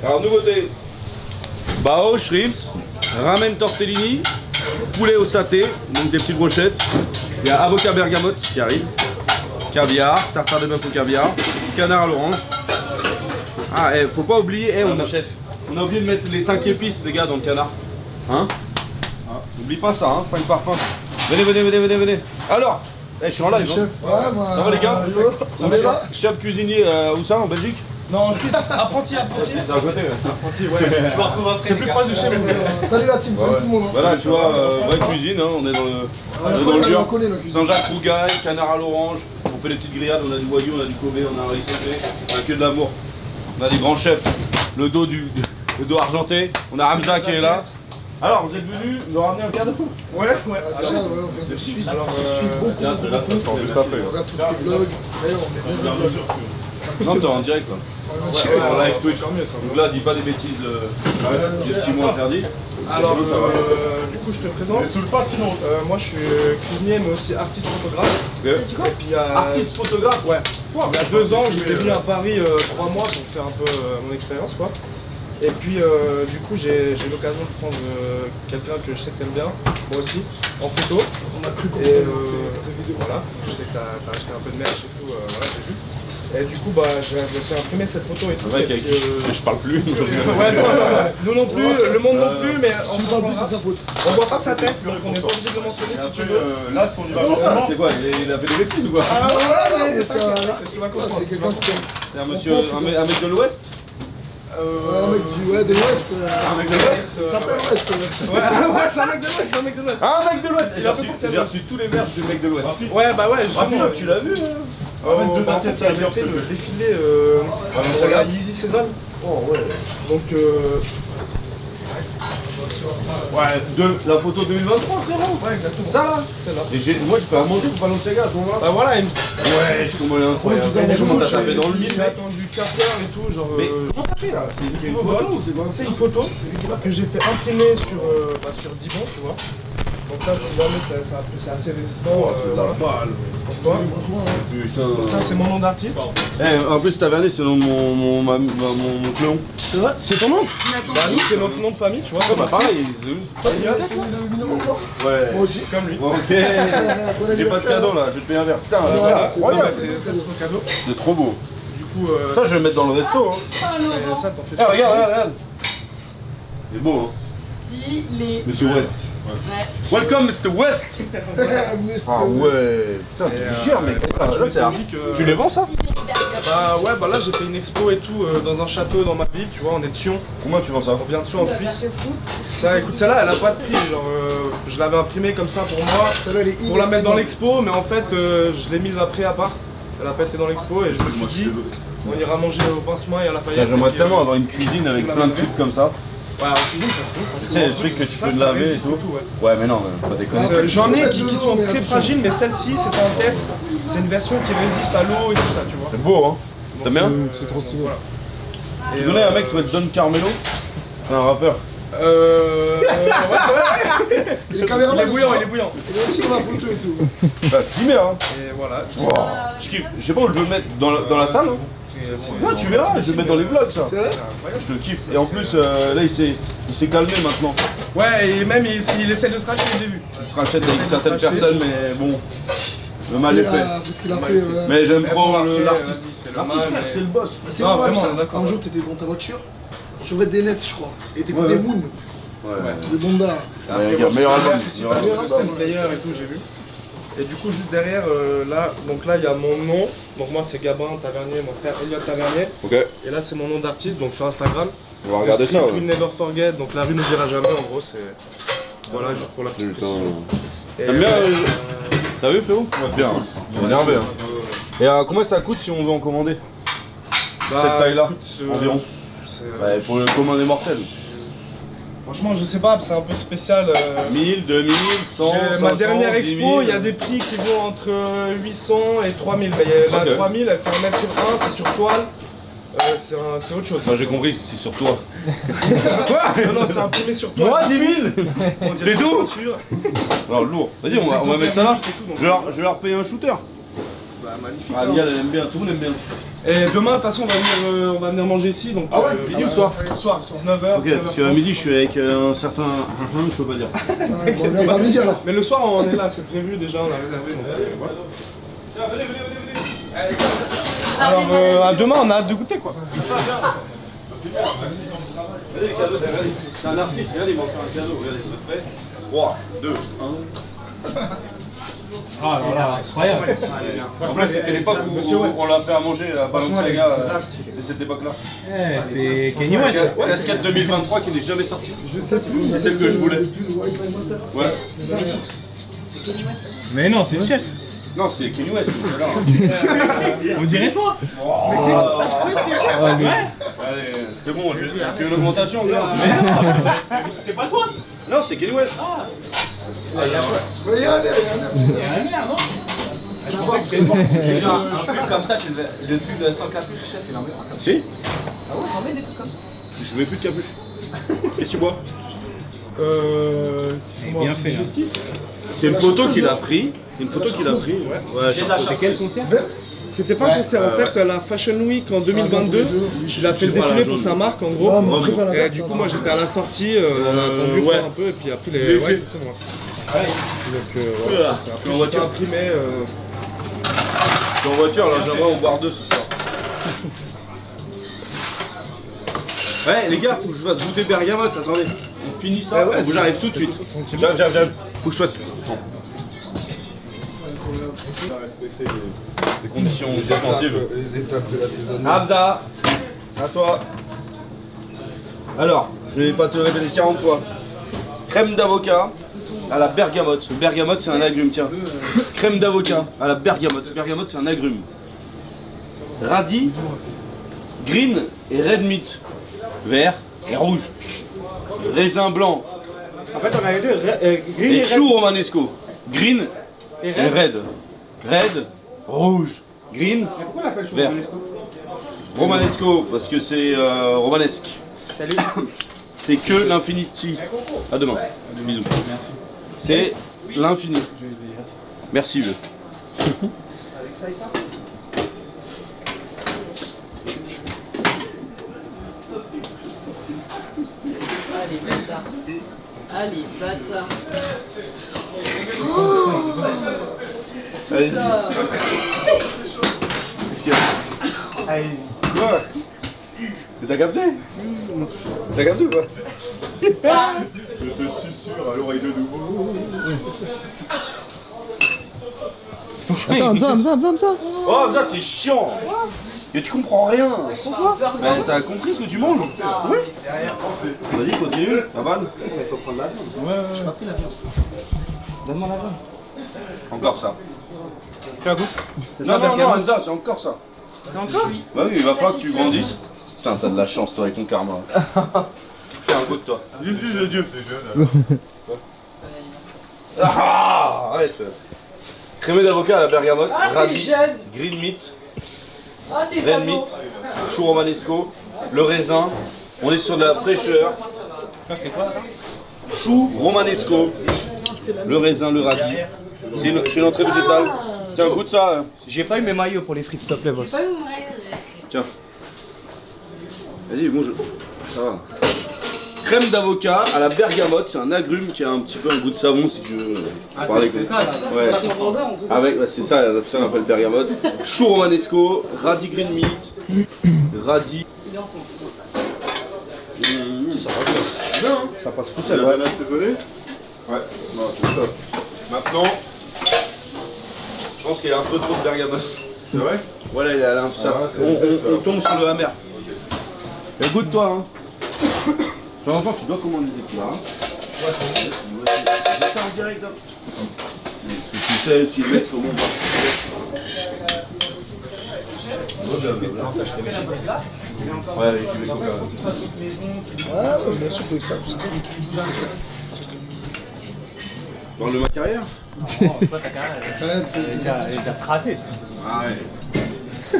Alors, nouveauté. Bao, shrimps, ramen tortellini, poulet au saté, donc des petites brochettes. Il y a avocat bergamote qui arrive, caviar, tartare de bœuf au caviar, canard à l'orange. Ah, faut pas oublier, on a oublié de mettre les 5 épices, les gars, dans le canard. Hein? N'oublie pas ça, hein, 5 parfums. Venez. Alors, je suis en live. Hein. Ça va les gars? On est là. Chef cuisinier, où ça, en Belgique? Non, en Suisse, apprenti. C'est à côté, ouais. Apprenti, ouais. Je me retrouve après. C'est plus proche de chez nous. Salut la team, salut tout le monde. Voilà, tu vois, vraie cuisine, hein, on est dans le dur. Saint-Jacques Rougail, canard à l'orange, on fait des petites grillades, on a du wagyu, on a du Kobe, on a un riz sauté, on a que de l'amour. On a des grands chefs, le dos argenté, on a Hamza qui est là. Alors, vous êtes venus me ramener un cadeau? Ouais. Déjà, on vient de Suisse, je suis beaucoup. Là, ça sort juste après. On regarde tous tes vlogs. D'ailleurs, on est dans un vlog. Non, t'es en direct quoi. Ouais, On live Twitch. Donc là, dis pas des bêtises, des petits mots interdits. Alors, Ça va. du coup, je te présente. Mais saoule pas sinon. Moi, je suis cuisinier, mais aussi artiste photographe. Ok. Et puis, Artiste photographe? Ouais. Il y a 2 ans, j'étais venu à Paris 3 mois pour faire un peu mon expérience, quoi. Et puis, du coup, j'ai l'occasion de prendre quelqu'un que je sais que t'aimes bien, moi aussi, en photo. On a cru qu'on Et tes vidéos. voilà, je sais que t'as acheté un peu de merch et tout, voilà, j'ai vu. Et du coup, j'ai fait imprimer cette photo et tout. C'est vrai qu'avec qui je parle plus. Ouais, nous non plus, le monde non plus, mais On ne parle plus, c'est sa faute. on voit pas sa tête, donc on n'est pas obligé de le mentionner Et si tu après, veux. là, si on y va forcément. C'est quoi, il a fait des bêtises ou quoi? Ah ouais, mais mais ça, t'inquiète, là, parce qu'il va comprendre. c'est quelqu'un qui t'aime. C'est un monsieur, un mec de l'Ouest? Un mec de l'Ouest. Un mec de l'Ouest? Il s'appelle Ouest. Ouais, c'est un mec de l'Ouest, c'est un mec de l'Ouest. Ah, un mec de l'Ouest! Il a fait J'ai reçu tous les merch du mec de l'Ouest. Ouais, bah ouais, justement. Tu l'as vu? Ramène 2 En fait, assiettes, il a ça veut fait dire le que- défilé ça la va. Yeezy Season. Oh ouais. Donc, Ouais, la photo 2023, frérot. ouais, exactement. Ça là? Celle-là. Et moi, je peux à manger pour Balenciaga à ce moment-là. Bah voilà, il Ouais, je comment il est incroyable. Comment t'as tapé dans le mille, J'ai mec? attendu 4 heures et tout, genre. Mais comment t'as fait là? C'est une photo ou c'est quoi? C'est une photo que j'ai fait imprimer sur Dibon, tu vois. Donc là, si jamais c'est assez résistant. Voilà. Pour toi. Putain. Ça, c'est mon nom d'artiste. En plus, Tavernier, c'est le nom de mon clone. C'est vrai? C'est ton nom? Bah, nous, c'est notre nom de famille, tu vois. Bah pareil. Ouais. Moi aussi. Comme lui. Bon, ok. J'ai pas de cadeau là, je vais te payer un verre. Putain, Voilà, c'est incroyable. C'est son cadeau. C'est trop beau. Du coup, Ça, je vais le mettre dans le resto. Hein. ça, t'en fais Ah, regarde. Il est beau, hein. Stylé. Monsieur West. Ouais. Welcome, Mr. West. Ah ouais. Putain, tu gères, mec. Là, c'est archi. Tu les vends ça? Bah ouais, bah là j'ai fait une expo et tout dans un château dans ma ville, tu vois, on est de Sion. Comment tu vends ça? On vient de Sion en Suisse. Ça, écoute, celle-là elle a pas de prix, genre je l'avais imprimée comme ça pour moi, Celle-là, elle est pour la mettre dans inestimable. l'expo, mais en fait je l'ai mise après à part. Elle a pas été dans l'expo et je me suis dit, on ira manger au Pince-Main et à la Fayette. J'aimerais tellement avoir une cuisine avec plein de trucs comme ça. Ouais, en cuisine ça se Tu sais, les trucs que tu peux laver et tout. Ouais, mais non, pas déconner. J'en ai qui sont très fragiles, mais celle-ci c'était un test. C'est une version qui résiste à l'eau et tout ça, tu vois. C'est beau, hein? T'aimes bien? C'est trop stylé. Tu connais un mec qui s'appelle Don Carmelo? C'est un rappeur. Il est caméraman. Il est bouillant, il est bouillant. Il est aussi dans la photo et tout. Bah, si bien, hein. Et voilà. Je kiffe. Je sais pas où je veux le mettre dans la salle. Hein. Ouais, tu verras, je vais le mettre dans les vlogs ça. C'est vrai? Je te kiffe. Et en plus, là, il s'est calmé maintenant. Ouais, et même il essaie de se racheter, j'ai vu. Il se rachète avec certaines personnes, mais bon, le mal est fait. Parce qu'il a fait. Mais j'aime trop L'artiste, l'artiste. c'est le L'artiste, mal, frère, mais- c'est le boss. Tu sais, Non, moi, vraiment, ça, d'accord. un jour, t'étais dans ta voiture, sur des nets, je crois, et t'écoutais Ouais. Moon. Le Bomba. Meilleur album. System Player et tout, j'ai vu. Et du coup, juste derrière, là, donc là, il y a mon nom. Donc moi, c'est Gabin Tavernier, mon frère Elliot Tavernier. Ok. Et là, c'est mon nom d'artiste, donc sur Instagram. On va regarder ça. We never forget, donc la rue ne dira jamais, en gros, c'est... Voilà, juste pour la petite précision. T'aimes bien T'as vu, frérot? Bien. On est énervé. Et combien ça coûte si on veut en commander? Cette taille-là, environ. Ouais, pour le commun des mortels. Franchement, je sais pas, c'est un peu spécial. 1000, 2000, 100, 500, ma dernière 10 expo, 000. il y a des prix qui vont entre 800 et 3000. La Ok. 3000, elle fait 1 mètre sur 1, c'est sur toile. C'est autre chose. Moi j'ai compris, c'est sur toi. Non, non, c'est imprimé sur toile. Moi 10 000. C'est tout? Peinture. Alors lourd. Vas-y, on va mettre ça là. Je vais leur payer un shooter. Bah, magnifique. Ah, Lial, elle aime bien, tout le monde aime bien. Et demain, de toute façon, on va venir manger ici. Donc, Ah ouais, midi ou soir? Soir, sur 9h. Ok, parce qu'à midi je suis avec un certain. Je peux pas dire. Bon, on est à midi alors. Mais le soir, on est là, c'est prévu déjà, on a réservé. Donc, voilà. Venez. Alors, à demain, on a hâte de goûter quoi. Regardez les cadeaux, regardez. C'est un artiste, regardez, il m'a fait un cadeau. Regardez, vous êtes prêts? 3, 2, 1. Ah là là, incroyable. En plus, c'était l'époque où on l'a fait à manger à Balenciaga. C'est cette époque-là. C'est Kenny West. Casquette 2023 qui n'est jamais sortie. C'est celle que je voulais. Ouais. Mais non, c'est le chef. Non, c'est Kenny West, c'est là. On dirait toi. Allez, c'est bon, tu veux une augmentation, gars? C'est pas toi. Non, c'est Kenny West. Allez, Il y a un air, non? Je pensais que c'était bon. Déjà, un pub comme ça, le pub sans capuche, chef, il en met un comme ça. Si? Ah ouais, t'en mets des trucs comme ça? Je mets plus de capuche. Qu'est-ce que tu bois? Bien fait. C'est une photo qu'il a pris. Une photo qu'il a pris. Ouais, C'est quel concert? C'était pas un concert, en fait, la Fashion Week en 2022. Il a fait le défilé pour sa marque en gros. Et du coup, moi j'étais à la sortie, on a attendu voir un peu, et puis après les. Ouais, exactement. Donc voilà, c'est en voiture. imprimé. Je suis en voiture, là j'aimerais en boire deux ce soir. Ouais les gars, faut que je fasse goûter bergamote, attendez. On finit ça, j'arrive tout de suite. J'arrive. Faut que je fasse. Bon. On a respecté Des conditions défensives. les étapes de la saison. Hamza, à toi. Alors, je vais pas te le répéter 40 fois. Crème d'avocat à la bergamote. Le bergamote c'est un agrume, tiens. Crème d'avocat à la bergamote. Bergamote c'est un agrume. Radis, green et red meat. Vert et rouge. Raisin blanc. En fait, on a les deux, green Et et chou red. romanesco. Green et red. Red, rouge, green, Mais pourquoi on l'appelle chou vert. romanesco? Romanesco parce que c'est romanesque. Salut. C'est que l'infinity. À demain. Bisous. C'est l'infini. Merci vieux. Avec ça et ça? Allez, bâtard. Allez, bâtard. Oh, Allez-y. ça. Qu'est-ce qu'il y a? Allez. Quoi? Mais t'as capté? T'as capté ou pas? Je te susurre à l'oreille de nouveau. Attends, Hamza. Oh, ça t'es chiant! Mais tu comprends rien! Je fais un burger. Mais t'as compris ce que tu manges? Ah, Oui? Vas-y, continue, pas mal. Il faut prendre la viande. J'ai pas pris la viande. Donne-moi la viande. Encore ça. Tu as goût? Non, Hamza, c'est encore ça. Encore? Bah oui, il va falloir que tu grandisses. Putain, t'as de la chance toi avec ton karma. Tiens, un goût de toi. Jésus de Dieu, c'est jeune. Ah, arrête. Crémé d'avocat à la bergamote, Ah, c'est radis, jeune. green meat, Ah, c'est red ça. meat, chou romanesco, le raisin. On est sur de la fraîcheur. Ça, c'est quoi ça? Chou romanesco, le raisin, le radis. C'est une entrée végétale. Tiens, goûte ça. hein. J'ai pas eu mes maillots pour les frites, s'il te plaît, boss. Pas une vraie. Tiens. Vas-y, mange. Ça va. Crème d'avocat à la bergamote, c'est un agrume qui a un petit peu un goût de savon si tu veux parler c'est comme ça là. Ouais. Ça confondait en tout cas. Avec, c'est ça, on appelle bergamote. Chou romanesco, radis green meat, radis. Il est en France. vas-y, ça passe bien. Bien, hein. Ça passe tout C'est seul, la ouais. bien assaisonnée? Ouais, non, c'est top. Maintenant, je pense qu'il y a un peu trop de bergamote. C'est vrai? Voilà, il a un peu ça. Ah, c'est le test, On alors. tombe sur le amer. Et goûte-toi, hein. De temps en temps, tu dois commander des plats. Ouais, c'est ça en direct, hein. Parce que tu sais si le mec saumon va. Ouais, j'y vais coca. Ah, ouais, bien sûr, tu peux extraire tout ça. Dans le ma carrière? déjà tracé. Ah ouais.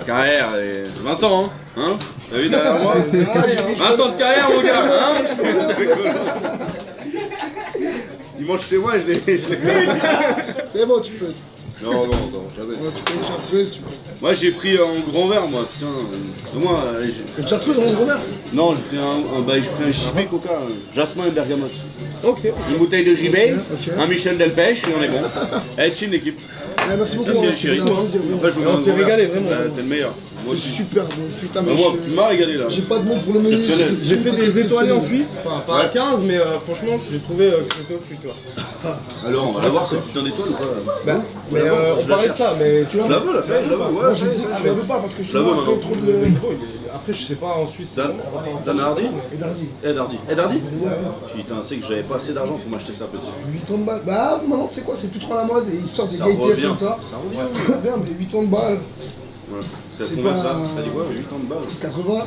Carrière, elle est 20 ans, hein? T'as vu derrière moi? 20 ans de carrière, mon gars, hein? Dimanche chez moi, je l'ai fait. C'est bon, tu peux. Non, jamais. Ouais, tu peux une chartreuse, tu peux. Moi, j'ai pris en grand verre, moi, putain. Moi, Une chartreuse dans le grand verre? non, j'ai pris j'ai pris un JB Coca, jasmin et bergamote. Ok. Une bouteille de JB, Ok. un Michel Delpech, et on est bon. Eh, chill l'équipe. Ouais, merci beaucoup. Ça, c'est hein, les chéris. un plaisir, oui. Après, je vous mets On un s'est grand verre. régalé, vraiment. T'es le meilleur. Moi C'est aussi. super bon, putain, Bah, mais moi, tu m'as régalé là. j'ai pas de mots pour le menu. Exceptionnel. c'était- J'ai fait c'était des étoilés en exceptionnel. Suisse, enfin pas à 15, mais franchement j'ai trouvé que c'était au-dessus, tu vois. Alors, on va la voir cette putain d'étoile ou pas? Mais Je la veux, on je parlait la de ça, mais tu Je la veux là, ça y est, je la veux. Moi, Ouais, je dis, je la veux pas parce que je Je la veux trouve maintenant. trop le de. micro, après je sais pas en Suisse. Dan Hardy? Et Dardy. Ed Hardy. Ed Hardy? Ouais, ouais. Putain, c'est que j'avais pas assez d'argent pour m'acheter ça, petit. 8 tonnes de balles. Bah, non, tu sais quoi, c'est plus trop la mode et ils sortent des Ça vieilles pièces revient. comme ça. Ça revient. Très bien, mais 8 tonnes de balles. Ouais. C'est C'est combien pas- ça? T'as dit quoi? 8 ans de balles? 80.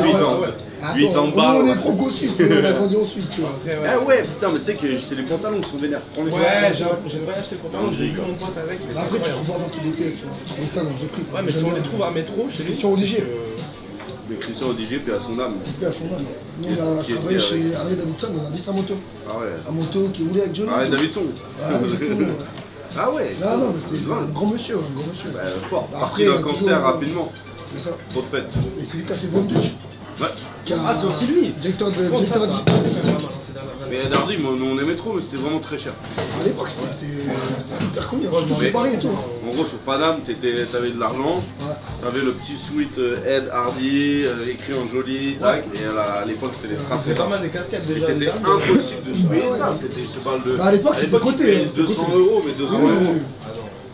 8 ans. Attends, 8 ans de nous, balles. on est franco-suisse, nous, on a grandi en Suisse, tu vois. Ah ouais, putain, mais tu sais que c'est les pantalons qui sont vénères. Prends les Ouais, j'ai pas acheté le pantalon, Non, j'ai j'ai vu mon pote avec. il était Après, tu incroyable. peux voir dans tous les pays, tu vois. Mais ça, non, j'ai pris. Ouais, mais si on les trouve à métro, chez les Christian Odigier. Mais Christian Odigier, paix à son âme. Paix à son âme. Nous, on a Qui est travaillé avec- chez Harley Davidson, on a vu sa moto. Ah ouais. Un moto qui roulait avec Johnny. Ah ouais, Davidson. Ouais, exactement, ouais. Ah ouais. Non, non, mais c'est Ouais. un grand monsieur, un grand monsieur. Bah, fort. Bah, Parti après, d'un cancer toujours, rapidement. C'est ça. Trop de fêtes. Et c'est lui qui a fait Bondage. Ouais. Qui a- Ah, c'est aussi lui. Directeur Contre ça, directeur ça. artistique. Mais Ed Hardy, moi, nous on aimait trop, mais c'était vraiment très cher. À l'époque, c'était hyper connu. Surtout Mais- c'est Paris et tout. En gros, sur Paname, t'avais de l'argent, Ouais. t'avais le petit suite Ed Hardy, écrit en joli, tac, et à l'époque c'était les strass. C'est pas mal des casquettes Et déjà. c'était impossible de se payer ça, c'était, je te parle de... Bah, à l'époque, c'était tu coté, payais hein, c'était 200 coté. euros, mais 200 Oui, oui, euros. oui.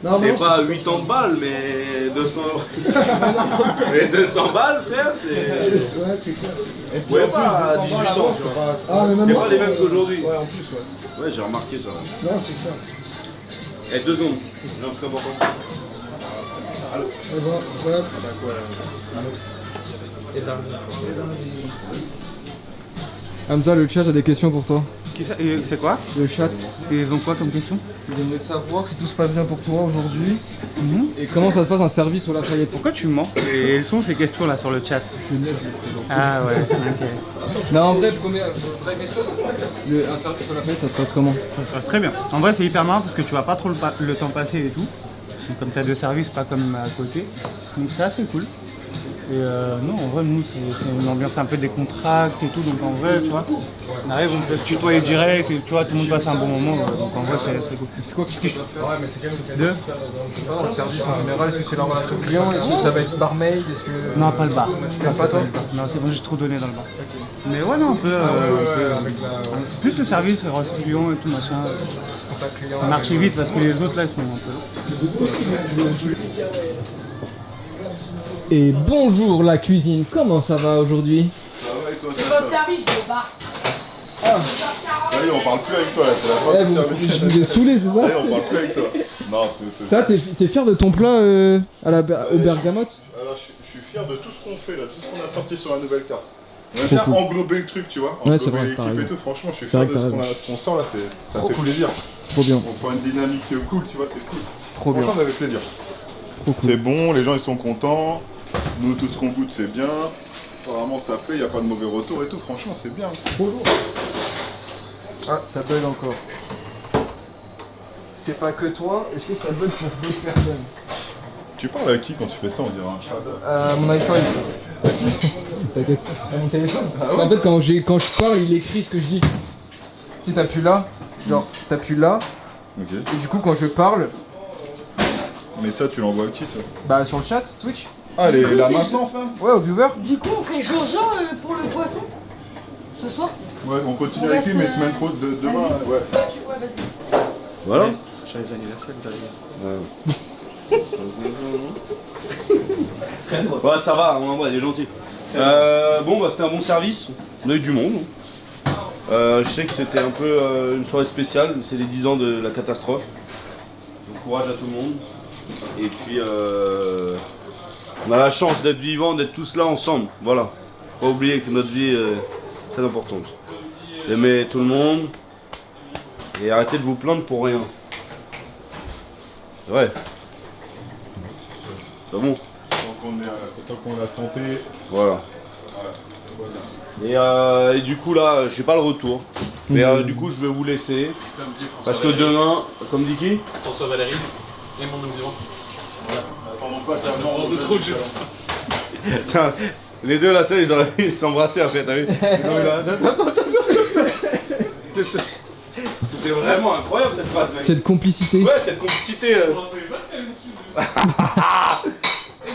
Non, C'est non, pas 800 balles, mais 200 euros. Mais 200 balles, frère, c'est... Ouais, c'est clair. c'est clair. Ouais, pas à 18 ans, tu vois. Ah, mais même C'est moi, pas les mêmes qu'aujourd'hui. Ouais, en plus, ouais. Ouais, j'ai remarqué ça. Non, c'est clair. Eh, 2 secondes, j'ai un truc important. Et bon, après, Et Dardy. Hamza, le chat a des questions pour toi. C'est quoi? Le chat, Ils ont quoi comme question? ils aimeraient savoir si tout se passe bien pour toi aujourd'hui et comment ça se passe un service au Lafayette. Pourquoi tu mens? Et elles sont ces questions là sur le chat? Ah ouais, ok. Non, en vrai, vraie question, un service au Lafayette, ça se passe comment? Ça se passe très bien. En vrai, c'est hyper marrant parce que tu vois pas trop le temps passer et tout. Donc, comme tu as deux services, pas comme à côté. Donc, c'est assez cool. Et non, en vrai, nous, c'est une ambiance un peu décontracte et tout. Donc, en vrai, tu vois, on arrive, on peut se tutoyer direct et tu vois, tout le monde passe un bon moment. Donc, en vrai, c'est cool. C'est quoi que tu préfères faire? Ouais, mais c'est quand même Deux? Je sais pas, dans le service en général, est-ce que c'est la relation client? Est-ce que ça va être barmaid? Est-ce que... Non, pas le bar. Pas toi? Non, c'est bon, j'ai trop donné dans le bar. Mais ouais, non, on peut. Plus le service, relation client et tout, machin. On marche vite parce que les autres là, ils sont un peu. Et bonjour la cuisine, comment ça va aujourd'hui? Ça va et toi? C'est votre service, je vais au bar. Ça y est, on parle plus avec toi là, c'est la fin du service. Je vous ai saoulé, c'est Ça y est, ça? on parle plus avec toi. Non, c'est... Ça, t'es fier de ton plat au bergamote? Alors, je suis fier de tout ce qu'on fait là, tout ce qu'on a sorti sur la nouvelle carte. On a bien englobé le truc, tu vois. Ouais, Englober c'est vrai, l'équipe t'as raison. et tout. Franchement, je suis C'est fier vrai de que ce t'as qu'on sort là, ça fait plaisir. Trop bien, On prend une dynamique cool, tu vois, c'est cool. trop bien, Franchement, ça fait plaisir. trop cool. C'est bon, les gens ils sont contents. Nous, tout ce qu'on goûte, c'est bien. Apparemment, ça plaît, il n'y a pas de mauvais retour et tout. Franchement, c'est bien. Trop lourd. Ah, ça bug encore. C'est pas que toi, est-ce que ça bug pour d'autres personnes? Tu parles à qui quand tu fais ça? On dirait un chat. Mon iPhone. T'inquiète. À mon téléphone. En fait, quand je parle, il écrit ce que je dis. Si t'appuies là, genre t'appuies là, Ok. et du coup quand je parle, Mais ça, tu l'envoies à qui ça? bah sur le chat, Twitch. Ah, la maintenance là? Ouais, au viewer. Du coup, on fait Jojo pour le poisson ce soir. Ouais, on continue avec lui, mais semaine pro de demain. Ouais. Ouais, vas-y. Voilà. J'ai les anniversaires, vous Ouais, ça va, on envoie, il est gentil. Bon, bah c'était un bon service. On a eu du monde. Je sais que c'était un peu une soirée spéciale, c'est les 10 ans de la catastrophe. Donc courage à tout le monde. Et puis on a la chance d'être vivants, d'être tous là ensemble. Voilà. Pas oublier que notre vie est très importante. Aimez tout le monde et arrêtez de vous plaindre pour rien. C'est vrai. C'est bon. Tant qu'on a la santé. Voilà. Et du coup là, j'ai pas le retour. Mais du coup, je vais vous laisser. Parce que demain, comme dit qui? François Valéry et mon nom vivant. Attendons pas qu'il y a un mort de trop Putain, les deux là, ils auraient s'embrasser après, t'as vu? C'était vraiment incroyable cette phrase, mec. Cette complicité. Ouais, cette complicité.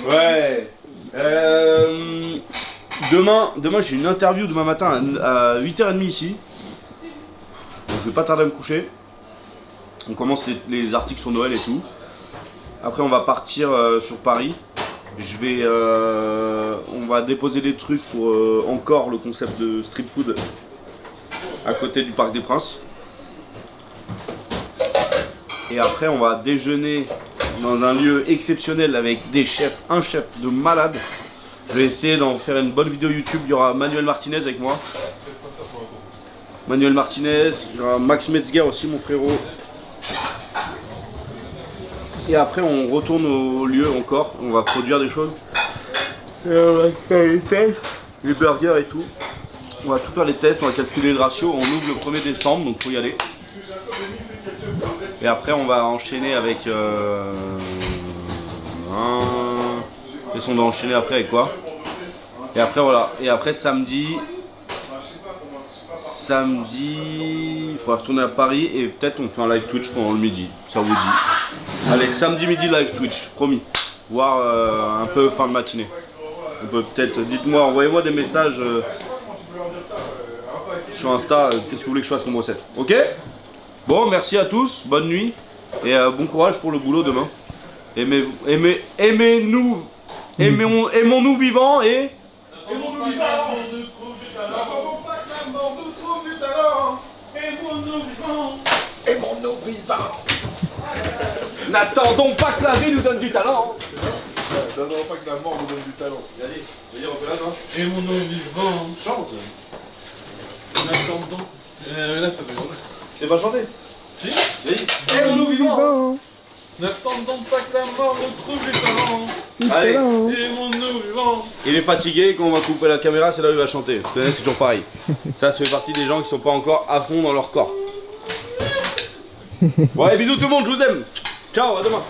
Ouais. Demain j'ai une interview demain matin à 8h30 ici. Donc je vais pas tarder à me coucher. On commence les articles sur Noël et tout. Après on va partir sur Paris. On va déposer des trucs pour encore le concept de street food à côté du Parc des Princes. Et après on va déjeuner dans un lieu exceptionnel avec des chefs, un chef de malade. Je vais essayer d'en faire une bonne vidéo YouTube. Il y aura Manuel Martinez avec moi. Manuel Martinez, il y aura Max Metzger aussi, mon frérot. Et après on retourne au lieu encore, on va produire des choses. Et on va faire les tests, les burgers et tout. On va tout faire les tests, on va calculer le ratio. On ouvre le 1er décembre, donc faut y aller. Et après on va enchaîner avec Qu'est-ce qu'on doit enchaîner après avec quoi? Et après voilà. Et après samedi, il faudra retourner à Paris et peut-être on fait un live Twitch pendant le midi. Ça vous dit? Allez, samedi midi live Twitch, promis. Voire un peu fin de matinée. On peut peut-être, dites-moi, envoyez-moi des messages sur Insta. Qu'est-ce que vous voulez que je fasse comme recette? Ok? Bon, merci à tous, bonne nuit et bon courage pour le boulot demain. Aimez-nous, aimons-nous vivants et... Aimons-nous vivants. N'attendons pas que la mort nous trouve du talent. Aimons-nous vivants. Aimons-nous vivants. N'attendons pas que la vie nous donne du talent. N'attendons pas que la mort nous donne du talent. Allez, vas-y, refais là, toi. Aimons-nous vivants. Chante. N'attendons. Là, ça fait drôle. C'est pas chanté? Si. Vas-y. Aimons-nous vivants. N'attendons pas que la mort nous trouve du talent. Allez. Aimons-nous vivants. Il est fatigué, quand on va couper la caméra, c'est là où il va chanter. Tu connais, c'est toujours pareil. Ça fait partie des gens qui sont pas encore à fond dans leur corps. Bon, allez, bisous tout le monde, je vous aime. Ciao, à demain.